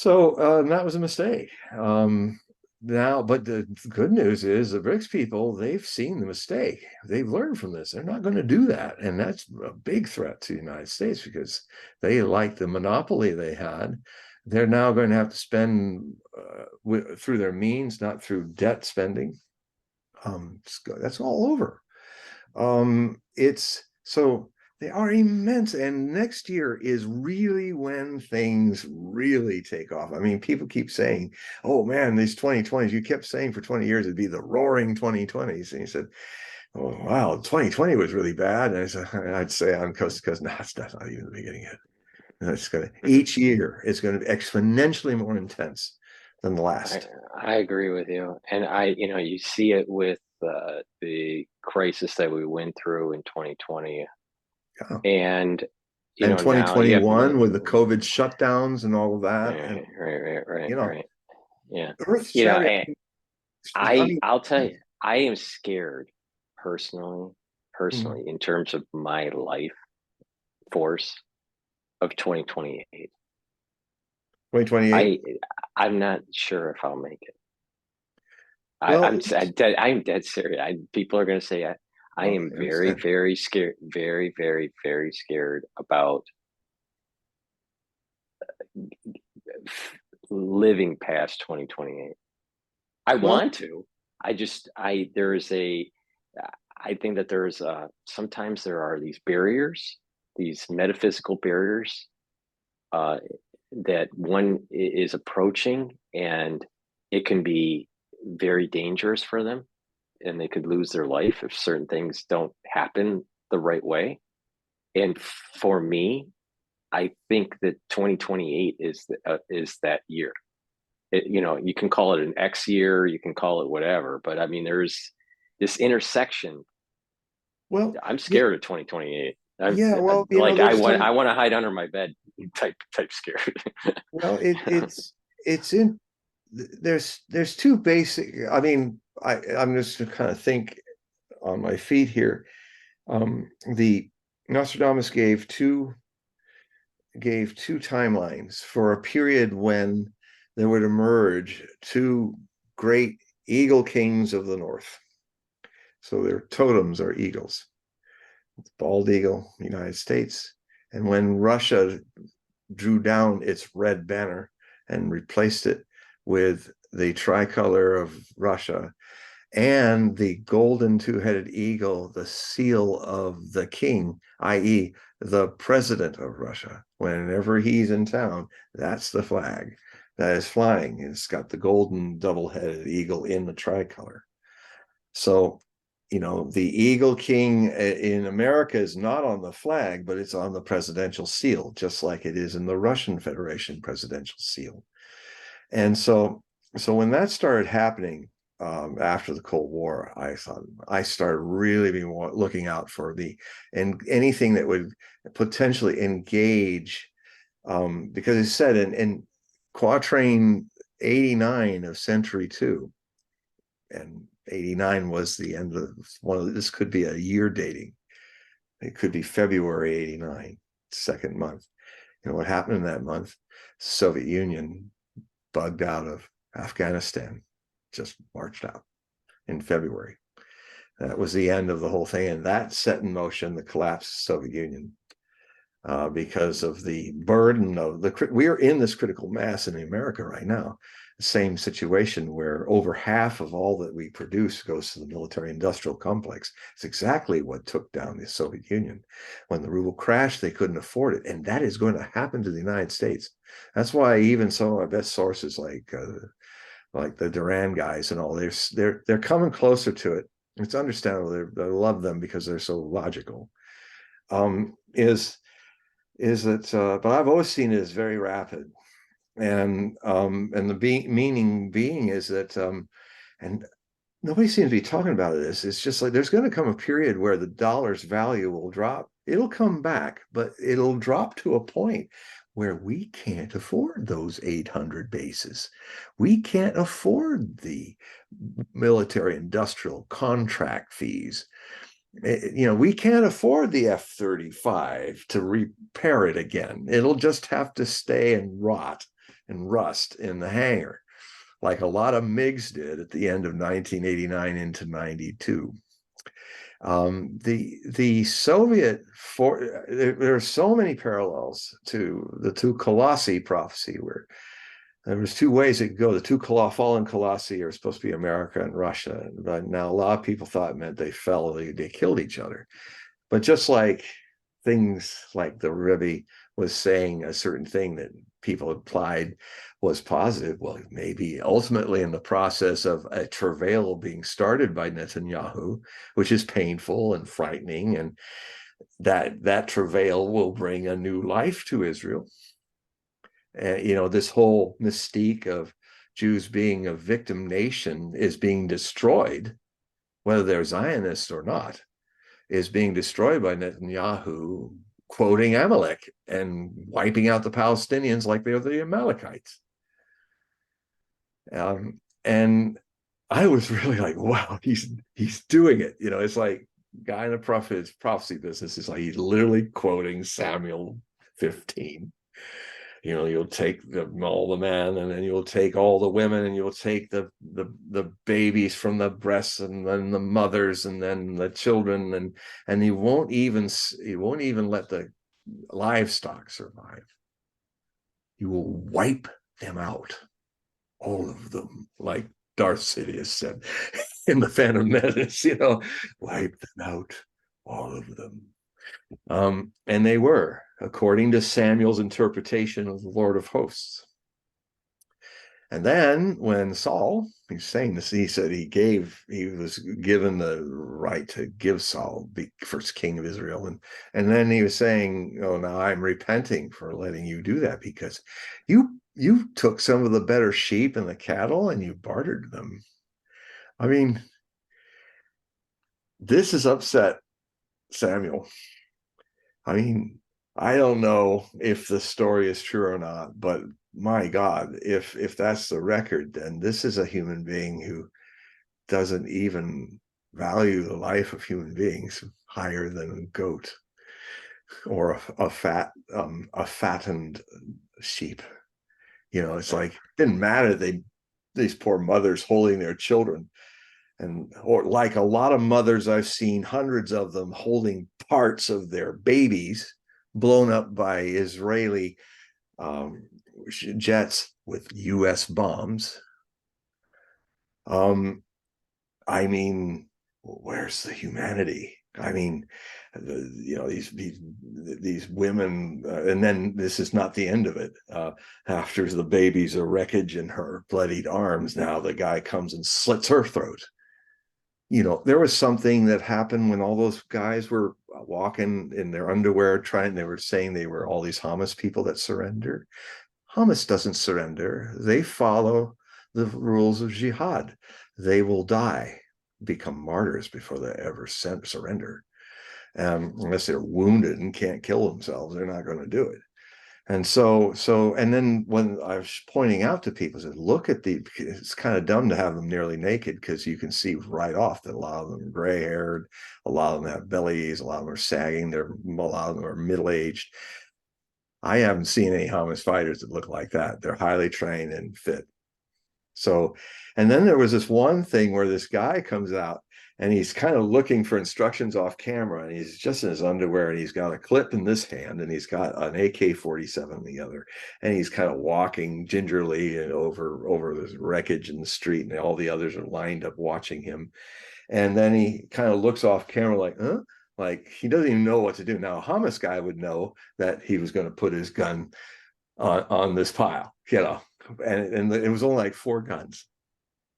So that was a mistake. Now, but the good news is the BRICS people, they've seen the mistake. They've learned from this. They're not going to do that. And that's a big threat to the United States because they like the monopoly they had. They're now going to have to spend through their means, not through debt spending. That's all over. It's so they are immense, and next year is really when things really take off. I mean, people keep saying, oh man, these 2020s, you kept saying for 20 years it'd be the roaring 2020s, and you said, oh wow, 2020 was really bad. And I'd say on coast to coast, no, it's not even the beginning yet. It's going to, each year it's going to be exponentially more intense than the last. I agree with you, and you see it with the crisis that we went through in 2020, Yeah. and And now you have 2021 with the COVID shutdowns and all of that, and right, yeah, earth shattering. and I mean, I'll tell you, I am scared personally, mhm. in terms of my life force of 2028. 2028. I I'm not sure if I'll make it. Well, I'm dead serious. People are going to say I well, am I very, understand. very scared, very, very, very scared about living past 2028. I Well, want to. There's I think that there's sometimes there are these barriers, these metaphysical barriers uh, that one is approaching, and it can be very dangerous for them, and they could lose their life if certain things don't happen the right way. And for me, I think that 2028 is that year. You can call it an X year, you can call it whatever, but I mean, there's this intersection. well, I'm yeah, scared of 2028. yeah. Well, Like there's some. I want to hide under my bed type scared. Well, it's in. There's two basic. I mean, I'm just to kind of think on my feet here. The Nostradamus gave two timelines for a period when there would emerge two great eagle kings of the north. So their totems are eagles. Bald eagle, United States. And when Russia drew down its red banner and replaced it with the tricolor of Russia and the golden two-headed eagle, the seal of the king, i.e., the president of Russia. Whenever he's in town, that's the flag that is flying. It's got the golden double-headed eagle in the tricolor. So, the Eagle King in America is not on the flag, but it's on the presidential seal, just like it is in the Russian Federation presidential seal. And so when that started happening after the Cold War, I thought I started really being looking out for and anything that would potentially engage, because it said in Quatrain 89 of Century 2, and 89 was the end of this could be a year dating. It could be February 89, second month. What happened in that month? Soviet Union bugged out of Afghanistan, just marched out in February. That was the end of the whole thing, and that set in motion the collapse of the Soviet Union because of the burden of we are in this critical mass in America right now. Same situation where over half of all that we produce goes to the military industrial complex. It's exactly what took down the Soviet Union. When the ruble crashed, they couldn't afford it. And that is going to happen to the United States. That's why even some of my best sources like the Duran guys and all, they're coming closer to it. It's understandable. I love them because they're so logical. Is that but I've always seen it as very rapid. And the meaning being is that and nobody seems to be talking about this. It's just like there's going to come a period where the dollar's value will drop. It'll come back, but it'll drop to a point where we can't afford those 800 bases. We can't afford the military industrial contract fees. We can't afford the F-35 to repair it again. It'll just have to stay and rot and rust in the hangar, like a lot of MiGs did at the end of 1989 into 92. The Soviet there are so many parallels to the two Colossi prophecy, where there was two ways it could go. The two fallen Colossi are supposed to be America and Russia, but now a lot of people thought it meant they fell, they killed each other. But just like things like the Rebbe was saying a certain thing that people implied was positive, well, maybe ultimately in the process of a travail being started by Netanyahu, which is painful and frightening, and that travail will bring a new life to Israel. This whole mystique of Jews being a victim nation is being destroyed, whether they're Zionists or not, is being destroyed by Netanyahu quoting Amalek and wiping out the Palestinians like they're the Amalekites. And I was really like, wow, he's doing it. It's like guy in the prophecy business is like he's literally quoting Samuel 15. You'll take all the men, and then you'll take all the women, and you'll take the babies from the breasts, and then the mothers, and then the children, and he won't even let the livestock survive. You will wipe them out, all of them, like Darth Sidious said in the Phantom Menace. Wipe them out, all of them. And they were, according to Samuel's interpretation of the Lord of Hosts. And then when Saul, he's saying this, he said he was given the right to give Saul be first king of Israel. And then he was saying, oh, now I'm repenting for letting you do that, because you took some of the better sheep and the cattle and you bartered them. I mean, this has upset Samuel. I mean, I don't know if the story is true or not, but my God, if that's the record, then this is a human being who doesn't even value the life of human beings higher than a goat or a fattened sheep. It's like, it didn't matter these poor mothers holding their children, or like a lot of mothers I've seen, hundreds of them holding parts of their babies blown up by Israeli jets with US bombs. I mean, where's the humanity? I mean, these women, and then this is not the end of it. After the baby's a wreckage and her bloodied arms, now the guy comes and slits her throat. There was something that happened when all those guys were walking in their underwear, they were saying they were all these Hamas people that surrender. Hamas doesn't surrender. They follow the rules of jihad. They will die, become martyrs before they ever surrender. Unless they're wounded and can't kill themselves, they're not going to do it. And and then when I was pointing out to people, I said, look at it's kind of dumb to have them nearly naked, because you can see right off that a lot of them are gray haired, a lot of them have bellies, a lot of them are sagging, a lot of them are middle-aged. I haven't seen any Hamas fighters that look like that. They're highly trained and fit. So, and then there was this one thing where this guy comes out and he's kind of looking for instructions off camera, and he's just in his underwear, and he's got a clip in this hand and he's got an AK-47 in the other, and he's kind of walking gingerly and over this wreckage in the street, and all the others are lined up watching him. And then he kind of looks off camera like, huh? Like he doesn't even know what to do. Now, a Hamas guy would know that he was going to put his gun on this pile, and it was only like 4 guns.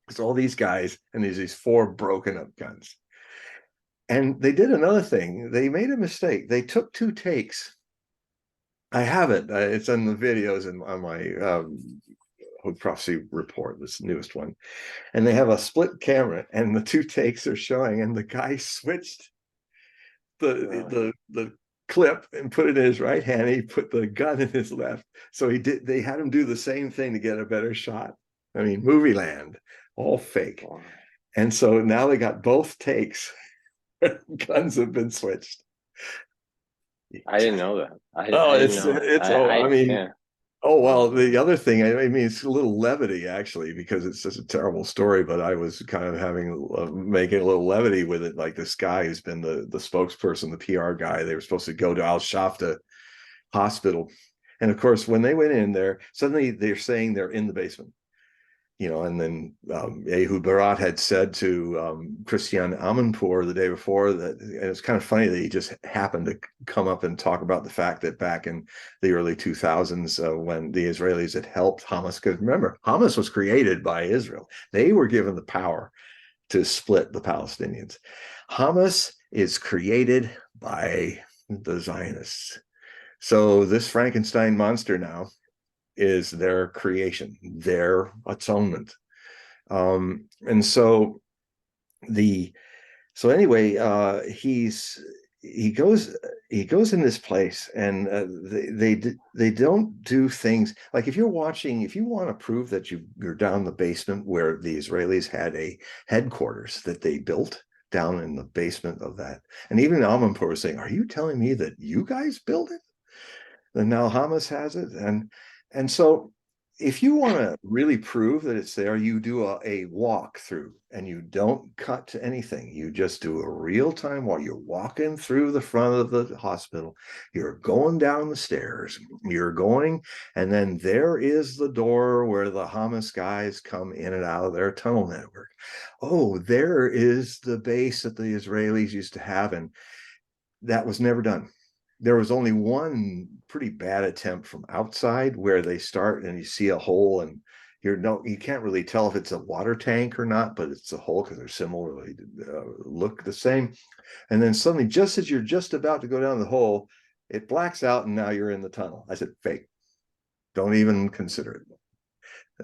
It's all these guys, and there's these 4 broken up guns. And they did another thing. They made a mistake. They took 2 takes. I have it. It's in the videos on my Hog Prophecy Report, this newest one. And they have a split camera, and the 2 takes are showing, and the guy switched the clip and put it in his right hand. He put the gun in his left. So they had him do the same thing to get a better shot. I mean, movie land, all fake. And so now they got both takes. Guns have been switched. I didn't know that. I mean, yeah. Oh, well, the other thing, I mean, it's a little levity actually, because it's such a terrible story, but I was kind of having making a little levity with it. Like this guy who's been the spokesperson, the PR guy, they were supposed to go to Al Shafta hospital. And of course, when they went in there, suddenly they're saying they're in the basement. And then Ehud Barat had said to Christian Amanpour the day before that, and it's kind of funny that he just happened to come up and talk about the fact that back in the early 2000s, when the Israelis had helped Hamas, because remember, Hamas was created by Israel. They were given the power to split the Palestinians. Hamas is created by the Zionists. So this Frankenstein monster now is their creation, their atonement. And so anyway, he goes in this place, and they don't do things like, if you want to prove that you're down the basement where the Israelis had a headquarters that they built down in the basement of that, and even Amanpour was saying, "Are you telling me that you guys built it?" And now Hamas has it, and so if you want to really prove that it's there, you do a walk through, and you don't cut to anything. You just do a real time while you're walking through the front of the hospital. You're going down the stairs. You're going, and then there is the door where the Hamas guys come in and out of their tunnel network. Oh, there is the base that the Israelis used to have, and that was never done. There was only one pretty bad attempt from outside where they start and you see a hole, and you can't really tell if it's a water tank or not, but it's a hole because they're similarly look the same. And then suddenly, just as you're just about to go down the hole, it blacks out and now you're in the tunnel. I said, fake. Don't even consider it.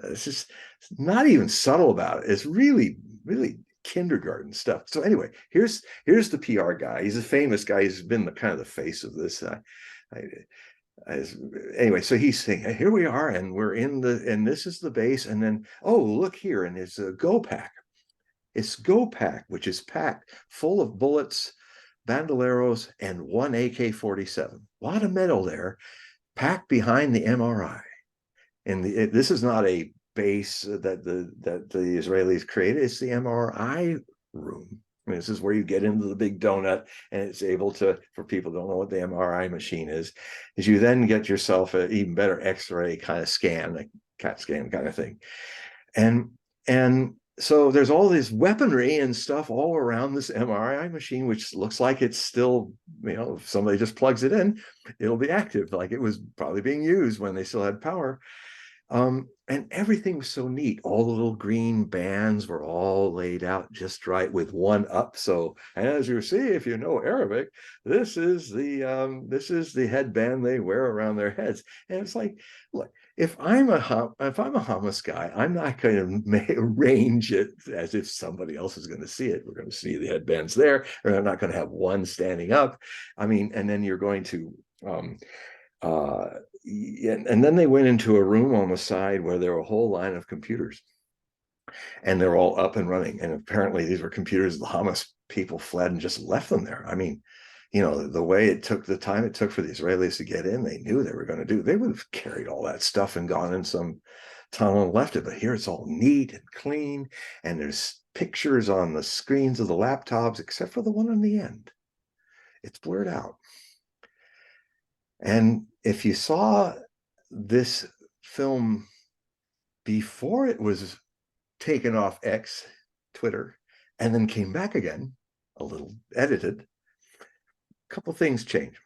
It's just not even subtle about it. It's really, really kindergarten stuff. So anyway, here's the PR guy. He's a famous guy. He's been the kind of the face of this. Anyway, so he's saying, here we are, and we're and this is the base. And then, oh, look here, and it's a go pack. It's go pack, which is packed full of bullets, bandoleros, and one AK-47. A lot of metal there, packed behind the MRI. And this is not a base that the Israelis created. It's the MRI room. I mean, this is where you get into the big donut, and it's able to, for people who don't know what the MRI machine is you then get yourself an even better X-ray kind of scan, like CAT scan kind of thing. And so there's all this weaponry and stuff all around this MRI machine, which looks like it's still, if somebody just plugs it in, it'll be active, like it was probably being used when they still had power. And everything was so neat. All the little green bands were all laid out just right with one up. So, and as you see, if you know Arabic, this is the headband they wear around their heads. And it's like, look, if I'm a Hamas guy, I'm not going to arrange it as if somebody else is going to see it. We're going to see the headbands there, or I'm not going to have one standing up. I mean, and then you're going to and then they went into a room on the side where there were a whole line of computers, and they're all up and running. And apparently these were computers the Hamas people fled and just left them there. I mean, the way it took, the time it took for the Israelis to get in, they knew they were going to do. They would have carried all that stuff and gone in some tunnel and left it. But here it's all neat and clean, and there's pictures on the screens of the laptops, except for the one on the end. It's blurred out. And if you saw this film before it was taken off X, Twitter, and then came back again, a little edited, a couple things change.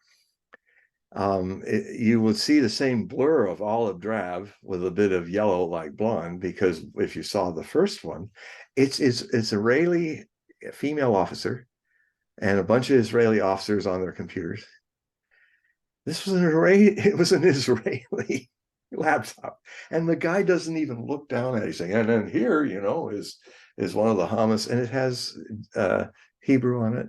You would see the same blur of olive drab with a bit of yellow like blonde, because if you saw the first one, it's Israeli female officer and a bunch of Israeli officers on their computers. This was an Israeli laptop, and the guy doesn't even look down at it. He's saying, and then here, is one of the Hamas, and it has Hebrew on it.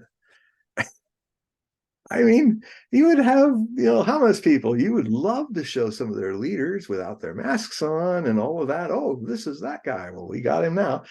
I mean, you would have, Hamas people, you would love to show some of their leaders without their masks on and all of that. Oh, this is that guy. Well, we got him now.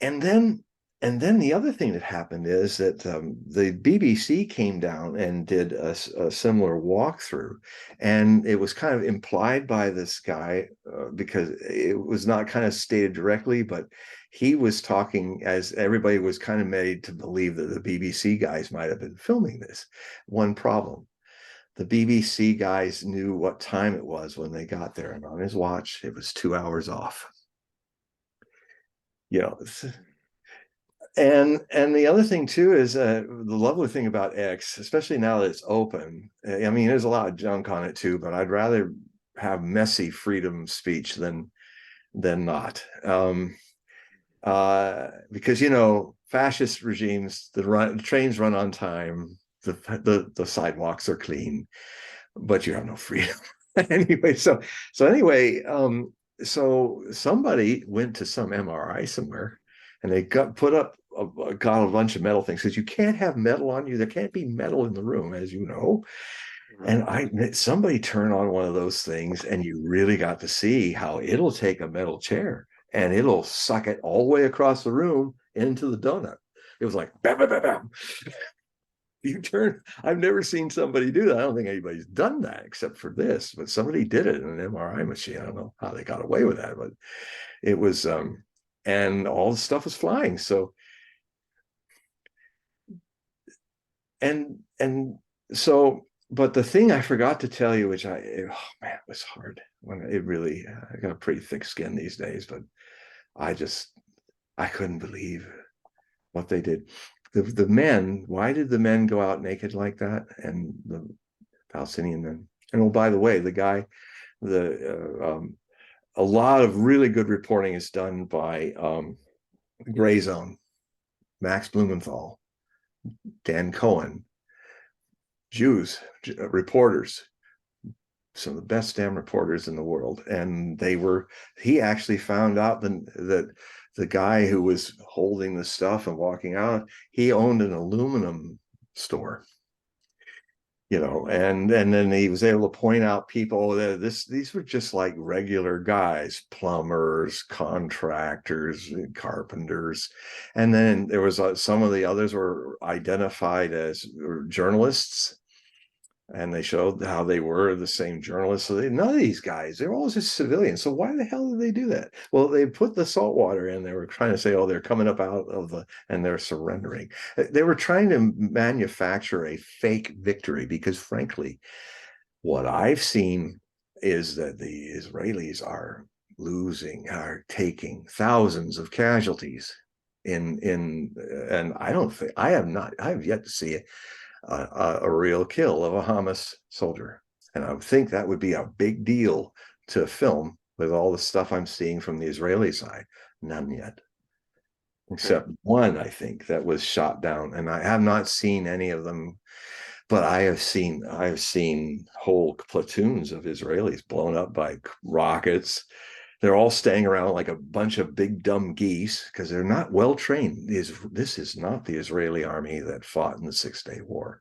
And then and then the other thing that happened is that the BBC came down and did a similar walkthrough, and it was kind of implied by this guy because it was not kind of stated directly, but he was talking as everybody was kind of made to believe that the BBC guys might have been filming this. One problem: the BBC guys knew what time it was when they got there, and on his watch, it was 2 hours off. You know, and the other thing too is the lovely thing about X, especially now that it's open. I mean, there's a lot of junk on it too, but I'd rather have messy freedom of speech than not. Because fascist regimes, the trains run on time, the sidewalks are clean, but you have no freedom. Anyway, so somebody went to some MRI somewhere, and they got a bunch of metal things, because you can't have metal on you. There can't be metal in the room, as you know. And somebody turned on one of those things, and you really got to see how it'll take a metal chair and it'll suck it all the way across the room into the donut. It was like bam, bam, bam, bam. I've never seen somebody do that. I don't think anybody's done that except for this, but somebody did it in an MRI machine. I don't know how they got away with that, but it was and all the stuff was flying. So and so, but the thing I forgot to tell you, which it was hard when it really, I got a pretty thick skin these days, but I couldn't believe what they did. The men, why did the men go out naked like that? And the Palestinian men. And oh, by the way, a lot of really good reporting is done by Gray Zone, Max Blumenthal, Dan Cohen, Jews, reporters, some of the best damn reporters in the world. And he actually found out that the guy who was holding the stuff and walking out, he owned an aluminum store, and then he was able to point out people that these were just like regular guys, plumbers, contractors, carpenters. And then there was some of the others were identified as journalists, and they showed how they were the same journalists. So none of these guys, they were all just civilians. So why the hell did they do that? Well, they put the salt water in. They were trying to say, oh, they're coming up out of and they're surrendering. They were trying to manufacture a fake victory, because frankly, what I've seen is that the Israelis are taking thousands of casualties and I have yet to see it. A real kill of a Hamas soldier. And I would think that would be a big deal to film with all the stuff I'm seeing from the Israeli side. None yet. Except one, I think, that was shot down. And I have not seen any of them, but I have seen whole platoons of Israelis blown up by rockets. They're all staying around like a bunch of big dumb geese, because they're not well trained. This is not the Israeli army that fought in the 6-Day War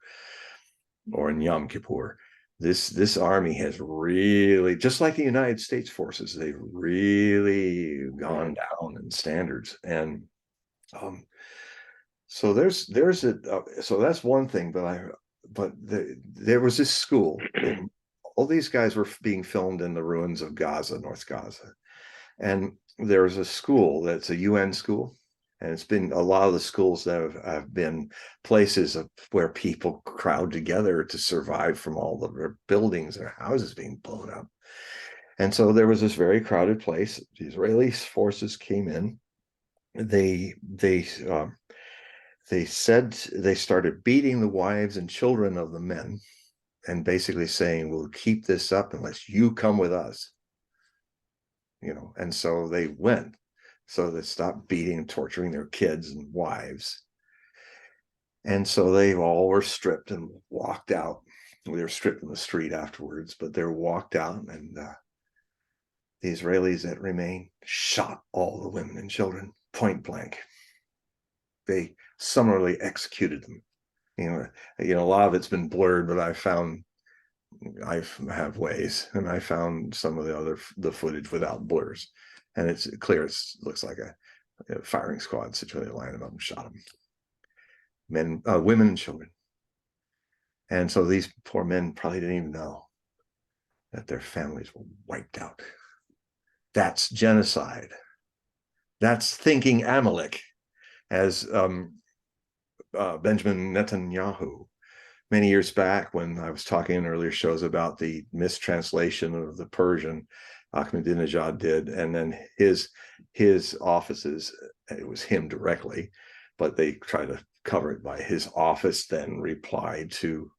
or in Yom Kippur. This army has really, just like the United States forces, they've really gone down in standards. And so so that's one thing. There was this school. All these guys were being filmed in the ruins of Gaza, North Gaza. And there's a school that's a UN school, and it's been a lot of the schools that have been places where people crowd together to survive from all the buildings and houses being blown up. And so there was this very crowded place. The Israeli forces came in. They said they started beating the wives and children of the men, and basically saying, we'll keep this up unless you come with us. And so they went. So they stopped beating and torturing their kids and wives. And so they all were stripped and walked out. They were stripped in the street afterwards, but they were walked out, and the Israelis that remained shot all the women and children point blank. They summarily executed them. A lot of it's been blurred, but I have ways, and I found some of the footage without blurs, and it's clear. It looks like firing squad, so they lined them up and shot them. Men, women, and children. And so these poor men probably didn't even know that their families were wiped out. That's genocide. That's thinking Amalek, as Benjamin Netanyahu, many years back, when I was talking in earlier shows about the mistranslation of the Persian, Ahmadinejad did, and then his offices, it was him directly, but they tried to cover it by his office, then replied to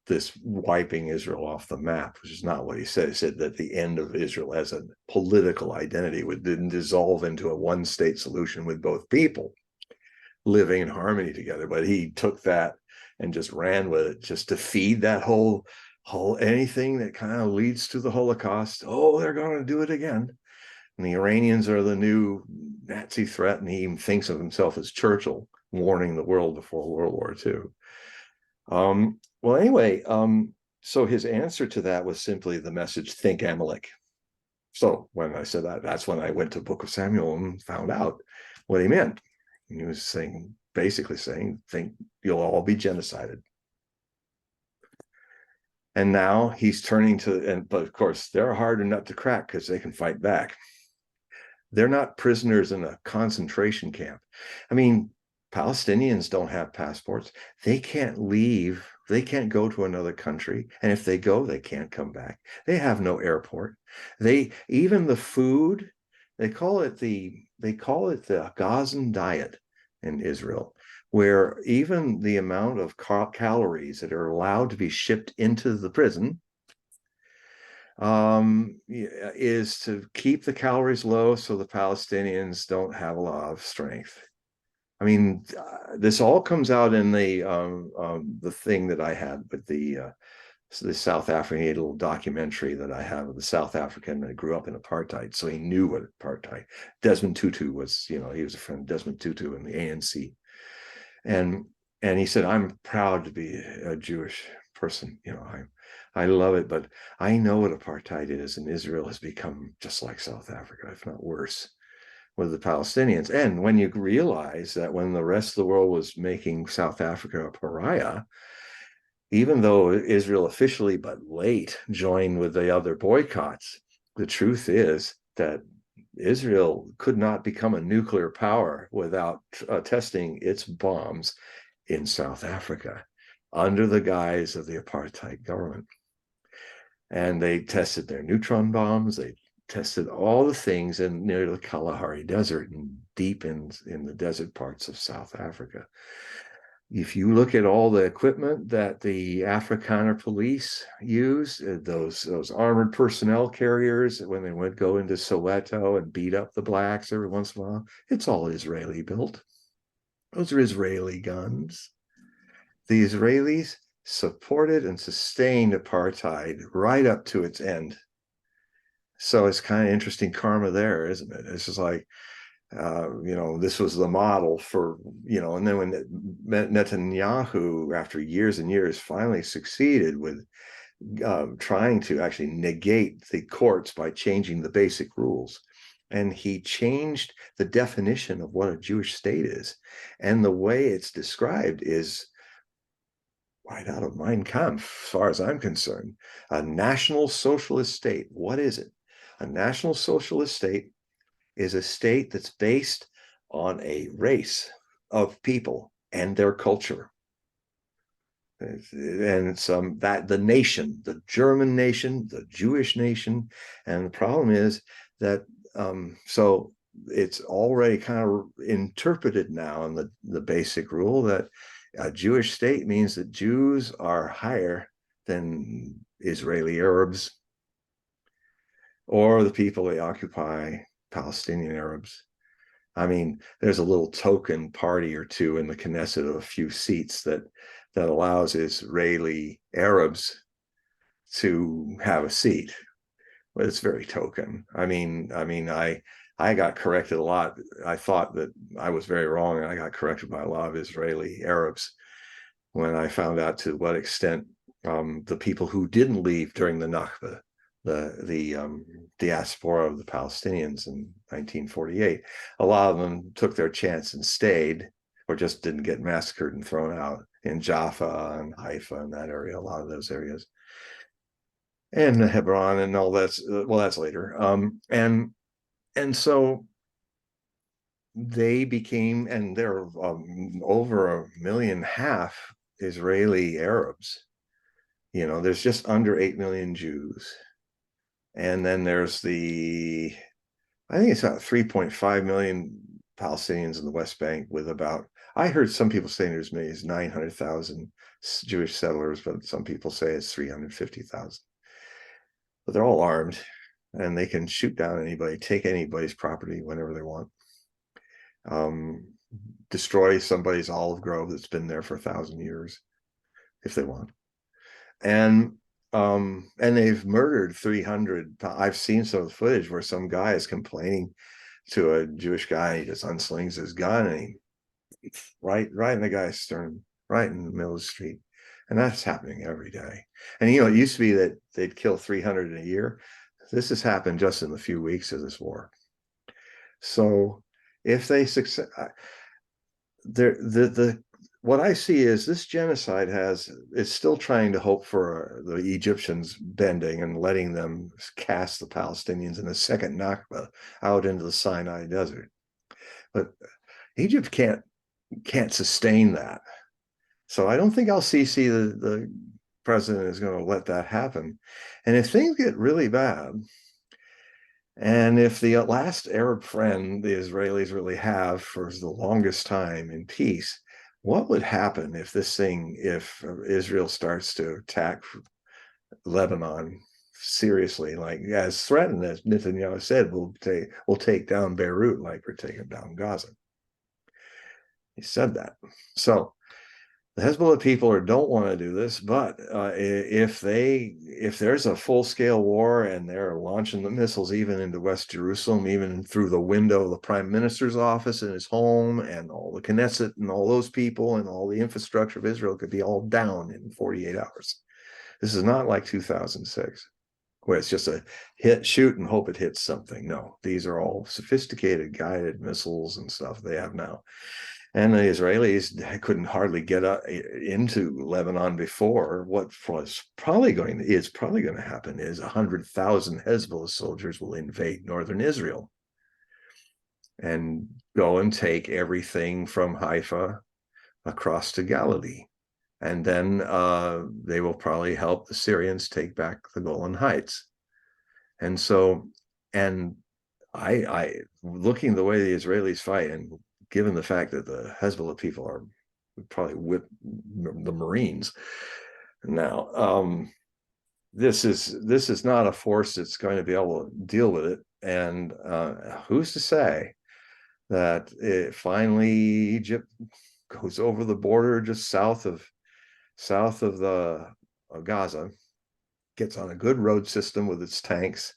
this wiping Israel off the map, which is not what he said. He said that the end of Israel as a political identity would then dissolve into a one-state solution with both people living in harmony together. But he took that and just ran with it, just to feed that whole anything that kind of leads to the Holocaust. Oh, they're going to do it again. And the Iranians are the new Nazi threat. And he even thinks of himself as Churchill, warning the world before World War II. Well, anyway, so his answer to that was simply the message, think Amalek. So when I said that, that's when I went to Book of Samuel and found out what he meant. And he was saying, basically saying, think you'll all be genocided. And now he's turning to, but of course, they're a harder nut to crack because they can fight back. They're not prisoners in a concentration camp. I mean, Palestinians don't have passports. They can't leave. They can't go to another country. And if they go, they can't come back. They have no airport. Even the food, they call it the Gazan diet in Israel, where even the amount of calories that are allowed to be shipped into the prison is to keep the calories low so the Palestinians don't have a lot of strength. I mean, this all comes out in the thing that I had with the South African, little documentary that I have of the South African that grew up in apartheid, so he knew what apartheid. Desmond Tutu was, he was a friend of Desmond Tutu in the ANC, and he said, "I'm proud to be a Jewish person. I love it, but I know what apartheid is, and Israel has become just like South Africa, if not worse, with the Palestinians." And when you realize that when the rest of the world was making South Africa a pariah, even though Israel officially, but late, joined with the other boycotts, the truth is that Israel could not become a nuclear power without testing its bombs in South Africa under the guise of the apartheid government. And they tested their neutron bombs. They tested all the things near the Kalahari Desert and deep in the desert parts of South Africa. If you look at all the equipment that the Afrikaner police use, those armored personnel carriers, when they would go into Soweto and beat up the blacks every once in a while, it's all Israeli built. Those are Israeli guns. The Israelis supported and sustained apartheid right up to its end. So it's kind of interesting karma there, isn't it? It's just like, this was the model for, and then when Netanyahu, after years and years, finally succeeded with trying to actually negate the courts by changing the basic rules. And he changed the definition of what a Jewish state is. And the way it's described is right out of Mein Kampf, as far as I'm concerned. A national socialist state. What is it? A national socialist state is a state that's based on a race of people and their culture. And that the nation, the German nation, the Jewish nation. And the problem is that, so it's already kind of interpreted now in the basic rule that a Jewish state means that Jews are higher than Israeli Arabs or the people they occupy, Palestinian Arabs. I mean, there's a little token party or two in the Knesset of a few seats that allows Israeli Arabs to have a seat, but it's very token. I got corrected a lot. I thought that I was very wrong, and I got corrected by a lot of Israeli Arabs when I found out to what extent the people who didn't leave during the Nakba the diaspora of the Palestinians in 1948. A lot of them took their chance and stayed, or just didn't get massacred and thrown out in Jaffa and Haifa and that area, a lot of those areas, and Hebron and all that's well, that's later. And so they became, and there are over 1.5 million Israeli Arabs. There's just under 8 million Jews. And then there's I think it's about 3.5 million Palestinians in the West Bank, with I heard some people saying there's as many as 900,000 Jewish settlers, but some people say it's 350,000. But they're all armed, and they can shoot down anybody, take anybody's property whenever they want, destroy somebody's olive grove that's been there for 1,000 years if they want. And they've murdered 300. I've seen some of the footage where some guy is complaining to a Jewish guy. He just unslings his gun and he right in the guy's sternum, right in the middle of the street. And that's happening every day. And it used to be that they'd kill 300 in a year. This has happened just in the few weeks of this war. So if they succeed, what I see is this genocide is still trying to hope for the Egyptians bending and letting them cast the Palestinians in a second Nakba out into the Sinai Desert. But Egypt can't sustain that. So I don't think al-Sisi, the president, is going to let that happen. And if things get really bad, and if the last Arab friend the Israelis really have for the longest time in peace, what would happen if Israel starts to attack Lebanon seriously, like as threatened, as Netanyahu said, we'll take down Beirut like we're taking down Gaza. He said that. So the Hezbollah people don't want to do this, but if there's a full-scale war and they're launching the missiles even into West Jerusalem, even through the window of the prime minister's office and his home, and all the Knesset and all those people and all the infrastructure of Israel could be all down in 48 hours. This is not like 2006, where it's just a shoot and hope it hits something. No, these are all sophisticated guided missiles and stuff they have now. And the Israelis couldn't hardly get into Lebanon before. What was probably going to happen is 100,000 Hezbollah soldiers will invade northern Israel and go and take everything from Haifa across to Galilee. And then they will probably help the Syrians take back the Golan Heights. And so, and I looking the way the Israelis fight, and given the fact that the Hezbollah people are probably with the Marines now, this is not a force that's going to be able to deal with it. And who's to say that finally Egypt goes over the border just south of Gaza, gets on a good road system with its tanks,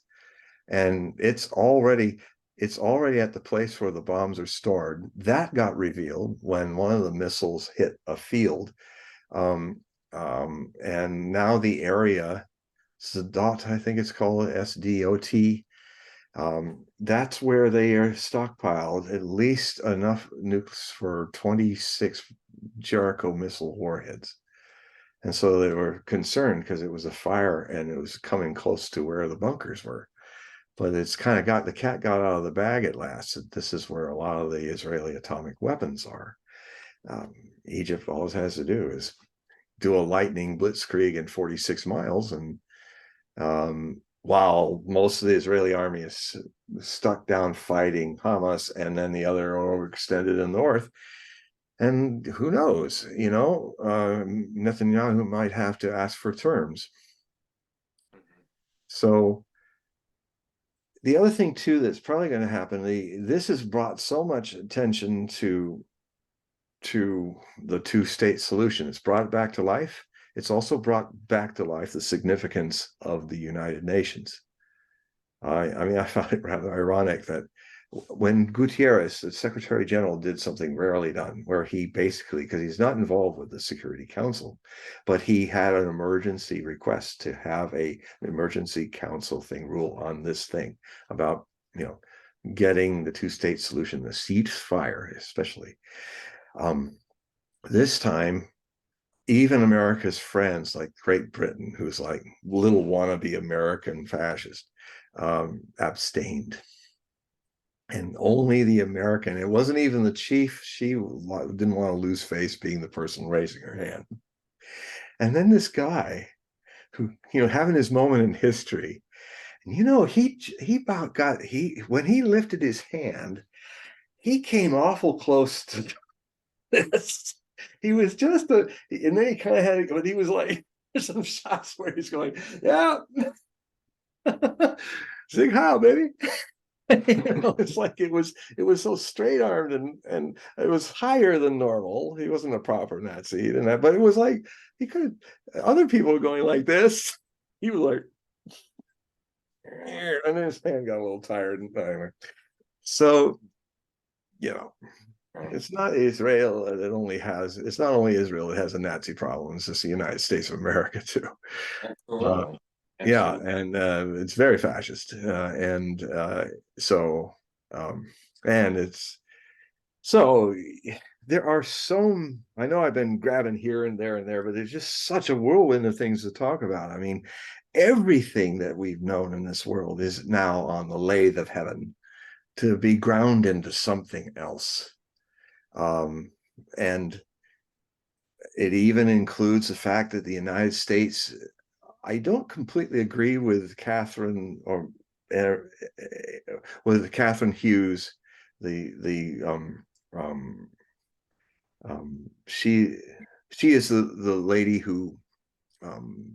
and it's already at the place where the bombs are stored. That got revealed when one of the missiles hit a field. And now the area, Sadat, I think it's called, SDOT, that's where they are stockpiled at least enough nukes for 26 Jericho missile warheads. And so they were concerned because it was a fire and it was coming close to where the bunkers were. But it's kind of the cat got out of the bag at last. This is where a lot of the Israeli atomic weapons are. Egypt, all it has to do is do a lightning blitzkrieg in 46 miles. And while most of the Israeli army is stuck down fighting Hamas, and then the other overextended in the north. And who knows, Netanyahu might have to ask for terms. So the other thing too that's probably going to happen, this has brought so much attention to the two-state solution. It's brought it back to life. It's also brought back to life the significance of the United Nations. I mean, I found it rather ironic that when Gutierrez, the Secretary General, did something rarely done, where he basically, because he's not involved with the Security Council, but he had an emergency request to have an emergency council thing rule on this thing about, getting the two-state solution, the ceasefire especially. This time, even America's friends like Great Britain, who's like little wannabe American fascist, abstained. And only the American, it wasn't even the chief, she didn't want to lose face being the person raising her hand. And then this guy who, having his moment in history, and he about got, when he lifted his hand, he came awful close to this. He was just and then he kind of had it, but he was like, there's some shots where he's going, yeah, Sig Heil, baby. It's like it was so straight armed and it was higher than normal. He wasn't a proper Nazi, he didn't have, but it was like he could. Other people were going like this. He was like, and then his hand got a little tired. Anyway, so it's not Israel that only has. It's not only Israel that has a Nazi problem. It's just the United States of America too. Absolutely. Yeah, and it's very fascist, and so and it's so there are I know I've been grabbing here and there, but there's just such a whirlwind of things to talk about. I mean, everything that we've known in this world is now on the lathe of heaven to be ground into something else, and it even includes the fact that the United States. I don't completely agree with Catherine with Catherine Hughes. She is the lady who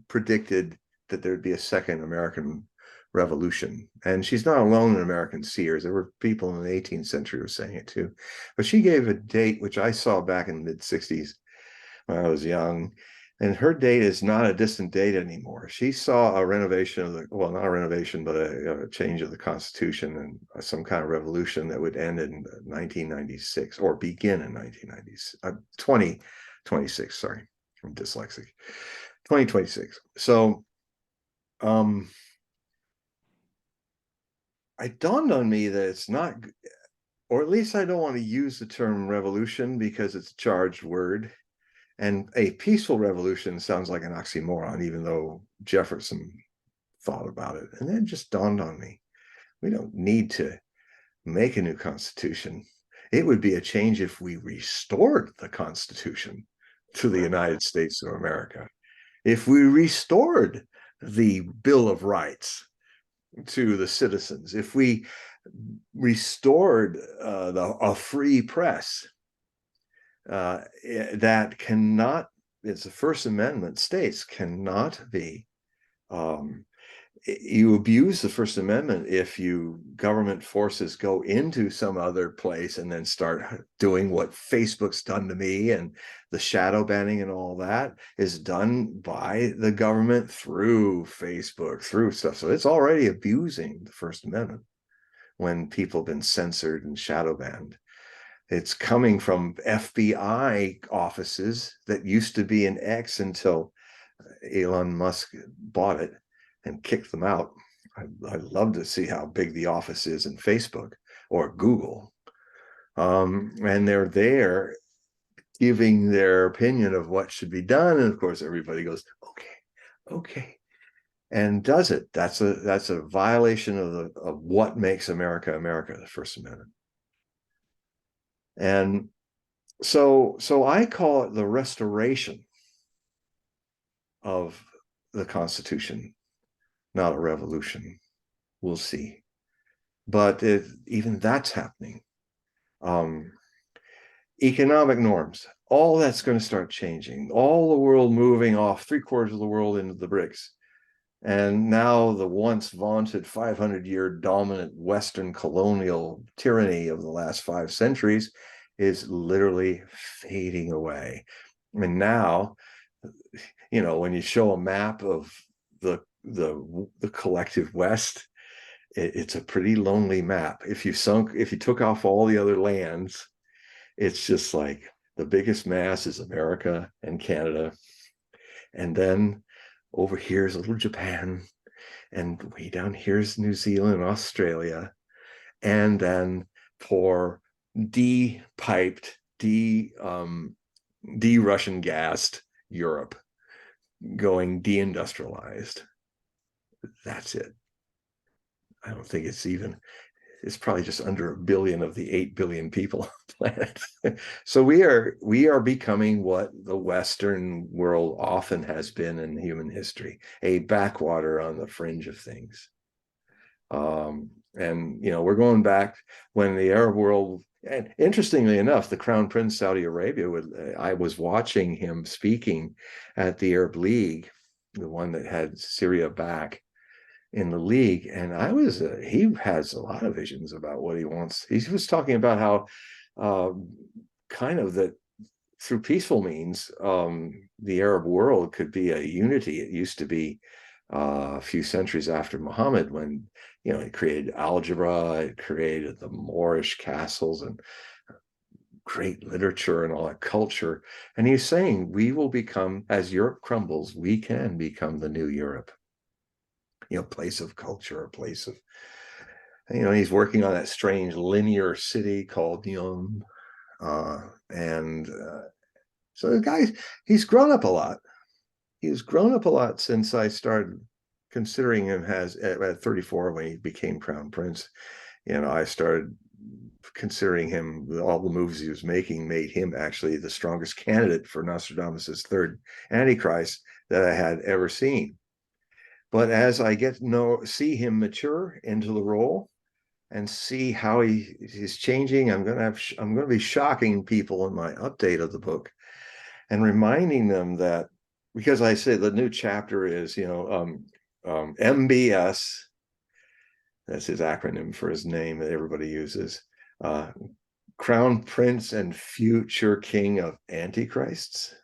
predicted that there'd be a second American Revolution, and she's not alone in American seers. There were people in the 18th century who were saying it too, but she gave a date which I saw back in the mid-60s when I was young. And her date is not a distant date anymore. She saw a renovation of not a renovation, but a change of the Constitution and some kind of revolution that would end in 1996 or begin in 1996, 2026. Sorry, I'm dyslexic. 2026. So, it dawned on me that it's not, or at least I don't want to use the term revolution because it's a charged word. And a peaceful revolution sounds like an oxymoron, even though Jefferson thought about it. And then it just dawned on me, we don't need to make a new constitution. It would be a change if we restored the Constitution to the United States of America. If we restored the Bill of Rights to the citizens, if we restored a free press, that cannot, it's the First Amendment states, cannot be, you abuse the First Amendment if government forces go into some other place and then start doing what Facebook's done to me, and the shadow banning and all that is done by the government through Facebook, through stuff. So it's already abusing the First Amendment when people have been censored and shadow banned. It's coming from FBI offices that used to be in X until Elon Musk bought it and kicked them out. I'd love to see how big the office is in Facebook or Google. And they're there giving their opinion of what should be done. And of course, everybody goes, okay, and does it. That's a violation of what makes America, America, the First Amendment. And so I call it the restoration of the Constitution, not a revolution. We'll see. But even that's happening. Economic norms, all that's going to start changing. All the world moving off, 3/4 of the world into the BRICS. And now the once vaunted 500-year dominant Western colonial tyranny of the last 5 centuries is literally fading away. And now, when you show a map of the collective West, it's a pretty lonely map. If you took off all the other lands, it's just like the biggest mass is America and Canada. And then over here is little Japan. And way down here is New Zealand and Australia. And then for de-piped, de-Russian gassed Europe, going deindustrialized. That's it. I don't think it's probably just under 1 billion of the 8 billion people on the planet. So we are becoming what the Western world often has been in human history, a backwater on the fringe of things. And we're going back when the Arab world, and interestingly enough, the Crown Prince Saudi Arabia, I was watching him speaking at the Arab League, the one that had Syria back in the league, and he has a lot of visions about what he wants. He was talking about how kind of that through peaceful means, the Arab world could be a unity. It used to be a few centuries after Muhammad, when it created algebra, it created the Moorish castles and great literature and all that culture. And he's saying we will become, as Europe crumbles, we can become the new Europe. Place of culture, a place of, he's working on that strange linear city called Neom. So the guy, he's grown up a lot. He's grown up a lot since I started considering him at 34 when he became Crown Prince. I started considering him, all the moves he was making made him actually the strongest candidate for Nostradamus's third Antichrist that I had ever seen. But as I get to see him mature into the role and see how he's changing, I'm going to be shocking people in my update of the book and reminding them that, because I say the new chapter is, MBS, that's his acronym for his name that everybody uses, Crown Prince and Future King of Antichrists, ?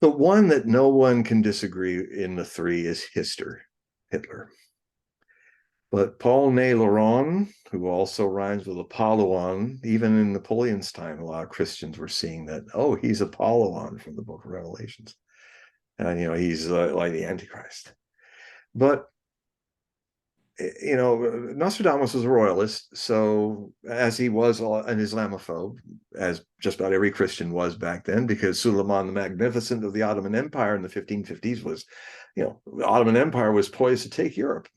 The one that no one can disagree in the three is Hitler. But Paul Né-Laurent, who also rhymes with Apollyon, even in Napoleon's time, a lot of Christians were seeing that, he's Apollyon from the book of Revelations. And, he's like the Antichrist. But, Nostradamus was a royalist, so as he was an Islamophobe, as just about every Christian was back then, because Suleiman the Magnificent of the Ottoman Empire in the 1550s was, the Ottoman Empire was poised to take Europe.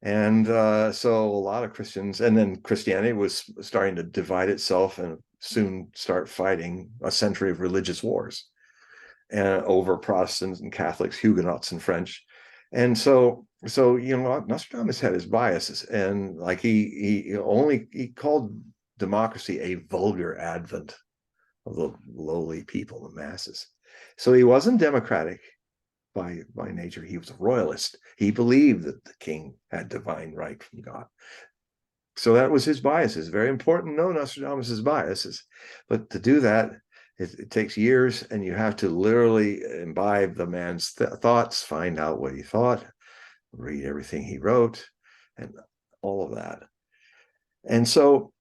And so a lot of Christians, and then Christianity was starting to divide itself and soon start fighting a century of religious wars over Protestants and Catholics, Huguenots and French. And so Nostradamus had his biases, and like he called democracy a vulgar advent of the lowly people, the masses. So he wasn't democratic by nature. He was a royalist. He believed that the king had divine right from God. So that was his biases. Very important to know Nostradamus's biases, but to do that, it takes years, and you have to literally imbibe the man's thoughts, find out what he thought, read everything he wrote, and all of that. And so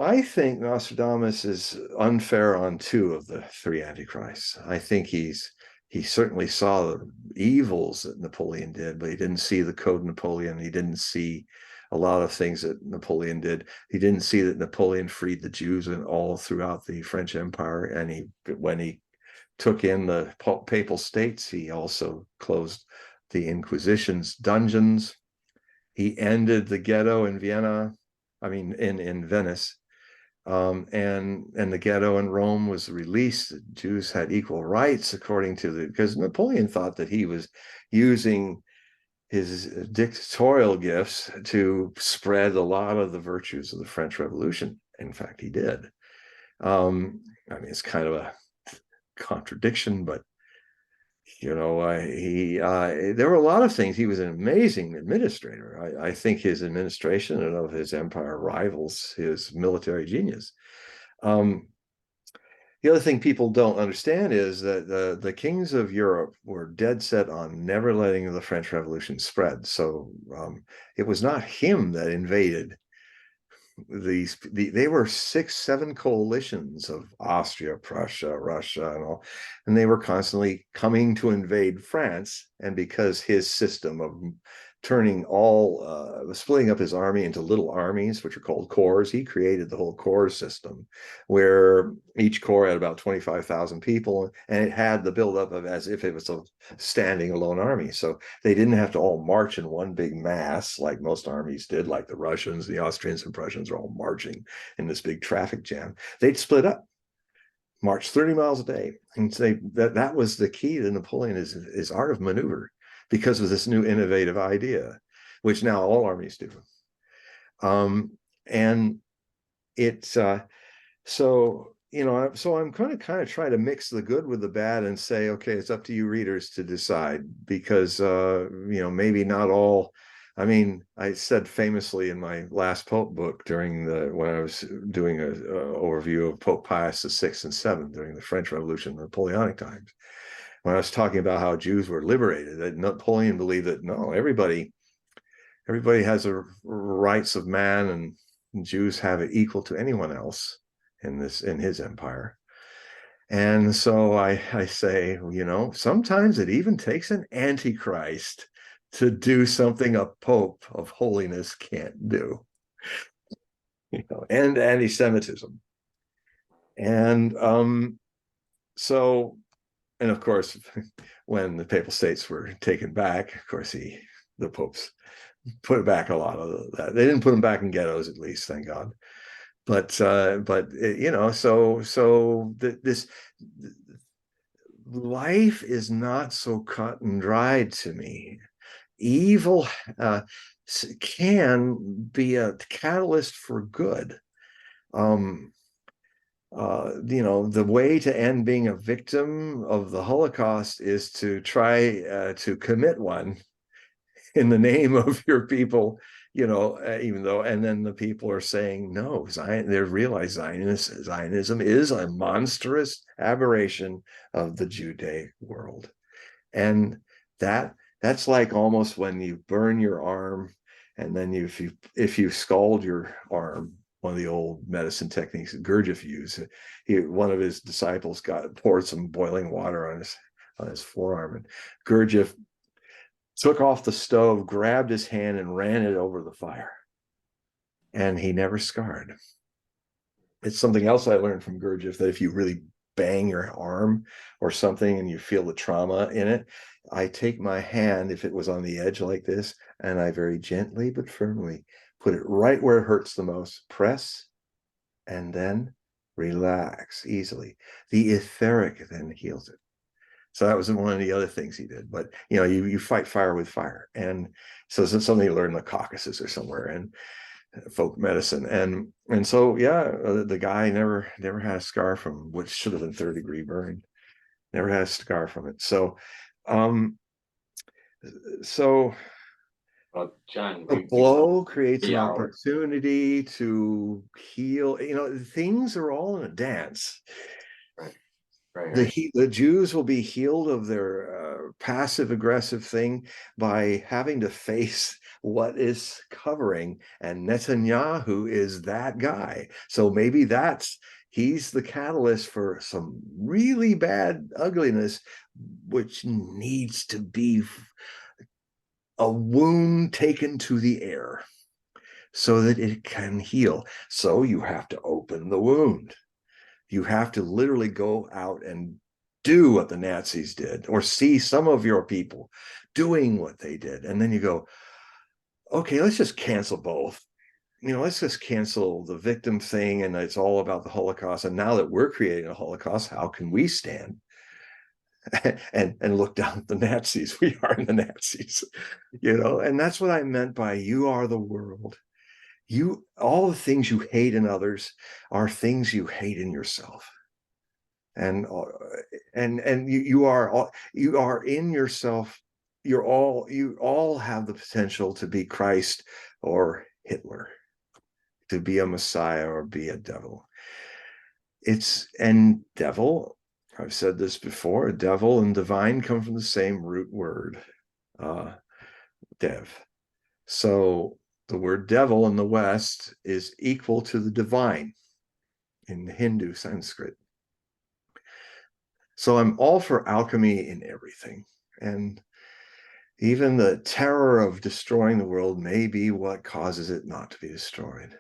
I think Nostradamus is unfair on two of the three Antichrists. I think he certainly saw the evils that Napoleon did, but he didn't see the Code Napoleon. He didn't see a lot of things that Napoleon did. He didn't see that Napoleon freed the Jews and all throughout the French Empire. And when he took in the Papal States, he also closed the Inquisition's dungeons. He ended the ghetto in in Venice. And the ghetto in Rome was released. The Jews had equal rights because Napoleon thought that he was using his dictatorial gifts to spread a lot of the virtues of the French Revolution. In fact, he did. It's kind of a contradiction, but there were a lot of things. He was an amazing administrator. I think his administration of his empire rivals his military genius. The other thing people don't understand is that the kings of Europe were dead set on never letting the French Revolution spread. So it was not him that invaded they were 6, 7 coalitions of Austria, Prussia, Russia, and all, and they were constantly coming to invade France. And because his system of turning splitting up his army into little armies, which are called corps, he created the whole corps system, where each corps had about 25,000 people, and it had the buildup of as if it was a standing alone army. So they didn't have to all march in one big mass like most armies did, like the Russians, the Austrians, and Prussians are all marching in this big traffic jam. They'd split up, march 30 miles a day, and say that was the key to Napoleon, is art of maneuver, because of this new innovative idea, which now all armies do. And it's so so I'm going to kind of try to mix the good with the bad and say, okay, it's up to you readers to decide, because maybe not all. I mean, I said famously in my last Pope book when I was doing an overview of Pope Pius VI and VII during the French Revolution, Napoleonic times, when I was talking about how Jews were liberated, that Napoleon believed that no, everybody has the rights of man, and Jews have it equal to anyone else in his empire. And so I say, sometimes it even takes an antichrist to do something a pope of holiness can't do, and anti-Semitism. And so, and of course, when the Papal States were taken back, of course, the popes put back a lot of that. They didn't put them back in ghettos, at least, thank God. But this life is not so cut and dried to me. Evil can be a catalyst for good. The way to end being a victim of the Holocaust is to try to commit one in the name of your people, even though, and then the people are saying, no, they realize Zionism is a monstrous aberration of the Judaic world. And that's like almost when you burn your arm, and then if you scald your arm, one of the old medicine techniques that Gurdjieff used. One of his disciples poured some boiling water on his forearm, and Gurdjieff took off the stove, grabbed his hand, and ran it over the fire. And he never scarred. It's something else I learned from Gurdjieff, that if you really bang your arm or something and you feel the trauma in it, I take my hand, if it was on the edge like this, and I very gently but firmly put it right where it hurts the most, press, and then relax easily. The etheric then heals it. So that was one of the other things he did. But you fight fire with fire, and so it's something you learn in the Caucasus or somewhere, and folk medicine, and so the guy never had a scar from what should have been third-degree burn. Never had a scar from it. So, well, John, a blow creates an opportunity to heal. Things are all in a dance. Right. The Jews will be healed of their passive aggressive thing by having to face what is covering, and Netanyahu is that guy. So maybe he's the catalyst for some really bad ugliness, which needs to be a wound taken to the air so that it can heal. So you have to open the wound. You have to literally go out and do what the Nazis did, or see some of your people doing what they did. And then you go, okay, let's just cancel both. Let's just cancel the victim thing, and it's all about the Holocaust. And now that we're creating a Holocaust, how can we stand and look down at the Nazis? We are the Nazis, and that's what I meant by you are the world. All the things you hate in others are things you hate in yourself. And you are in yourself. You all have the potential to be Christ or Hitler, to be a Messiah or be a devil. and devil, I've said this before, devil and divine come from the same root word, dev. So the word devil in the West is equal to the divine in Hindu Sanskrit. So I'm all for alchemy in everything. And even the terror of destroying the world may be what causes it not to be destroyed.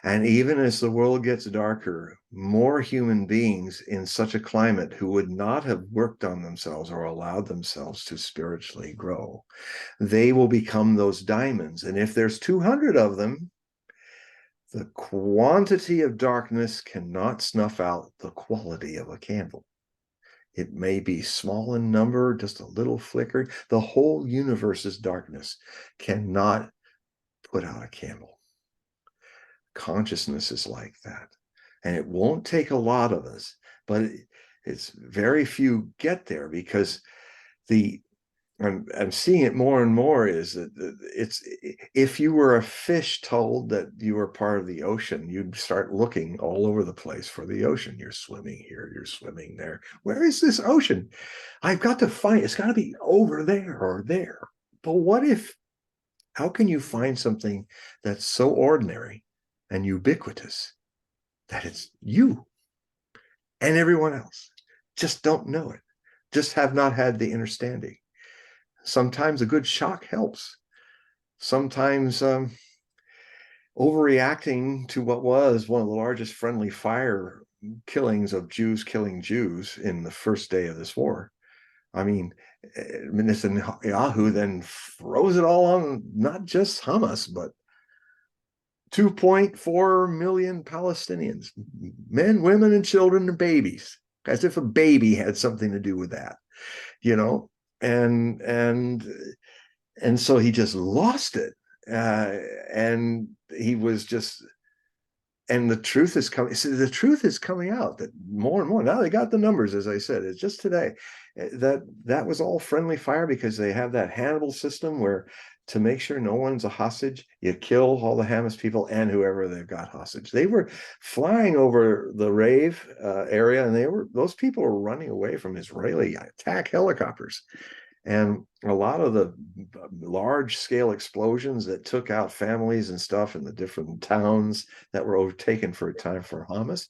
And even as the world gets darker, more human beings in such a climate who would not have worked on themselves or allowed themselves to spiritually grow, they will become those diamonds. And if there's 200 of them, the quantity of darkness cannot snuff out the quality of a candle. It may be small in number, just a little flicker. The whole universe's darkness cannot put out a candle. Consciousness is like that. And it won't take a lot of us, but it's very few get there, because I'm seeing it more and more, is that it's, if you were a fish told that you were part of the ocean, you'd start looking all over the place for the ocean. You're swimming here, you're swimming there. Where is this ocean? I've got to find, it's got to be over there or there. But what if, how can you find something that's so ordinary and ubiquitous that it's you and everyone else just don't know it, just have not had the understanding? Sometimes a good shock helps. Sometimes overreacting to what was one of the largest friendly fire killings of Jews killing Jews in the first day of this war. I mean, Netanyahu then throws it all on not just Hamas, but 2.4 million Palestinians, men, women, and children and babies, as if a baby had something to do with that, you know? And so he just lost it, and he was just, and the truth is coming. So the truth is coming out that more and more now, they got the numbers, as I said, it's just today, that was all friendly fire, because they have that Hannibal system where, to make sure no one's a hostage, you kill all the Hamas people and whoever they've got hostage. They were flying over the rave area, and those people were running away from Israeli attack helicopters. And a lot of the large scale explosions that took out families and stuff in the different towns that were overtaken for a time for Hamas,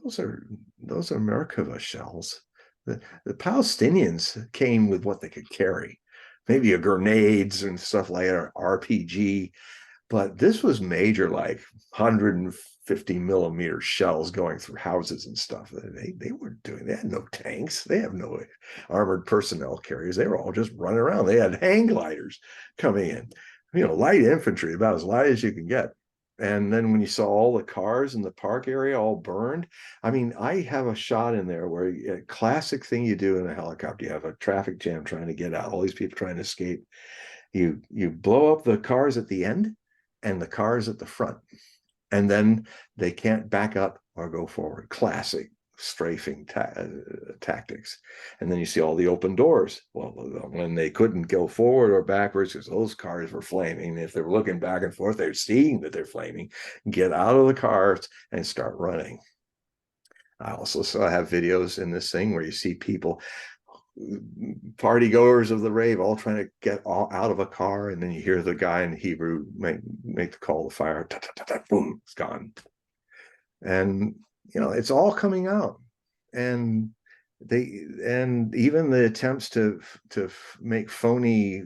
those are Merkava shells. The Palestinians came with what they could carry, maybe a grenades and stuff like that, or RPG. But this was major, like 150 millimeter shells going through houses and stuff. They weren't doing, they had no tanks. They have no armored personnel carriers. They were all just running around. They had hang gliders coming in, light infantry, about as light as you can get. And then when you saw all the cars in the park area all burned, I mean, I have a shot in there where a classic thing you do in a helicopter, you have a traffic jam trying to get out, all these people trying to escape. You blow up the cars at the end and the cars at the front, and then they can't back up or go forward. Classic strafing tactics. And then you see all the open doors. Well, when they couldn't go forward or backwards because those cars were flaming, if they're looking back and forth, they're seeing that they're flaming, get out of the cars and start running. I also have videos in this thing where you see people, party goers of the rave, all trying to get all out of a car, and then you hear the guy in Hebrew make the call to fire, boom, it's gone. And it's all coming out. And even the attempts to make phony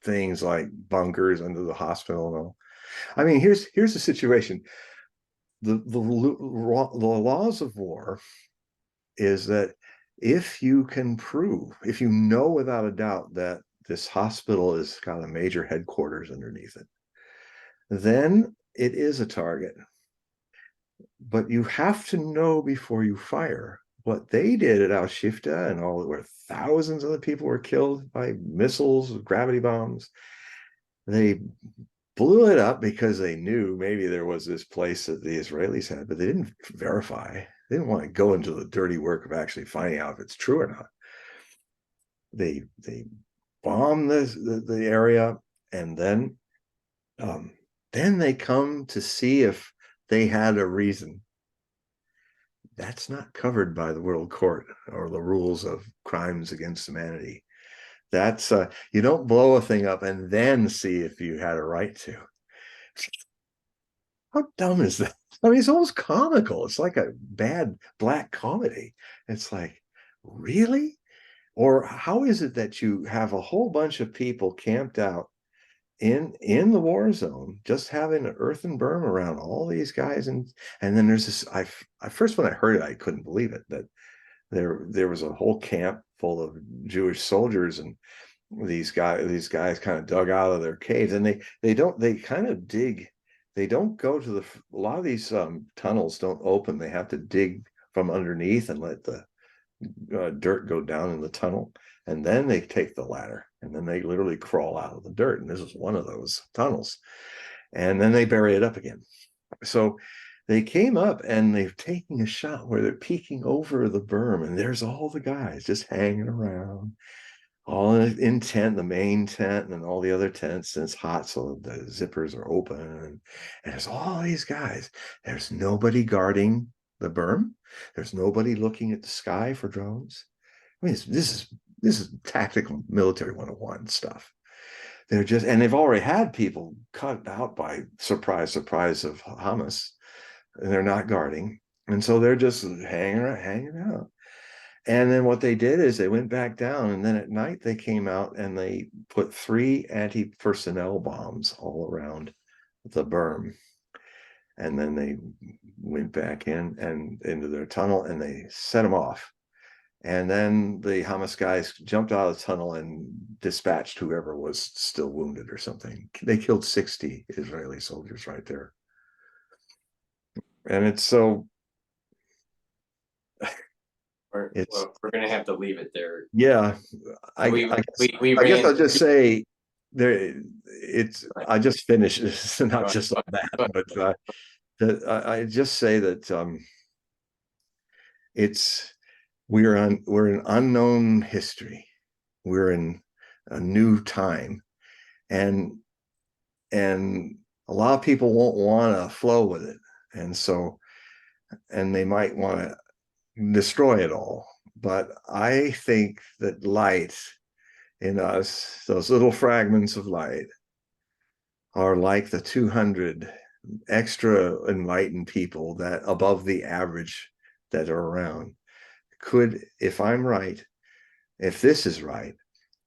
things like bunkers under the hospital and all. I mean, here's the situation. The laws of war is that if you can prove, if you know without a doubt that this hospital has got a major headquarters underneath it, then it is a target. But you have to know before you fire. What they did at Al Shifta, and all, where thousands of the people were killed by missiles, gravity bombs, they blew it up because they knew maybe there was this place that the Israelis had, but they didn't verify. They didn't want to go into the dirty work of actually finding out if it's true or not. They bomb the area, and then they come to see if they had a reason. That's not covered by the World Court or the rules of crimes against humanity. That's you don't blow a thing up and then see if you had a right to. How dumb is that? I mean, it's almost comical. It's like a bad black comedy. It's like, really? Or how is it that you have a whole bunch of people camped out in the war zone, just having an earthen berm around all these guys, and then there's this. I first when I heard it, I couldn't believe it that there was a whole camp full of Jewish soldiers, and these guys kind of dug out of their caves, and they kind of dig. They don't go to a lot of these tunnels don't open. They have to dig from underneath and let the dirt go down in the tunnel, and then they take the ladder, and then they literally crawl out of the dirt, and this is one of those tunnels, and then they bury it up again. So they came up and they're taking a shot where they're peeking over the berm, and there's all the guys just hanging around, all in tent, the main tent, and all the other tents, and it's hot, so the zippers are open, and there's all these guys. There's nobody guarding the berm. There's nobody looking at the sky for drones. I mean, this is tactical military 101 stuff. They're just, and they've already had people cut out by surprise of Hamas, and they're not guarding, and so they're just hanging out. And then what they did is they went back down, and then at night they came out and they put 3 anti-personnel bombs all around the berm. And then they went back in and into their tunnel and they set them off. And then the Hamas guys jumped out of the tunnel and dispatched whoever was still wounded or something. They killed 60 Israeli soldiers right there. And it's so we're going to have to leave it there. Yeah, I guess I'll just say there. I just finished this, not just on that, but I just say that we're in unknown history. We're in a new time, and a lot of people won't want to flow with it, and they might want to destroy it all. But I think that light in us, those little fragments of light, are like the 200 extra enlightened people that above the average that are around. Could, if I'm right, if this is right,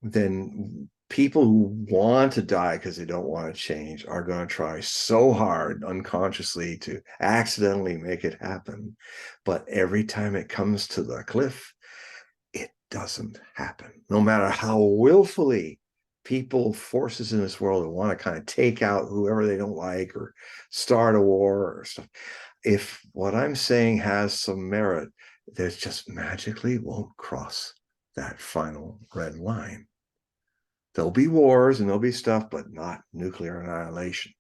then people who want to die because they don't want to change are going to try so hard unconsciously to accidentally make it happen. But every time it comes to the cliff, it doesn't happen. No matter how willfully forces in this world want to kind of take out whoever they don't like or start a war or stuff. If what I'm saying has some merit, there's just magically won't cross that final red line. There'll be wars and there'll be stuff, but not nuclear annihilation.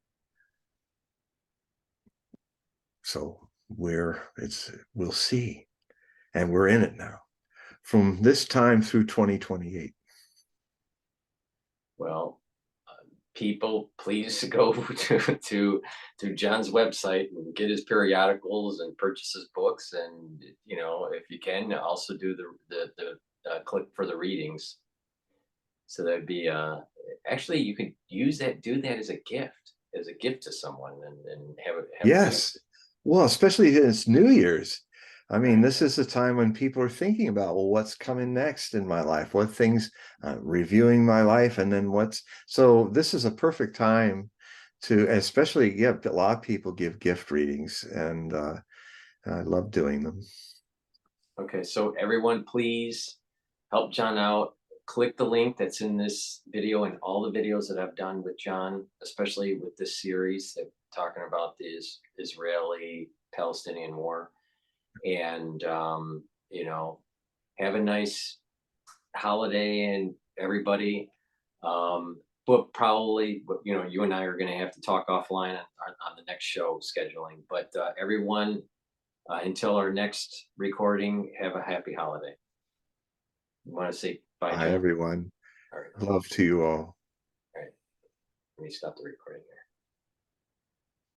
So we'll see. And we're in it now. From this time through 2028. Well, people, please go to John's website and get his periodicals and purchase his books, and if you can, also do the click for the readings. So that'd be actually you could do that as a gift to someone, and have it. Yes, well, especially it's New Year's. I mean, this is the time when people are thinking about, well, what's coming next in my life? What things, reviewing my life, and then so this is a perfect time to, especially, a lot of people give gift readings, and I love doing them. Okay, so everyone, please help John out. Click the link that's in this video and all the videos that I've done with John, especially with this series that talking about the Israeli-Palestinian war. And have a nice holiday, and everybody. But probably, you and I are going to have to talk offline on the next show scheduling. But everyone, until our next recording, have a happy holiday. You want to say bye, Hi, John? everyone. All right. Love to you all. All right. Let me stop the recording here.